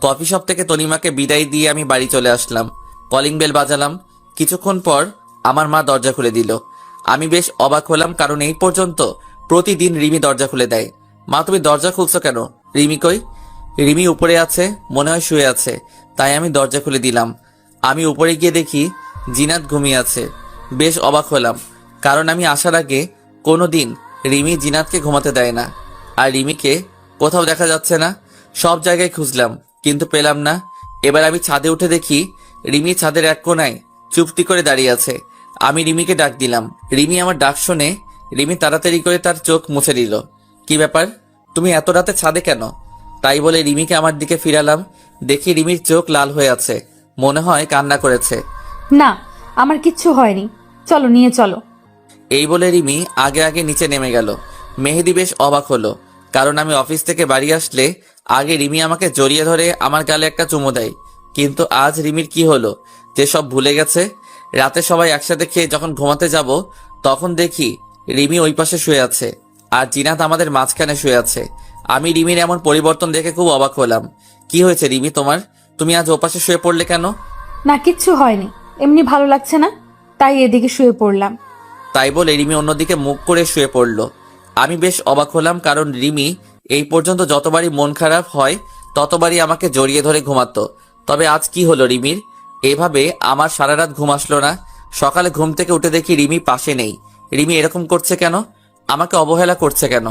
কফি শপ থেকে তনিমাকে বিদায় দিয়ে আমি বাড়ি চলে আসলাম। Calling bell বাজালাম। কিছুক্ষণ পর আমার মা দরজা খুলে দিল। আমি বেশ অবাক হলাম, কারণ এই পর্যন্ত প্রতিদিন রিমি দরজা খুলে দেয়। মা, তুমি দরজা খুলছো কেন? রিমি কই? রিমি উপরে আছে, মনে হয় শুয়ে আছে, তাই আমি দরজা খুলে দিলাম। আমি উপরে গিয়ে দেখি জিনাত ঘুমিয়ে আছে। বেশ অবাক হলাম, কারণ আমি আসার আগে কোনোদিন রিমি জিনাতকে ঘুমাতে দেয় না। আর রিমিকে কোথাও দেখা যাচ্ছে না। সব জায়গায় খুঁজলাম কিন্তু পেলাম না। এবার আমি ছাদে উঠে দেখি রিমি ছাদের এক কোণায় চুপটি করে দাঁড়িয়ে আছে। আমি রিমিকে ডাক দিলাম। রিমি আমার ডাক শুনে রিমি তাড়াতাড়ি করে তার চোখ মুছে দিল। কি ব্যাপার, তুমি এত রাতে ছাদে কেন? তাই বলে রিমিকে আমার দিকে ফিরালাম। দেখি রিমির চোখ লাল হয়ে আছে, মনে হয় কান্না করেছে। না, আমার কিচ্ছু হয়নি, চলো নিয়ে চলো। এই বলে রিমি আগে আগে নিচে নেমে গেল। মেহেদি বেশ অবাক হলো, কারণ আমি অফিস থেকে বাড়ি আসলে আগে রিমি আমাকে জড়িয়ে ধরে আমার গালে একটা চুমু দেয়। কিন্তু আজ রিমির কি হলো যে সব ভুলে গেছে? রাতে সবাই একসাথে খেয়ে যখন ঘুমাতে যাব, তখন দেখি রিমি ওই পাশে শুয়ে আছে আর জিনাত আমাদের মাঝখানে শুয়ে আছে। আমি রিমির এমন পরিবর্তন দেখে খুব অবাক হলাম। কি হয়েছে রিমি তোমার? তুমি আজ ওপাশে শুয়ে পড়লে কেন? না, কিচ্ছু হয়নি, এমনি ভালো লাগছে না, তাই এদিকে শুয়ে পড়লাম। তাই বলে রিমি অন্যদিকে মুখ করে শুয়ে পড়ল। আমি বেশ অবাক হলাম, কারণ রিমি এই পর্যন্ত যতবারই মন খারাপ হয় ততবারই আমাকে জড়িয়ে ধরে ঘুমাতো। তবে আজ কি হলো রিমির? এভাবে আমার সারা রাত ঘুম আসলো না। সকালে ঘুম থেকে উঠে দেখি রিমি পাশে নেই। রিমি এরকম করছে কেন? আমাকে অবহেলা করছে কেন?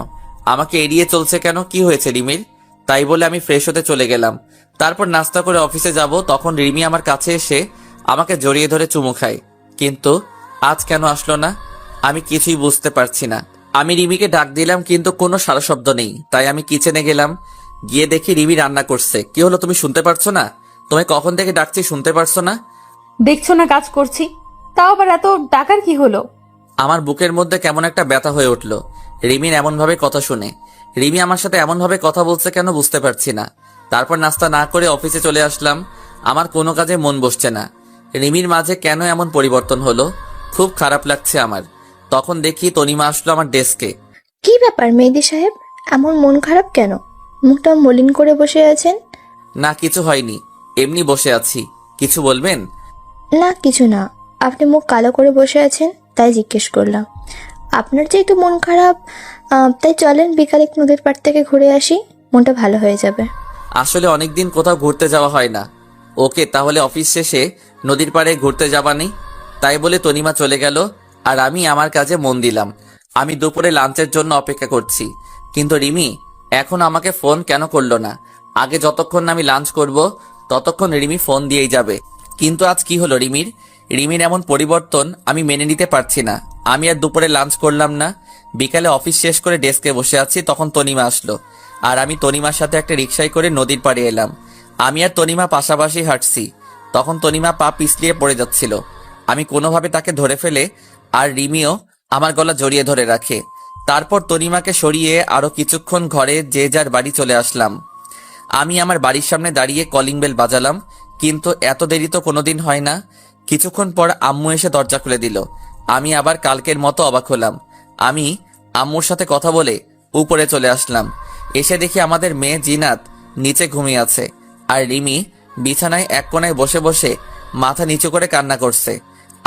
আমাকে এড়িয়ে চলছে কেন? কি হয়েছে রিমির? তাই বলে আমি ফ্রেশ হতে চলে গেলাম। তারপর নাস্তা করে অফিসে যাব, তখন রিমি আমার কাছে এসে আমাকে জড়িয়ে ধরে চুমু খায়। কিন্তু আজ কেন আসলো না? আমি কিছুই বুঝতে পারছি না। আমি রিমিকে ডাক দিলাম কিন্তু কোনো সারা শব্দ নেই। তাই আমি কিচেনে গেলাম, গিয়ে দেখি রিমি রান্না করছে। কি হলো, তুমি শুনতে পারছো না? তোমায় কখন থেকে ডাকছি, শুনতে পারছো না? দেখছো না কাজ করছি, তাও আবার এত ডাকার কি হলো? আমার বুকের মধ্যে কেমন একটা ব্যথা হয়ে উঠল রিমির এমন ভাবে কথা শুনে। রিমি আমার সাথে এমন ভাবে কথা বলছে কেন বুঝতে পারছি না। তারপর নাস্তা না করে অফিসে চলে আসলাম। আমার কোনো কাজে মন বসছে না। রিমির মাঝে কেন এমন পরিবর্তন হলো, খুব খারাপ লাগছে আমার। তখন দেখি তনিমা আসলো আমার ডেস্কে। কি ব্যাপার মেহেদি সাহেব, এমন মন খারাপ কেন? মুখটা মলিন করে বসে আছেন। না, কিছু হয়নি, এমনি বসে আছি। কিছু বলবেন? না কিছু না, আপনি মুখ কালো করে বসে আছেন তাই জিজ্ঞেস করলাম। আপনার যেহেতু মন খারাপ, তাই চলেন বিকালে নদীর পাড় থেকে ঘুরে আসি, মনটা ভালো হয়ে যাবে। আসলে অনেকদিন কোথাও ঘুরতে যাওয়া হয় না। ওকে, তাহলে অফিস শেষে নদীর পাড়ে ঘুরতে যাবা নেই? তাই বলে তনিমা চলে গেল আর আমি আমার কাজে মন দিলাম। আমি দুপুরে লাঞ্চের জন্য অপেক্ষা করছি, কিন্তু রিমি এখন আমাকে ফোন কেন করলো না? আগে যতক্ষণ না আমি লাঞ্চ করব ততক্ষণ রিমি ফোন দিয়েই যাবে। কিন্তু আজ কি হলো রিমির? রিমির এমন পরিবর্তন আমি মেনে নিতে পারছি না। আমি আর দুপুরে লাঞ্চ করলাম না। বিকালে অফিস শেষ করে ডেস্কে বসে আছি, তখন তনিমা আসলো আর আমি তনিমার সাথে একটা রিকশায় করে নদীর পাড়ে এলাম। আমি আর তনিমা পাশাপাশি হাঁটছি। তখন তনিমা পা পিছলিয়ে পড়ে যাচ্ছিল। আমি কোনোভাবে তাকে ধরে ফেলে আর রিমিও আমার গলা জড়িয়ে ধরে রাখে। তারপর তনিমাকে সরিয়ে আরো কিছুক্ষণ ঘরে যে যার বাড়ি চলে আসলাম। আমি আমার বাড়ির সামনে দাঁড়িয়ে কলিং বেল বাজালাম, কিন্তু এত দেরি তো কোনোদিন হয় না। কিছুক্ষণ পর আম্মু এসে দরজা খুলে দিল। আমি আবার কালকের মতো অবাক হলাম। আমি আম্মুর সাথে কথা বলে উপরে চলে আসলাম। এসে দেখি আমাদের মেয়ে জিনাত নিচে ঘুমিয়ে আছে, আর রিমি বিছানায় এক কোণায় বসে বসে মাথা নিচু করে কান্না করছে।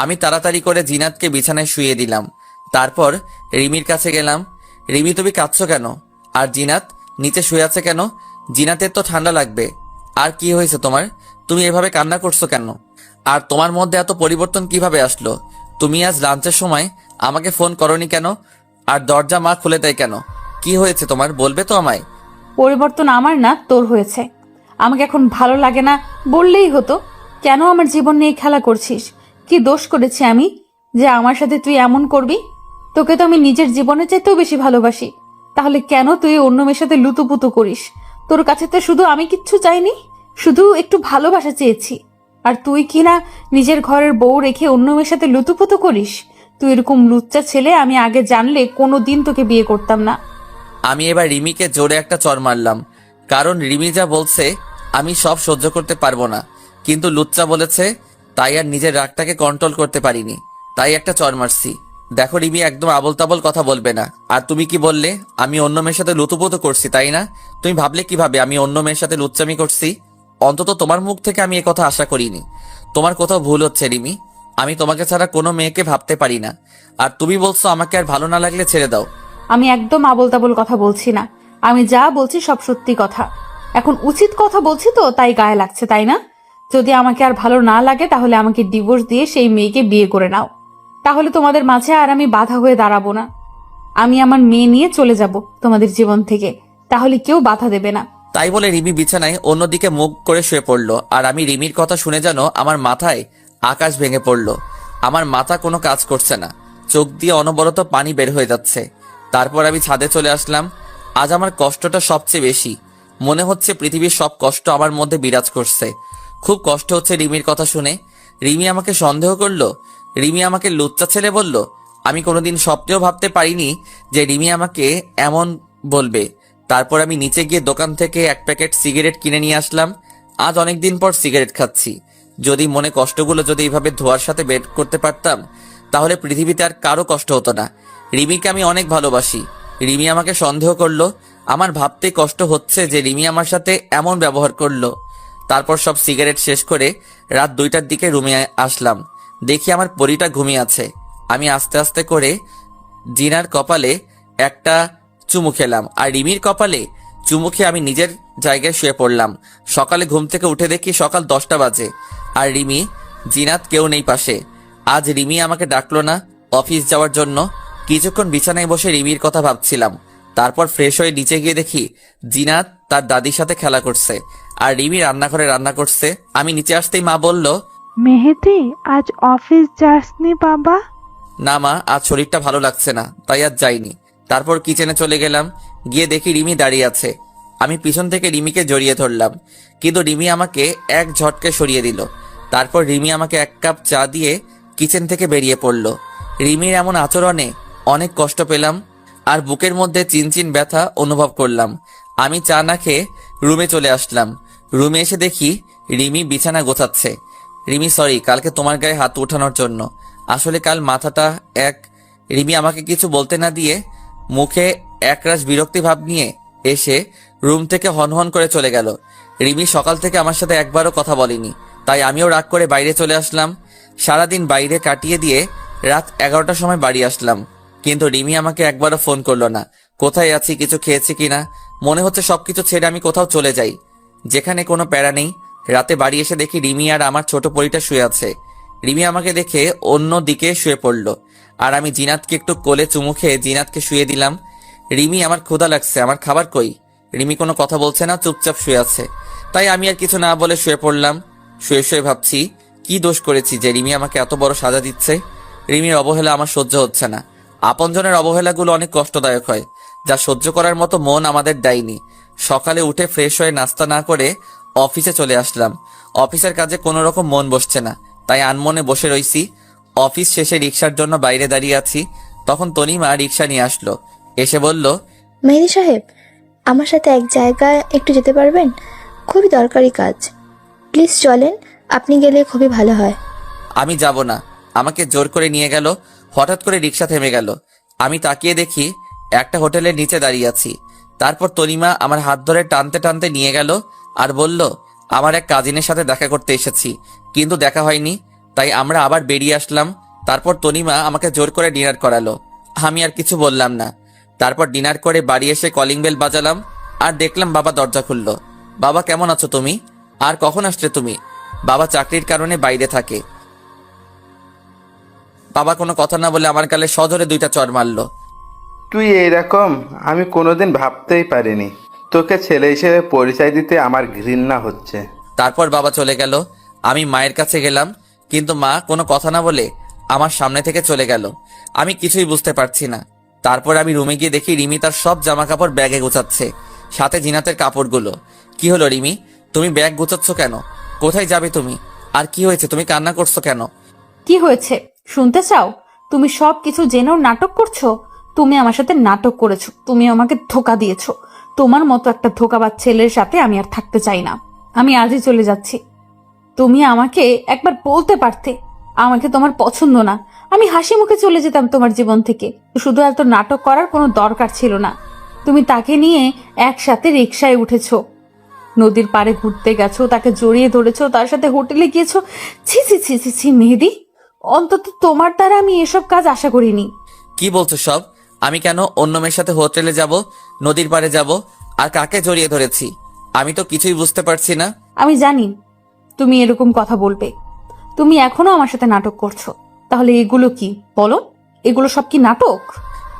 আমি তাড়াতাড়ি করে জিনাতকে বিছানায় শুইয়ে দিলাম। তারপর রিমির কাছে গেলাম। রিমি, তুমি কাঁদছো কেন? আর জিনাত নিচে শুয়ে আছে কেন? জিনাতের তো ঠান্ডা লাগবে। আর কি হয়েছে তোমার? তুমি এভাবে কান্না করছো কেন? আর তোমার মধ্যে এত পরিবর্তন কিভাবে আসলো? তুমি আজ লাঞ্চের সময় আমাকে ফোন করনি কেন? আর দরজা মা খুলে দেয় কেন? কি হয়েছে তোমার, বলবে তো আমায়? পরিবর্তন আমার না, তোর হয়েছে। আমাকে এখন ভালো লাগে না বললেই হতো। কেন আমার জীবন নিয়ে খেলা করছিস? কি দোষ করেছি আমি যে আমার সাথে তুই এমন করবি? তোকে তো আমি নিজের জীবনের চাইতেও বেশি ভালোবাসি। তাহলে কেন তুই অন্য মেয়ের সাথে লুতুপুতু করিস? তোর কাছে তো শুধু আমি কিচ্ছু চাইনি, শুধু একটু ভালোবাসা চেয়েছি। আর তুই কি না নিজের ঘরের বউ রেখে অন্য মেয়ের সাথে লুতুপুতু করিস? তুই এরকম লুচ্চা ছেলে আমি আগে জানলে কোনো দিন তোকে বিয়ে করতাম না। আমি এবার রিমিকে জোরে একটা চর মারলাম, কারণ রিমি যা বলছে আমি সব সহ্য করতে পারবো না। কিন্তু লুচ্চা বলেছে, তাই আর নিজের রাগটাকে কন্ট্রোল করতে পারিনি, তাই একটা চর মারছি। দেখো রিমি, একদম আবল তাবল কথা বলবে না। আর তুমি কি বললে? আমি অন্য মেয়ের সাথে লুতুপুতু করছি, তাই না? তুমি ভাবলে কিভাবে আমি অন্য মেয়ের সাথে লুচ্চামি করছি? অন্তত তোমার মুখ থেকে আমি এ কথা আশা করিনি। তোমার কোথাও ভুল হচ্ছে রিমি। আমি তোমাকে ছাড়া কোনো মেয়েকে ভাবতে পারি না। আর তুমি বলছো আমাকে আর ভালো না লাগলে ছেড়ে দাও। আমি একদম আবোল তাবোল কথা বলছি না। আমি যা বলছি সব সত্যি কথা। এখন উচিত কথা বলছি তো, তাই গায়ে লাগছে, তাই না? যদি আমাকে আর ভালো না লাগে তাহলে আমাকে ডিভোর্স দিয়ে সেই মেয়েকে বিয়ে করে নাও। তাহলে তোমাদের মাঝে আর আমি বাধা হয়ে দাঁড়াবো না। আমি আমার মেয়ে নিয়ে চলে যাব তোমাদের জীবন থেকে, তাহলে কেউ বাধা দেবে না। তাই বলে রিমি বিছানায় অন্যদিকে মুখ করে শুয়ে পড়লো। আর আমি রিমির কথা শুনে যেন আমার মাথায় আকাশ ভেঙে পড়লো। আমার মাথা কোনো কাজ করছে না, চোখ দিয়ে অনবরত পানি বের হয়ে যাচ্ছে। তারপর আমি ছাদে চলে আসলাম। আজ আমার কষ্টটা সবচেয়ে বেশি। মনে হচ্ছে পৃথিবীর সব কষ্ট আমার মধ্যে বিরাজ করছে। খুব কষ্ট হচ্ছে রিমির কথা শুনে। রিমি আমাকে সন্দেহ করলো, রিমি আমাকে লুচ্চা ছেলে বলল। আমি কোনোদিন স্বপ্নেও ভাবতে পারিনি যে রিমি আমাকে এমন বলবে। তারপর আমি নিচে গিয়ে দোকান থেকে এক প্যাকেট সিগারেট কিনে নিয়ে আসলাম। আজ অনেকদিন পর সিগারেট খাচ্ছি। যদি মনে কষ্টগুলো যদি এইভাবে ধোয়ার সাথে বের করতে পারতাম, তাহলে পৃথিবীতে আর কারো কষ্ট হতো না। রিমিকে আমি অনেক ভালোবাসি। রিমি আমাকে সন্দেহ করলো। আমার ভাবতে কষ্ট হচ্ছে যে রিমি আমার সাথে এমন ব্যবহার করলো। তারপর সব সিগারেট শেষ করে রাত 2টার দিকে রুমে আসলাম। দেখি আমার পরীটা ঘুমিয়ে আছে। আমি আস্তে আস্তে করে জিনার কপালে একটা চুমু খেলাম, আর রিমির কপালে চুমু খেয়ে আমি নিজের জায়গায় শুয়ে পড়লাম। সকালে ঘুম থেকে উঠে দেখি সকাল 10টা বাজে, আর রিমি, জিনাত কেউ নেই পাশে। আজ রিমি আমাকে ডাকলো না অফিস যাওয়ার জন্য। কিছুক্ষণ বিছানায় বসে রিমির কথা ভাবছিলাম। তারপর ফ্রেশ হয়ে নিচে গিয়ে দেখি জিনাত তার দাদির সাথে খেলা করছে, আর রিমি রান্নাঘরে রান্না করছে। আমি নিচে আসতেই মা বলল, মেহেদি, আজ অফিস যাসনি বাবা? না মা, আজ শরীরটা ভালো লাগছে না, তাই আজ যাইনি। তারপর কিচেনে চলে গেলাম। গিয়ে দেখি রিমি দাঁড়িয়ে আছে। আমি পিছন থেকে রিমিকে জড়িয়ে ধরলাম, কিন্তু রিমি আমাকে এক ঝটকে সরিয়ে দিল। তারপর রিমি আমাকে 1 কাপ চা দিয়ে কিচেন থেকে বেরিয়ে পড়ল। রিমির এমন আচরণে অনেক কষ্ট পেলাম, আর বুকের মধ্যে চিনচিন ব্যথা অনুভব করলাম। আমি চা না খেয়ে রুমে চলে আসলাম। রুমে এসে দেখি রিমি বিছানা গোছাচ্ছে। রিমি, সরি কালকে তোমার গায়ে হাত ওঠানোর জন্য। আসলে কাল মাথাটা রিমি আমাকে কিছু বলতে না দিয়ে মুখে একরাশ বিরক্তি ভাব নিয়ে এসে রুম থেকে হনহন করে চলে গেল। রিমি সকাল থেকে আমার সাথে একবারও কথা বলেনি, তাই আমিও রাগ করে বাইরে চলে আসলাম। সারাদিন বাইরে কাটিয়ে দিয়ে রাত 11টার সময় বাড়ি আসলাম, কিন্তু রিমি আমাকে একবারও ফোন করলো না। কোথায় আছি, কিছু খেয়েছি কিনা। মনে হচ্ছে সবকিছু ছেড়ে আমি কোথাও চলে যাই, যেখানে কোনো প্যারা নেই। রাতে বাড়ি এসে দেখি রিমি আর আমার ছোট পরীটা শুয়ে আছে। রিমি আমাকে দেখে অন্য দিকে শুয়ে পড়লো, আর আমি জিনাতকে একটু কোলে চুমু খেয়ে জিনাতকে শুয়ে দিলাম। রিমি, আমার ক্ষুধা লাগছে, আমার খাবার কই? রিমি কোনো কথা বলছে না, চুপচাপ শুয়ে আছে। তাই আমি আর কিছু না বলে শুয়ে পড়লাম। শুয়ে শুয়ে ভাবছি কি দোষ করেছি যে রিমি আমাকে এত বড় সাজা দিচ্ছে। রিমির অবহেলা আমার সহ্য হচ্ছে না। আপনজনের অবহেলাগুলো অনেক কষ্টদায়ক হয়, যা সহ্য করার মতো মন আমাদের দেয়নি। সকালে উঠে ফ্রেশ হয়ে নাস্তা না করে অফিসে চলে আসলাম। অফিসের কাজে কোনো রকম মন বসছে না, তাই আনমনে বসে রইছি। অফিস শেষে রিক্সার জন্য বাইরে দাঁড়িয়ে আছি, তখন তনিমা রিক্সা নিয়ে আসলো। এসে বলল, মেহেদি সাহেব, আমার সাথে এক জায়গায় একটু যেতে পারবেন? খুবই দরকারি কাজ। প্লিজ চলেন, আপনি গেলে খুবই ভালো হয়। আমি যাব না। আমাকে জোর করে নিয়ে গেল। হঠাৎ করে রিক্সা থেমে গেল। আমি তাকিয়ে দেখি একটা হোটেলের নিচে দাঁড়িয়ে আছি। তারপর তনিমা আমার হাত ধরে টানতে টানতে নিয়ে গেল আর বলল, আমার এক কাজিনের সাথে দেখা করতে এসেছি, কিন্তু দেখা হয়নি, তাই আমরা আবার বেরিয়ে আসলাম। তারপর তনিমা আমাকে জোর করে ডিনার করালো। আমি আর কিছু বললাম না। তারপর ডিনার করে বাড়ি এসে কলিং বেল বাজালাম আর দেখলাম বাবা দরজা খুললো। বাবা, কেমন আছো তুমি? আর কখন আসলে তুমি? বাবা চাকরির কারণে বাইরে থাকে। বাবা কোনো কথা না বলে আমার গালে সজোরে 2টা চড় মারলো। তুই এইরকম আমি কোনোদিন ভাবতেই পারিনি। তোকে ছেলে হিসেবে পরিচয় দিতে আমার ঘৃণা হচ্ছে। তারপর বাবা চলে গেল। আমি মায়ের কাছে গেলাম, কিন্তু মা কোনো কথা না বলে আমার সামনে থেকে চলে গেল। আমি কিছুই বুঝতে পারছি না। তারপর আমি রুমে গিয়ে দেখি রিমি তার সব জামা কাপড় ব্যাগে গোছাচ্ছে, সাথে জিনাতের কাপড়গুলো। কি হলো রিমি, তুমি ব্যাগ গোছাচ্ছ কেন? কোথায় যাবে তুমি? আর কি হয়েছে, তুমি কান্না করছো কেন? কি হয়েছে শুনতে চাও? তুমি সব কিছু জেনেও নাটক করছো। তুমি আমার সাথে নাটক করেছো, তুমি আমাকে ধোকা দিয়েছো। তোমার মতো একটা ধোকাবাজ ছেলের সাথে আমি আর থাকতে চাই না। আমি আজই চলে যাচ্ছি। তুমি আমাকে একবার বলতে পারতে আমাকে তোমার পছন্দ না। আমি হাসি মুখে চলে যেতাম তোমার জীবন থেকে। শুধু এত নাটক করার কোনো দরকার ছিল না। তুমি তাকে নিয়ে একসাথে রিকশায় উঠেছো, নদীর পাড়ে ঘুরতে গেছো, তাকে জড়িয়ে ধরেছো, তার সাথে হোটেলে গিয়েছো। ছি ছি ছি ছি ছি মেহেদি, অন্তত তোমার দ্বারা আমি এসব কাজ আশা করিনি। কি বলছো সব? আমি কেন অন্য মেয়ের সাথে হোটেলে যাব, নদীর পাড়ে যাব, আর কাকে জড়িয়ে ধরেছি? আমি তো কিছুই বুঝতে পারছি না। আমি জানি তুমি এরকম কথা বলবে। তুমি এখনো আমার সাথে নাটক করছো। তাহলে এগুলো কি বলো? এগুলো সব কি নাটক?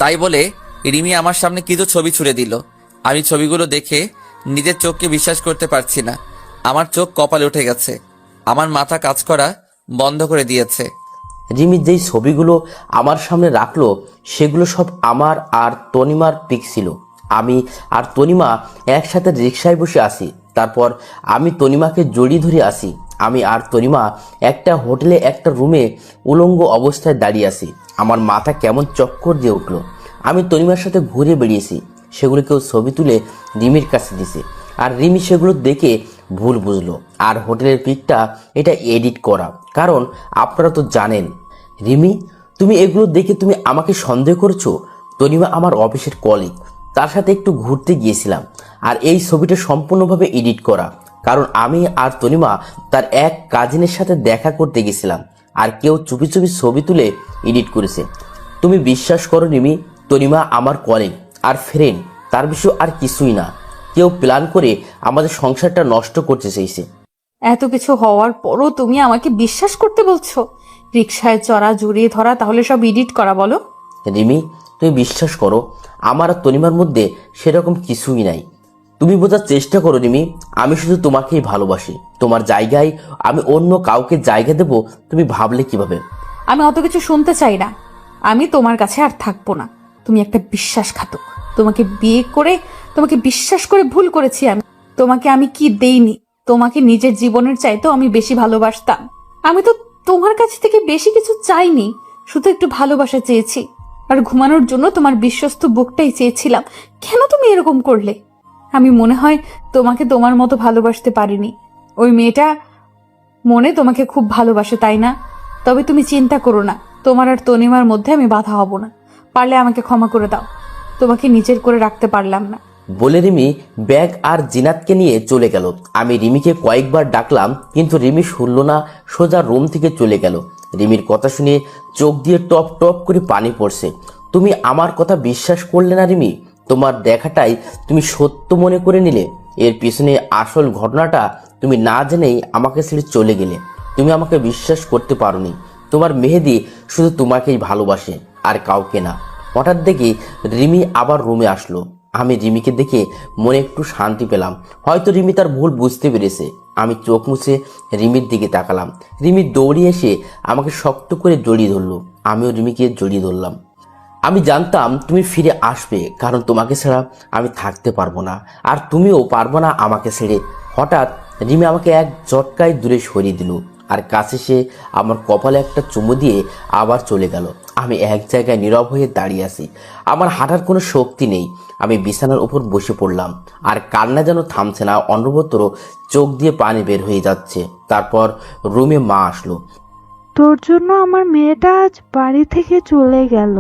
তাই বলে রিমি আমার সামনে কিছু ছবি ছুড়ে দিল। আমি ছবিগুলো দেখে নিজের চোখকে বিশ্বাস করতে পারছি না। আমার চোখ কপালে উঠে গেছে। আমার মাথা কাজ করা বন্ধ করে দিয়েছে। রিমি যেই ছবিগুলো আমার সামনে রাখলো সেগুলো সব আমার আর তনিমার পিক ছিল। আমি আর তনিমা একসাথে রিকশায় বসে আসি। তারপর আমি তনিমাকে জড়িয়ে ধরে আসি। আমি আর তনিমা একটা হোটেলে একটা রুমে উলঙ্গ অবস্থায় দাঁড়িয়ে আসি। আমার মাথা কেমন চক্কর দিয়ে উঠলো। আমি তনিমার সাথে ঘুরে বেরিয়েছি। সেগুলো কেউ ছবি তুলে রিমির কাছে দিছে, আর রিমি সেগুলো দেখে ভুল বুঝলো। আর হোটেলের পিকটা এটা এডিট করা, কারণ আপনারা তো জানেন রিমি, তুমি এগুলো দেখে তুমি আমাকে সন্দেহ করছো। তনিমা আমার অফিসের কলিগ, তার সাথে একটু ঘুরতে গিয়েছিলাম। আর এই ছবিটা সম্পূর্ণভাবে এডিট করা, কারণ আমি আর তনিমা তার এক কাজিনের সাথে দেখা করতে গেছিলাম। আর কেউ চুপি চুপি ছবি তুলে এডিট করেছে। তুমি বিশ্বাস করো রিমি, তনিমা আমার কলিগ আর ফ্রেন্ড, তার বিষয় আর কিছুই না। কেউ প্ল্যান করে আমাদের সংসারটা নষ্ট করতে চাইছে। এত কিছু হওয়ার পরও তুমি আমাকে বিশ্বাস করতে বলছো? রিকশায় চড়া, জড়িয়ে ধরা, তাহলে সব এডিট করা বলো? রিমি, তুমি বিশ্বাস করো, আমার আর তনিমার মধ্যে সেরকম কিছুই নাই। তুমি বোঝার চেষ্টা করো রিমি, আমি শুধু তোমাকেই ভালোবাসি। তোমার জায়গায় আমি অন্য কাউকে জায়গা দেব তুমি ভাবলে কিভাবে? আমি অত কিছু শুনতে চাই না। আমি তোমার কাছে আর থাকবো না। তুমি একটা বিশ্বাসঘাতক। তোমাকে বিয়ে করে, তোমাকে বিশ্বাস করে ভুল করেছি আমি। তোমাকে আমি কি দেইনি? তোমাকে নিজের জীবনের চাইতেও আমি বেশি ভালোবাসতাম। আমি তো তোমার কাছ থেকে বেশি কিছু চাইনি, শুধু একটু ভালোবাসা চেয়েছি। আর ঘুমানোর জন্য তোমার বিশ্বস্ত বুকটাই চেয়েছিলাম। কেন তুমি এরকম করলে? আমি মনে হয় তোমাকে তোমার মতো ভালোবাসতে পারিনি। ওই মেয়েটা মনে তোমাকে খুব ভালোবাসে, তাই না? তবে তুমি চিন্তা করো না, তোমার আর তনিমার মধ্যে আমি বাধা হব না। পারলে আমাকে ক্ষমা করে দাও। তোমাকে নিজের করে রাখতে পারলাম না। বলে রিমি ব্যাগ আর জিনাতকে নিয়ে চলে গেল। আমি রিমিকে কয়েকবার ডাকলাম, কিন্তু রিমি শুনল না, সোজা রুম থেকে চলে গেল। রিমির কথা শুনে চোখ দিয়ে টপ টপ করে পানি পড়ছে। তুমি আমার কথা বিশ্বাস করলে না রিমি, তোমার দেখাটাই তুমি সত্য মনে করে নিলে। এর পিছনে আসল ঘটনাটা তুমি না জেনেই আমাকে ছেড়ে চলে গেলে। তুমি আমাকে বিশ্বাস করতে পারোনি। তোমার মেহেদি শুধু তোমাকেই ভালোবাসে, আর কাউকে না। হঠাৎ দেখি রিমি আবার রুমে আসলো। আমি রিমিকে দেখে মনে একটু শান্তি পেলাম। হয়তো রিমি তার ভুল বুঝতে পেরেছে। আমি চোখ মুছে রিমির দিকে তাকালাম। রিমি দৌড়ে এসে আমাকে শক্ত করে জড়িয়ে ধরলো। আমিও রিমিকে জড়িয়ে ধরলাম। আমি জানতাম তুমি ফিরে আসবে, কারণ তোমাকে ছাড়া আমি থাকতে পারবো না, আর তুমিও পারবো না আমাকে ছেড়ে। হঠাৎ রিমি আমাকে এক ঝটকায় দূরে সরিয়ে দিল। আর কাছে সে আমার কপালে একটা চুমু দিয়ে আবার চলে গেল। আমি এক জায়গায় নীরব হয়ে দাঁড়িয়ে আছি। আমার হাঁটার কোনো শক্তি নেই। আমি বিছানার উপর বসে পড়লাম, আর কান্না যেন থামছে না, অনবরত চোখ দিয়ে পানি বের হয়ে যাচ্ছে। তারপর রুমে মা আসলো। তোর জন্য আমার মেয়েটা আজ বাড়ি থেকে চলে গেল।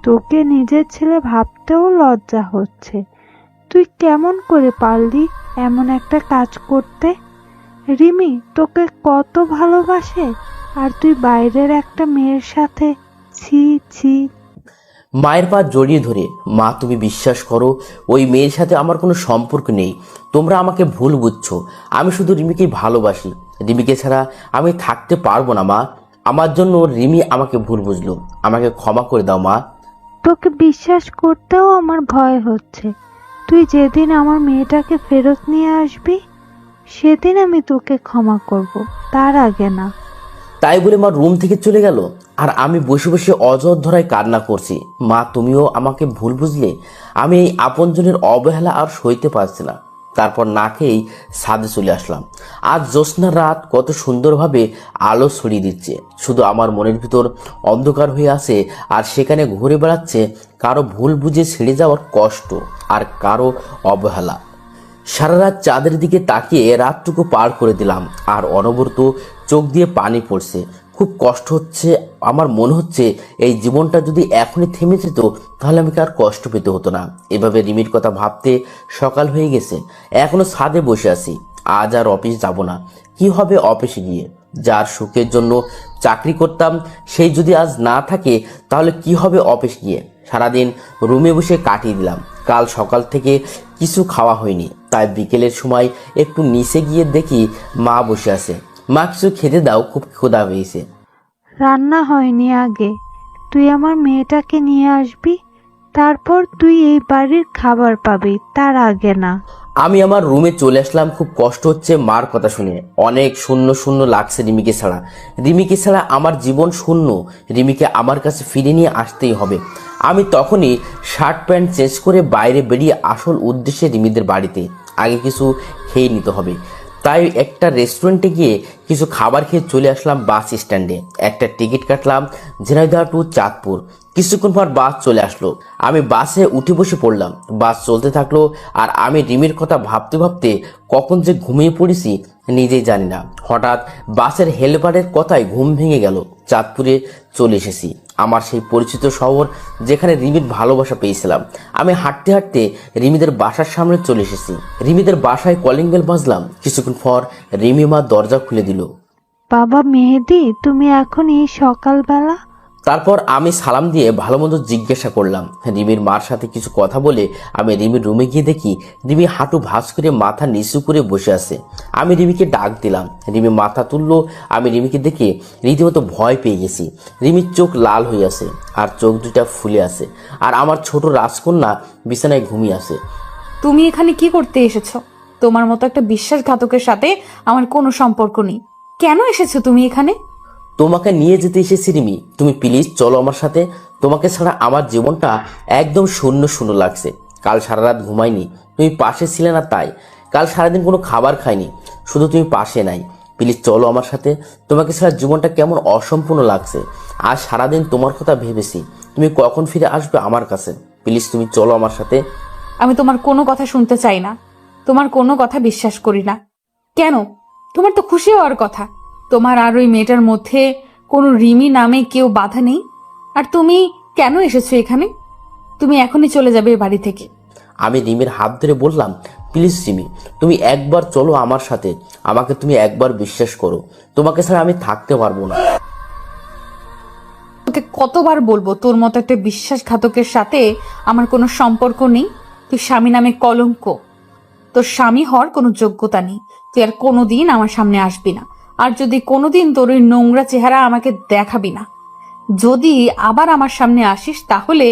তোকে নিজের ছেলে ভাবতেও লজ্জা হচ্ছে। তুই কেমন করে পারলি এমন একটা কাজ করতে? রিমি তোকে কত ভালোবাসে, আর তুই বাইরের একটা মেয়ের সাথে। ছি ছি। মায়ের পা জড়িয়ে ধরে, মা তুমি বিশ্বাস করো, ওই মেয়ের সাথে আমার কোনো সম্পর্ক নেই। তোমরা আমাকে ভুল বুঝছো। আমি শুধু রিমিকে ভালোবাসি। রিমিকে ছাড়া আমি থাকতে পারবো না মা। আমার জন্য রিমি আমাকে ভুল বুঝলো। আমাকে ক্ষমা করে দাও মা। তোকে বিশ্বাস করতেও আমার ভয় হচ্ছে। তুই যেদিন আমার মেয়েটাকে ফেরত নিয়ে আসবি সেদিন আমি তোকে ক্ষমা করব, তার আগে না। তাই বলে মা রুম থেকে চলে গেল, আর আমি বসে বসে অযথরায় কান্না করছি। মা তুমিও আমাকে ভুল বুঝলে। আমি এই আপনজনের অবহেলা আর সইতে পারছি না। তারপর না খেয়েই ছাদে চলে আসলাম। আজ জ্যোৎস্নার রাত কত সুন্দরভাবে আলো ছড়িয়ে দিচ্ছে। শুধু আমার মনের ভিতর অন্ধকার হয়ে আছে, আর সেখানে ঘুরে বেড়াচ্ছে কারো ভুল বুঝে ছেড়ে যাওয়ার কষ্ট, আর কারো অবহেলা। সারা রাত চাঁদের দিকে তাকিয়ে রাতটুকু পার করে দিলাম, আর অনবরত চোখ দিয়ে পানি পড়ছে। খুব কষ্ট হচ্ছে। আমার মনে হচ্ছে এই জীবনটা যদি এখনই থেমে যেত তাহলে আমাকে আর কষ্ট পেতে হতো না। এভাবে রিমির কথা ভাবতে সকাল হয়ে গেছে। এখনো ছাদে বসে আছি। আজ আর অফিস যাব না। কি হবে অফিসে গিয়ে? যার সুখের জন্য চাকরি করতাম সেই যদি আজ না থাকে তাহলে কি হবে অফিস গিয়ে? সারাদিন রুমে বসে কাটিয়ে দিলাম। কাল সকাল থেকে কিছু খাওয়া হয়নি, তাই বিকেলের সময় একটু নিচে গিয়ে দেখি মা বসে আছে। মা কিছু খেতে দাও, খুব ক্ষুধা হয়েছে। রান্না হয়নি আগে। তুই আমার মেয়েটাকে নিয়ে আসবি, তারপর তুই এই বাড়ির খাবার পাবি, তার আগে না। আমি আমার রুমে চলে আসলাম। খুব কষ্ট হচ্ছে মার কথা শুনে। অনেক শূন্য শূন্য লাগছে রিমিকে ছাড়া। রিমিকে ছাড়া আমার জীবন শূন্য। রিমিকে আমার কাছে ফিরে নিয়ে আসতেই হবে। আমি তখনই শার্ট প্যান্ট চেঞ্জ করে বাইরে বেরিয়ে আসল উদ্দেশ্যে রিমিদের বাড়িতে আগে কিছু খেয়ে নিতে হবে। তাই একটা রেস্টুরেন্টে গিয়ে কিছু খাবার খেয়ে চলে আসলাম বাস স্ট্যান্ডে। একটা টিকিট কাটলাম ঝিনাইদহ টু চাঁদপুর। কিছুক্ষণ পর বাস চলে আসলো। আমি বাসে উঠে বসে পড়লাম। বাস চলতে থাকলো, আর আমি রিমির কথা ভাবতে ভাবতে কখন যে ঘুমিয়ে পড়েছি নিজেই জানি না। হঠাৎ বাসের হেলপারের কথায় ঘুম ভেঙে গেল। চাঁদপুরে চলে এসেছি, আমার সেই পরিচিত শহর যেখানে রিমির ভালোবাসা পেয়েছিলাম। আমি হাঁটতে হাঁটতে রিমিদের বাসার সামনে চলে এসেছি। রিমিদের বাসায় কলিং বেল বাজলাম। কিছুক্ষণ পর রিমি মা দরজা খুলে দিল। বাবা মেহেদি, তুমি এখন এই সকালবেলা? তারপর আমি সালাম দিয়ে ভালো মন্দ জিজ্ঞাসা করলাম। রিমির মার সাথে কিছু কথা বলে আমি রিমির রুমে গিয়ে দেখি রিমি হাঁটু ভাঁজ করে মাথা নিচু করে বসে আছে। আমি রিমিকে ডাক দিলাম। রিমি মাথা তুললো। আমি রিমিকে দেখে রীতিমতো ভয় পেয়ে গেছি। রিমির চোখ লাল হয়ে আছে, আর চোখ দুটা ফুলে আছে, আর আমার ছোট রাজকন্যা বিছানায় ঘুমিয়ে আছে। তুমি এখানে কি করতে এসেছো? তোমার মতো একটা বিশ্বাসঘাতকের সাথে আমার কোনো সম্পর্ক নেই। কেন এসেছো তুমি এখানে? তোমাকে নিয়ে যেতে এসেছি রিমি। তুমি প্লিজ চলো আমার সাথে। তোমাকে ছাড়া আমার জীবনটা একদম শূন্য শূন্য লাগছে। কাল সারা রাত ঘুমাইনি, তুমি পাশে ছিলে না তাই। কাল সারাদিন কোনো খাবার খাইনি, শুধু তুমি পাশে নাই। প্লিজ চলো আমার সাথে। তোমাকে ছাড়া জীবনটা কেমন অসম্পূর্ণ লাগছে। আজ সারাদিন তোমার কথা ভেবেছি, তুমি কখন ফিরে আসবে আমার কাছে। প্লিজ তুমি চলো আমার সাথে। আমি তোমার কোনো কথা শুনতে চাই না। তোমার কোনো কথা বিশ্বাস করি না। কেন? তোমার তো খুশি হওয়ার কথা। তোমার আর ওই মেয়েটার মধ্যে কোনো রিমি নামে কেউ বাধা নেই। আর তুমি কেন এসেছো এখানে? তুমি এখনই চলে যাবে এই বাড়ি থেকে। আমি রিমির হাত ধরে বললাম, প্লিজ রিমি, তুমি একবার চলো আমার সাথে। আমাকে তুমি একবার বিশ্বাস করো। তোমাকে ছাড়া আমি থাকতে পারবো না। তোকে কতবার বলবো তোর মতো একটা বিশ্বাসঘাতকের সাথে আমার কোনো সম্পর্ক নেই। তুই স্বামী নামে কলঙ্ক। তোর স্বামী হওয়ার কোনো যোগ্যতা নেই। তুই আর কোনোদিন আমার সামনে আসবি না। আর যদি কোনোদিন তোর ওই নোংরা চেহারা আমাকে দেখাবি না। যদি আবার আমার সামনে আসিস তাহলে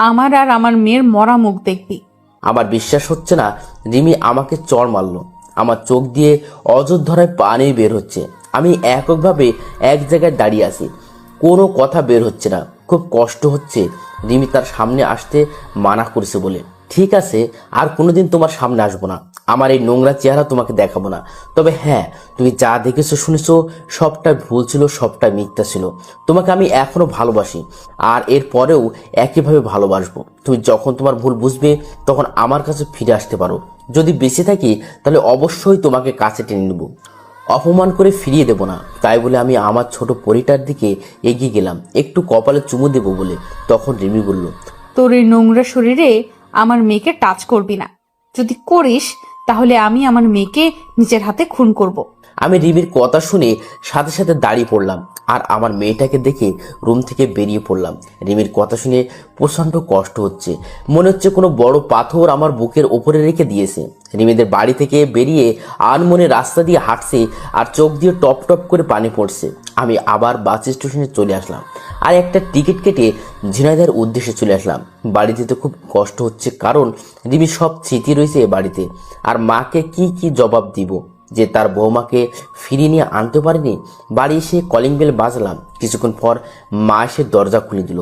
আমার আর আমার মেয়ের মরা মুখ দেখবি। আমার বিশ্বাস হচ্ছে না রিমি আমাকে চড় মারলো। আমার চোখ দিয়ে অযোধ্যায় পানি বের হচ্ছে। আমি এককভাবে এক জায়গায় দাঁড়িয়ে আছি, কোনো কথা বের হচ্ছে না। খুব কষ্ট হচ্ছে। রিমি তার সামনে আসতে মানা করেছে বলে। ঠিক আছে, আর কোনোদিন তোমার সামনে আসবো না। আমার এই নোংরা চেহারা তোমাকে দেখাবো না। তবে হ্যাঁ, তুমি যা দেখেছো শুনেছো সবটা ভুল ছিল, সবটা মিথ্যা ছিল। তোমাকে আমি এখনো ভালোবাসি, আর এর পরেও একইভাবে ভালোবাসবো। তুমি যখন তোমার ভুল বুঝবে তখন আমার কাছে ফিরে আসতে পারো। যদি বেঁচে থাকি তাহলে অবশ্যই তোমাকে কাছে টেনে নেব, অপমান করে ফিরিয়ে দেব না। তাই বলে আমি আমার ছোট পরিটার দিকে এগিয়ে গেলাম একটু কপালে চুমু দেবো বলে। তখন রিমি বলল, তোর এই নোংরা শরীরে আমার মেয়েকে টাচ করবি না। যদি করিস তাহলে আমি আমার মেয়েকে নিজের হাতে খুন করব। আমি রিমির কথা শুনে সাথে সাথে দাঁড়িয়ে পড়লাম আর আমার মেয়েটাকে দেখে রুম থেকে বেরিয়ে পড়লাম। রিমির কথা শুনে প্রচণ্ড কষ্ট হচ্ছে, মনে হচ্ছে কোনো বড় পাথর আমার বুকের ওপরে রেখে দিয়েছে। রিমিদের বাড়ি থেকে বেরিয়ে আনমনে রাস্তা দিয়ে হাঁটছে আর চোখ দিয়ে টপ টপ করে পানি পড়ছে। আমি আবার বাস স্টেশনে চলে আসলাম আর একটা টিকিট কেটে ঝিনাইদহের উদ্দেশ্যে চলে আসলাম। বাড়ি যেতে খুব কষ্ট হচ্ছে, কারণ রিমির সব স্মৃতি রয়েছে এ বাড়িতে। আর মাকে কি জবাব দিব যে তার বৌমাকে ফিরিয়ে নিয়ে আনতে পারেনি। বাড়ি এসে কলিং বেল বাজলাম। কিছুক্ষণ পর মা এসে দরজা খুলে দিল।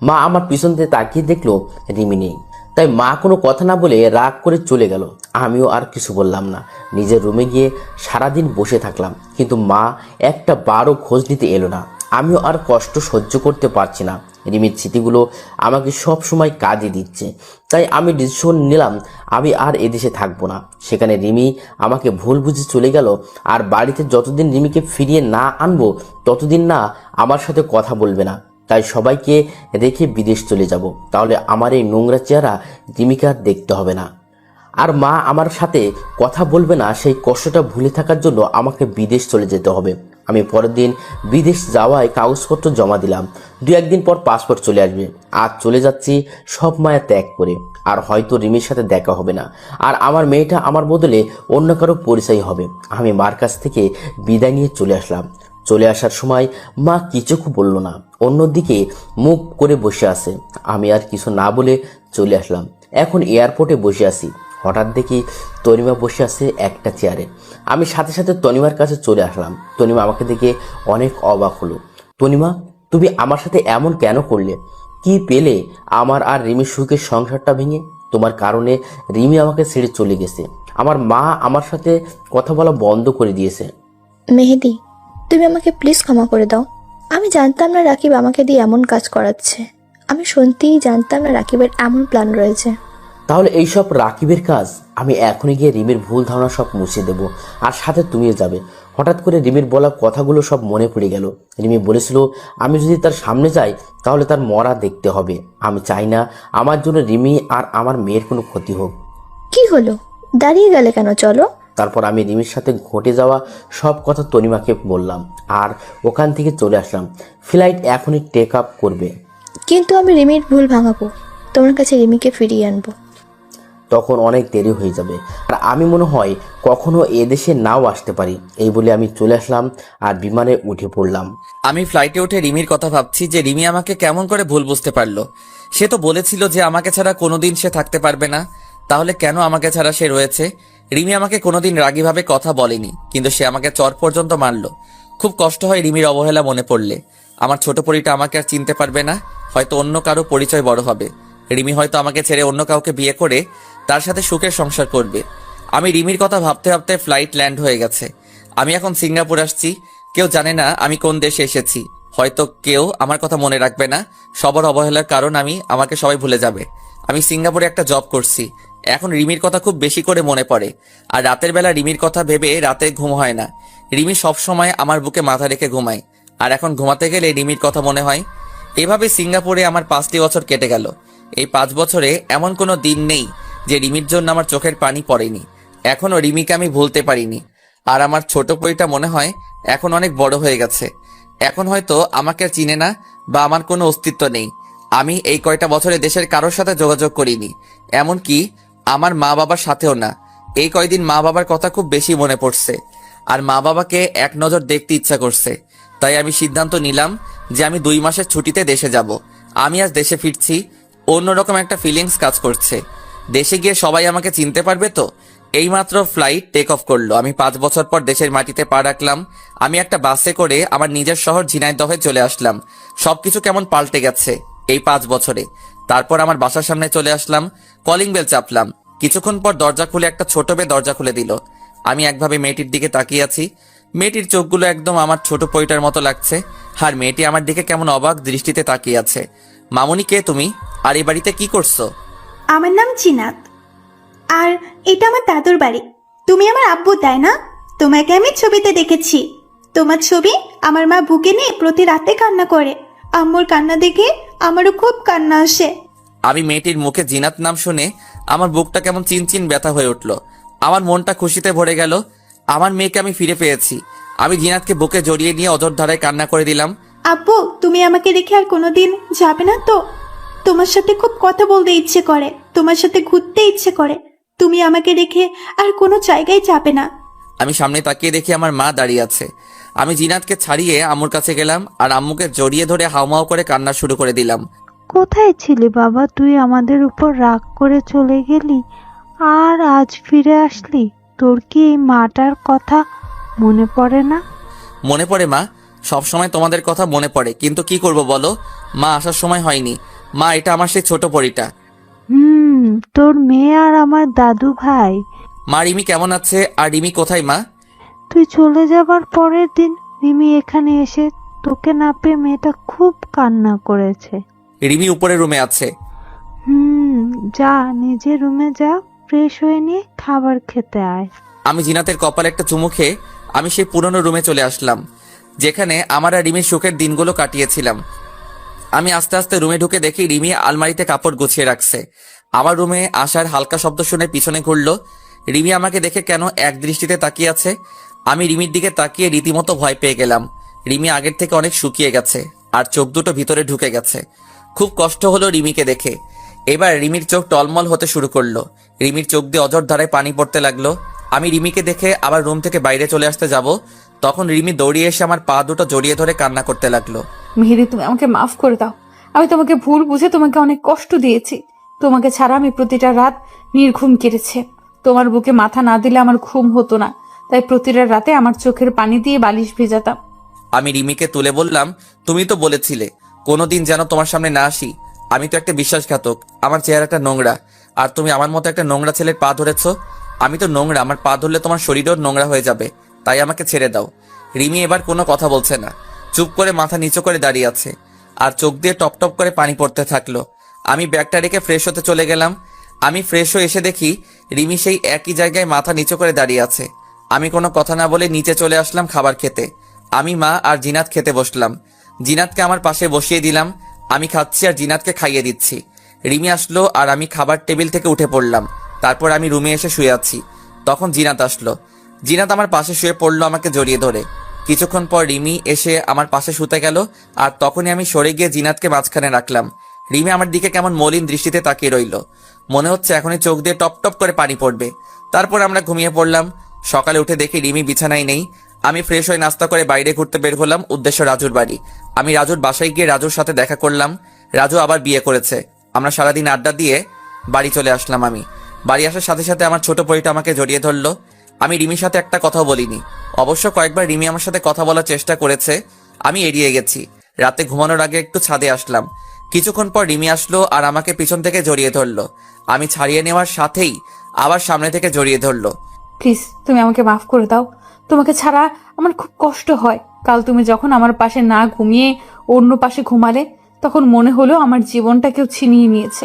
মা আমার পিছন থেকে তাকিয়ে দেখলো রিমি নেই। তাই মা কোনো কথা না বলে রাগ করে চলে গেল। আমিও আর কিছু বললাম না, নিজের রুমে গিয়ে সারাদিন বসে থাকলাম। কিন্তু মা একটা বারও খোঁজ নিতে এলো না। আমিও আর কষ্ট সহ্য করতে পারছি না। রিমির স্মৃতিগুলো আমাকে সব সময় কাজে দিচ্ছে। তাই আমি ডিসিশন নিলাম আমি আর এদেশে থাকবো না। সেখানে রিমি আমাকে ভুল বুঝে চলে গেল। আর বাড়িতে যতদিন রিমিকে ফিরিয়ে না আনবো ততদিন না আমার সাথে কথা বলবে না। তাই সবাইকে রেখে বিদেশ চলে যাব। তাহলে আমার এই নোংরা চেহারা রিমিকে আর দেখতে হবে না। আর মা আমার সাথে কথা বলবে না, সেই কষ্টটা ভুলে থাকার জন্য আমাকে বিদেশ চলে যেতে হবে। আমি পরের দিন বিদেশ যাওয়ায় কাগজপত্র জমা দিলাম। 2-1 দিন পর পাসপোর্ট চলে আসবে। আজ চলে যাচ্ছি সব মায়া ত্যাগ করে। আর হয়তো রিমির সাথে দেখা হবে না, আর আমার মেয়েটা আমার বদলে অন্য কারো পরিচয় হবে। আমি মার কাছ থেকে বিদায় নিয়ে চলে আসলাম। চলে আসার সময় মা কিছু বলল না, অন্যদিকে মুখ করে বসে আছে। আমি আর কিছু না বলে চলে আসলাম। এখন এয়ারপোর্টে বসে আছি। হঠাৎ দেখি তনিমা বসে আছে একটা চেয়ারে। আমি সাথে সাথে তনিমার কাছে চলে আসলাম। তনিমা আমাকে দেখে অনেক অবাক হলো। তনিমা, তুমি আমার সাথে এমন কেন করলে? কি পেলে আমার আর রিমির সুখের সংসারটা ভেঙে? তোমার কারণে রিমি আমাকে ছেড়ে চলে গেছে। আমার মা আমার সাথে কথা বলা বন্ধ করে দিয়েছে। মেহেদি, তুমি আমাকে প্লিজ ক্ষমা করে দাও। আমি জানতাম না রাকিব আমাকে দিয়ে এমন কাজ করাচ্ছে। আমি সত্যিই জানতাম না রাকিবের এমন প্ল্যান রয়েছে। তাহলে এইসব রাকিবের কাজ? আমি এখনই গিয়ে রিমির ভুল ধারণা সব মুছে দেব, আর সাথে তুমিও যাবে। হঠাৎ করে রিমির বলা কথাগুলো সব মনে পড়ে গেল। রিমি বলেছিল আমি যদি তার সামনে যাই তাহলে তার মরা দেখতে হবে। আমি চাই না আমার জন্য রিমি আর আমার মেয়ের কোনো ক্ষতি হোক। কি হলো, দাঁড়িয়ে গেলে কেন? চলো। তারপর আমি রিমির সাথে ঘটে যাওয়া সব কথা তনিমাকে বললাম আর ওখান থেকে চলে আসলাম। ফ্লাইট এখনই টেক আপ করবে। কিন্তু আমি রিমির ভুল ভাঙাবো, তোমার কাছে রিমিকে ফিরিয়ে আনবো। তখন অনেক দেরি হয়ে যাবে, আর আমি মনে হয় কখনো এদেশে নাও আসতে পারি। এই বলে আমি চলে আসলাম আর বিমানে উঠে পড়লাম। আমি ফ্লাইটে উঠে রিমির কথা ভাবছি যে রিমি আমাকে কেমন করে ভুল বুঝতে পারলো। সে তো বলেছিল যে আমাকে ছাড়া কোনোদিন সে থাকতে পারবে না, তাহলে কেন আমাকে ছাড়া সে রয়েছে? রিমি আমাকে কোনোদিন রাগীভাবে কথা বলেনি, কিন্তু সে আমাকে চর পর্যন্ত মারলো। খুব কষ্ট হয় রিমির অবহেলা মনে পড়লে। আমার ছোট পরিটা আমাকে আর চিনতে পারবে না, হয়তো অন্য কারো পরিচয় বড় হবে। রিমি হয়তো আমাকে ছেড়ে অন্য কাউকে বিয়ে করে তার সাথে সুখের সংসার করবে। আমি রিমির কথা ভাবতে ভাবতে ফ্লাইট ল্যান্ড হয়ে গেছে। আমি এখন সিঙ্গাপুর আসছি। কেউ জানে না আমি কোন দেশে এসেছি। হয়তো কেউ আমার কথা মনে রাখবে না। সবার অবহেলার কারণ আমাকে সবাই ভুলে যাবে। আমি সিঙ্গাপুরে একটা জব করছি। এখন রিমির কথা খুব বেশি করে মনে পড়ে, আর রাতের বেলা রিমির কথা ভেবে রাতে ঘুম হয় না। রিমি সব সময় আমার বুকে মাথা রেখে ঘুমায়, আর এখন ঘুমাতে গেলে রিমির কথা মনে হয়। এভাবে সিঙ্গাপুরে আমার 5টি বছর কেটে গেল। এই 5 বছরে এমন কোনো দিন নেই যে রিমির জন্য আমার চোখের পানি পড়েনি। এখনো রিমিকে আমি ভুলতে পারিনি। আর আমার ছোট পরিটা মনে হয় এখন অনেক বড় হয়ে গেছে। এখন হয়তো আমাকে আর চিনে না বা আমার কোনো অস্তিত্ব নেই। আমি এই কয়টা বছরে দেশের কারোর সাথে যোগাযোগ করিনি, এমনকি আমার মা বাবার সাথেও না। এই কয়দিন মা বাবার কথা খুব বেশি মনে পড়ছে, আর মা বাবাকে এক নজর দেখতে ইচ্ছা করছে। তাই আমি সিদ্ধান্ত নিলাম যে আমি 2 মাসের ছুটিতে দেশে যাব। আমি আজ দেশে ফিরছি, অন্যরকম একটা ফিলিংস কাজ করছে। দেশে গিয়ে সবাই আমাকে চিনতে পারবে তো। এইমাত্র ফ্লাইট টেক অফ করলো। আমি 5 বছর পর দেশের মাটিতে পা রাখলাম। আমি একটা বাসে করে আমার নিজের শহর ঝিনাইদহে চলে আসলাম। সবকিছু কেমন পাল্টে গেছে এই 5 বছরে। তারপর আমার বাসার সামনে চলে আসলাম, কলিং বেল চাপলাম। কিছুক্ষণ পর দরজা খুলে একটা ছোট মেয়ে দরজা খুলে দিল। আমি একভাবে মেয়েটির দিকে তাকিয়ে আছি। মেয়েটির চোখগুলো একদম আমার ছোট পরিটার মতো লাগছে, আর মেয়েটি আমার দিকে কেমন অবাক দৃষ্টিতে তাকিয়ে আছে। মামুনি, কে তুমি? আর এই বাড়িতে কি করছো? আমার নাম জিনাত, আর এটা আমার দাদুর বাড়ি। তুমি আমার আব্বু, তাই না? তোমাকে আমি ছবিতে দেখেছি। তোমার ছবি আমার মা বুকে নিয়ে প্রতি রাতে কান্না করে। আম্মুর কান্না দেখে আমারও খুব কান্না আসে। আমি মেয়েটির মুখে জিনাত নাম শুনে আমার বুকটা কেমন চিনচিন ব্যথা হয়ে উঠল। আমার মনটা খুশিতে ভরে গেল। আমার মেয়েকে আমি ফিরে পেয়েছি। আমি জিনাতকে বুকে জড়িয়ে নিয়ে অঝোর ধারায় কান্না করে দিলাম। আব্বু, তুমি আমাকে রেখে আর কোনোদিন যাবে না তো? তোমার সাথে খুব কথা বলতে ইচ্ছে করে, তোমার সাথে ঘুরতে ইচ্ছে করে। তুমি আমাকে রেখে আর কোনো জায়গায় যাবে না। আমি সামনে তাকিয়ে দেখি আমার মা দাঁড়িয়ে আছে। আমি জিনাতকে ছাড়িয়ে আম্মুর কাছে গেলাম আর আম্মুকে জড়িয়ে ধরে হাউমাউ করে কান্না শুরু করে দিলাম। কোথায় ছিলি বাবা? তুই আমাদের উপর রাগ করে চলে গেলি আর আজ ফিরে আসলি। তোর কি এই মাটার কথা মনে পড়ে না? মনে পড়ে মা, সব সময় তোমাদের কথা মনে পড়ে, কিন্তু কি করব বলো, মা আসার সময় হয়নি। মা, এটা আমার সেই ছোট পরিটা। তোর মেয়ে আর আমার দাদু ভাই। মা, রিমি কেমন আছে? আর রিমি কোথায় মা? তুই চলে যাবার পরের দিন রিমি এখানে এসে তোকে না পেয়ে মেয়েটা খুব কান্না করেছে। রিমি উপরের রুমে আছে। যা নিজের রুমে যা, ফ্রেশ হয়ে নিয়ে খাবার খেতে আয়। আমি জিনাতের কপালে একটা চুমু খেয়ে আমি সেই পুরনো রুমে চলে আসলাম, যেখানে আমার আর রিমির সুখের দিনগুলো কাটিয়েছিলাম। আমি আস্তে আস্তে রুমে ঢুকে দেখি রিমি আলমারিতে কাপড় গুছিয়ে রাখছে। আমার রুমে আসার হালকা শব্দ শুনে পিছনে ঘুরলো। রিমি আমাকে দেখে কেন এক দৃষ্টিতে তাকিয়ে আছে। আমি রিমির দিকে তাকিয়ে রীতিমতো ভয় পেয়ে গেলাম। রিমি আগের থেকে অনেক শুকিয়ে গেছে আর চোখ দুটো ভিতরে ঢুকে গেছে। খুব কষ্ট হলো রিমিকে দেখে। এবার রিমির চোখ টলমল হতে শুরু করলো। রিমির চোখ দিয়ে অঝোর ধারায় পানি পড়তে লাগলো। আমি রিমিকে দেখে আবার রুম থেকে বাইরে চলে আসতে যাব, তখন রিমি দৌড়িয়ে এসে আমার পা দুটো জড়িয়ে ধরে কান্না করতে লাগলো। মেহেদি, তুমি আমাকে মাফ করে দাও। আমি তোমাকে ভুল বুঝে তোমাকে অনেক কষ্ট দিয়েছি। তোমাকে ছাড়া আমি প্রতিটা রাত নির্ঘুম কেটেছে। তোমার বুকে মাথা না দিলে আমার ঘুম হতো না, তাই প্রতিটা রাতে আমার চোখের পানি দিয়ে বালিশ ভেজাতাম। আমি রিমিকে তুলে বললাম, তুমি তো বলেছিলে কোনোদিন যেন তোমার সামনে না আসি। আমি তো একটা বিশ্বাসঘাতক, আমার চেহারাটা নোংরা, আর তুমি আমার মতো একটা নোংরা ছেলের পা ধরেছ। আমি তো নোংরা, আমার পা ধরলে তোমার শরীরও নোংরা হয়ে যাবে, তাই আমাকে ছেড়ে দাও। রিমি এবার কোনো কথা বলছে না, চুপ করে মাথা নিচু করে দাঁড়িয়ে আছে, আর চোখ দিয়ে টপ টপ করে পানি পড়তে থাকলো। আমি ব্যাগটা রেখে ফ্রেশ হতে চলে গেলাম। আমি ফ্রেশ হয়ে এসে দেখি রিমি সেই একই জায়গায় মাথা নিচু করে দাঁড়িয়ে আছে। আমি কোনো কথা না বলে নিচে চলে আসলাম খাবার খেতে। আমি, মা আর জিনাত খেতে বসলাম। জিনাতকে আমার পাশে বসিয়ে দিলাম। আমি খাচ্ছি আর জিনাতকে খাইয়ে দিচ্ছি। রিমি আসলো আর আমি খাবার টেবিল থেকে উঠে পড়লাম। তারপর আমি রুমে এসে শুয়ে আছি। তখন জিনাত আসলো। জিনাত আমার পাশে শুয়ে পড়লো আমাকে জড়িয়ে ধরে। কিছুক্ষণ পর রিমি এসে আমার পাশে শুতে গেল, আর তখনই আমি সরে গিয়ে জিনাতকে মাঝখানে রাখলাম। রিমি আমার দিকে কেমন মলিন দৃষ্টিতে তাকিয়ে রইল। মনে হচ্ছে এখনই চোখ দিয়ে টপ টপ করে পানি পড়বে। তারপর আমরা ঘুমিয়ে পড়লাম। সকালে উঠে দেখি রিমি বিছানায় নেই। আমি ফ্রেশ হয়ে নাস্তা করে বাইরে ঘুরতে বের হলাম, উদ্দেশ্য রাজুর বাড়ি। আমি রাজুর বাসায় গিয়ে রাজুর সাথে দেখা করলাম। রাজু আবার বিয়ে করেছে। আমরা সারাদিন আড্ডা দিয়ে বাড়ি চলে আসলাম। আমি বাড়ি আসার সাথে সাথে আমার ছোট পরিটা আমাকে জড়িয়ে ধরলো। আমি রিমির সাথে একটা কথাও বলিনি। অবশ্য কয়েকবার রিমি আমার সাথে কথা বলার চেষ্টা করেছে, আমি এড়িয়ে গেছি। রাতে ঘুমানোর আগে একটু ছাদে আসলাম। কিছুক্ষণ পর রিমি আসলো আর আমাকে পিছন থেকে জড়িয়ে ধরলো। আমি ছাড়িয়ে নেওয়ার সাথেই আবার সামনে থেকে জড়িয়ে ধরলো। প্লিজ, তুমি আমাকে মাফ করে দাও। তোমাকে ছাড়া আমার খুব কষ্ট হয়। কাল তুমি যখন আমার পাশে না ঘুমিয়ে অন্য পাশে ঘুমালে, তখন মনে হলো আমার জীবনটা কেউ ছিনিয়ে নিয়েছে।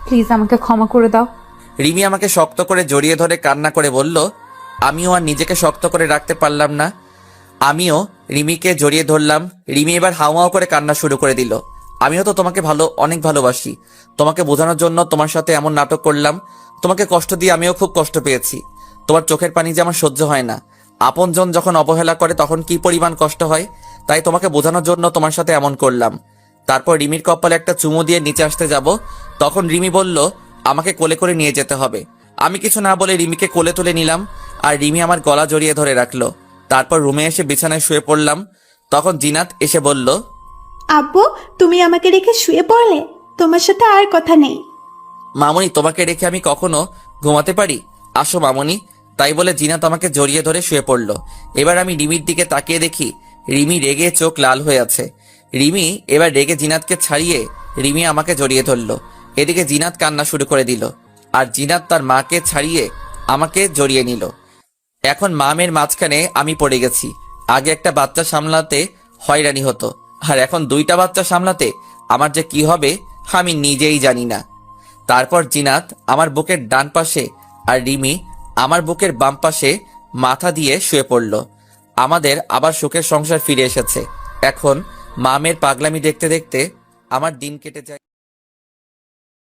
প্লিজ আমাকে ক্ষমা করে দাও। রিমি আমাকে শক্ত করে জড়িয়ে ধরে কান্না করে বলল। আমিও আর নিজেকে শক্ত করে রাখতে পারলাম না। আমিও রিমিকে জড়িয়ে ধরলাম। রিমি এবার হাউমাউ করে কান্না শুরু করে দিল। আমিও তো তোমাকে অনেক ভালোবাসি। তোমাকে বোঝানোর জন্য তোমার সাথে এমন নাটক করলাম। তোমাকে কষ্ট দিয়ে আমিও খুব কষ্ট পেয়েছি। তোমার চোখের পানি যে আমার সহ্য হয় না। আপনজন যখন অবহেলা করে তখন কি পরিমাণ কষ্ট হয়, তাই তোমাকে বোঝানোর জন্য তোমার সাথে এমন করলাম। তারপর রিমির কপালে একটা চুমু দিয়ে নিচে আসতে যাব, তখন রিমি বলল আমাকে কোলে করে নিয়ে যেতে হবে। আমি কিছু না বলে রিমিকে কোলে তুলে নিলাম, আর রিমি আমার গলা জড়িয়ে ধরে রাখলো। তারপর রুমে এসে বিছানায় শুয়ে পড়লাম। তখন জিনাত এসে বলল, আব্বু, তুমি আমাকে রেখে শুয়ে পড়লে? তোমার সাথে আর কথা নেই। মামুনি, তোমাকে রেখে আমি কখনো ঘুমাতে পারি? আসো মামুনি। তাই বলে জিনাত আমাকে জড়িয়ে ধরে শুয়ে পড়ল। এবার আমি রিমির দিকে তাকিয়ে দেখি রিমি রেগে চোখ লাল হয়ে আছে। রিমি এবার রেগে জিনাতকে ছাড়িয়ে রিমি আমাকে জড়িয়ে ধরল। এদিকে জিনাত কান্না শুরু করে দিল। আর জিনাত তার মাকে ছাড়িয়ে আমাকে জড়িয়ে নিল। এখন মামের মাঝখানে আমি পড়ে গেছি। আগে একটা বাচ্চা সামলাতে হয়রানি হতো, আর এখন 2টা বাচ্চা সামলাতে আমার যে কি হবে আমি নিজেই জানি না। তারপর জিনাত আমার বুকের ডান পাশে আর রিমি আমার বুকের বাম পাশে মাথা দিয়ে শুয়ে পড়ল। আমাদের আবার সুখের সংসার ফিরে এসেছে। এখন মামের পাগলামি দেখতে দেখতে আমার দিন কেটে যায়।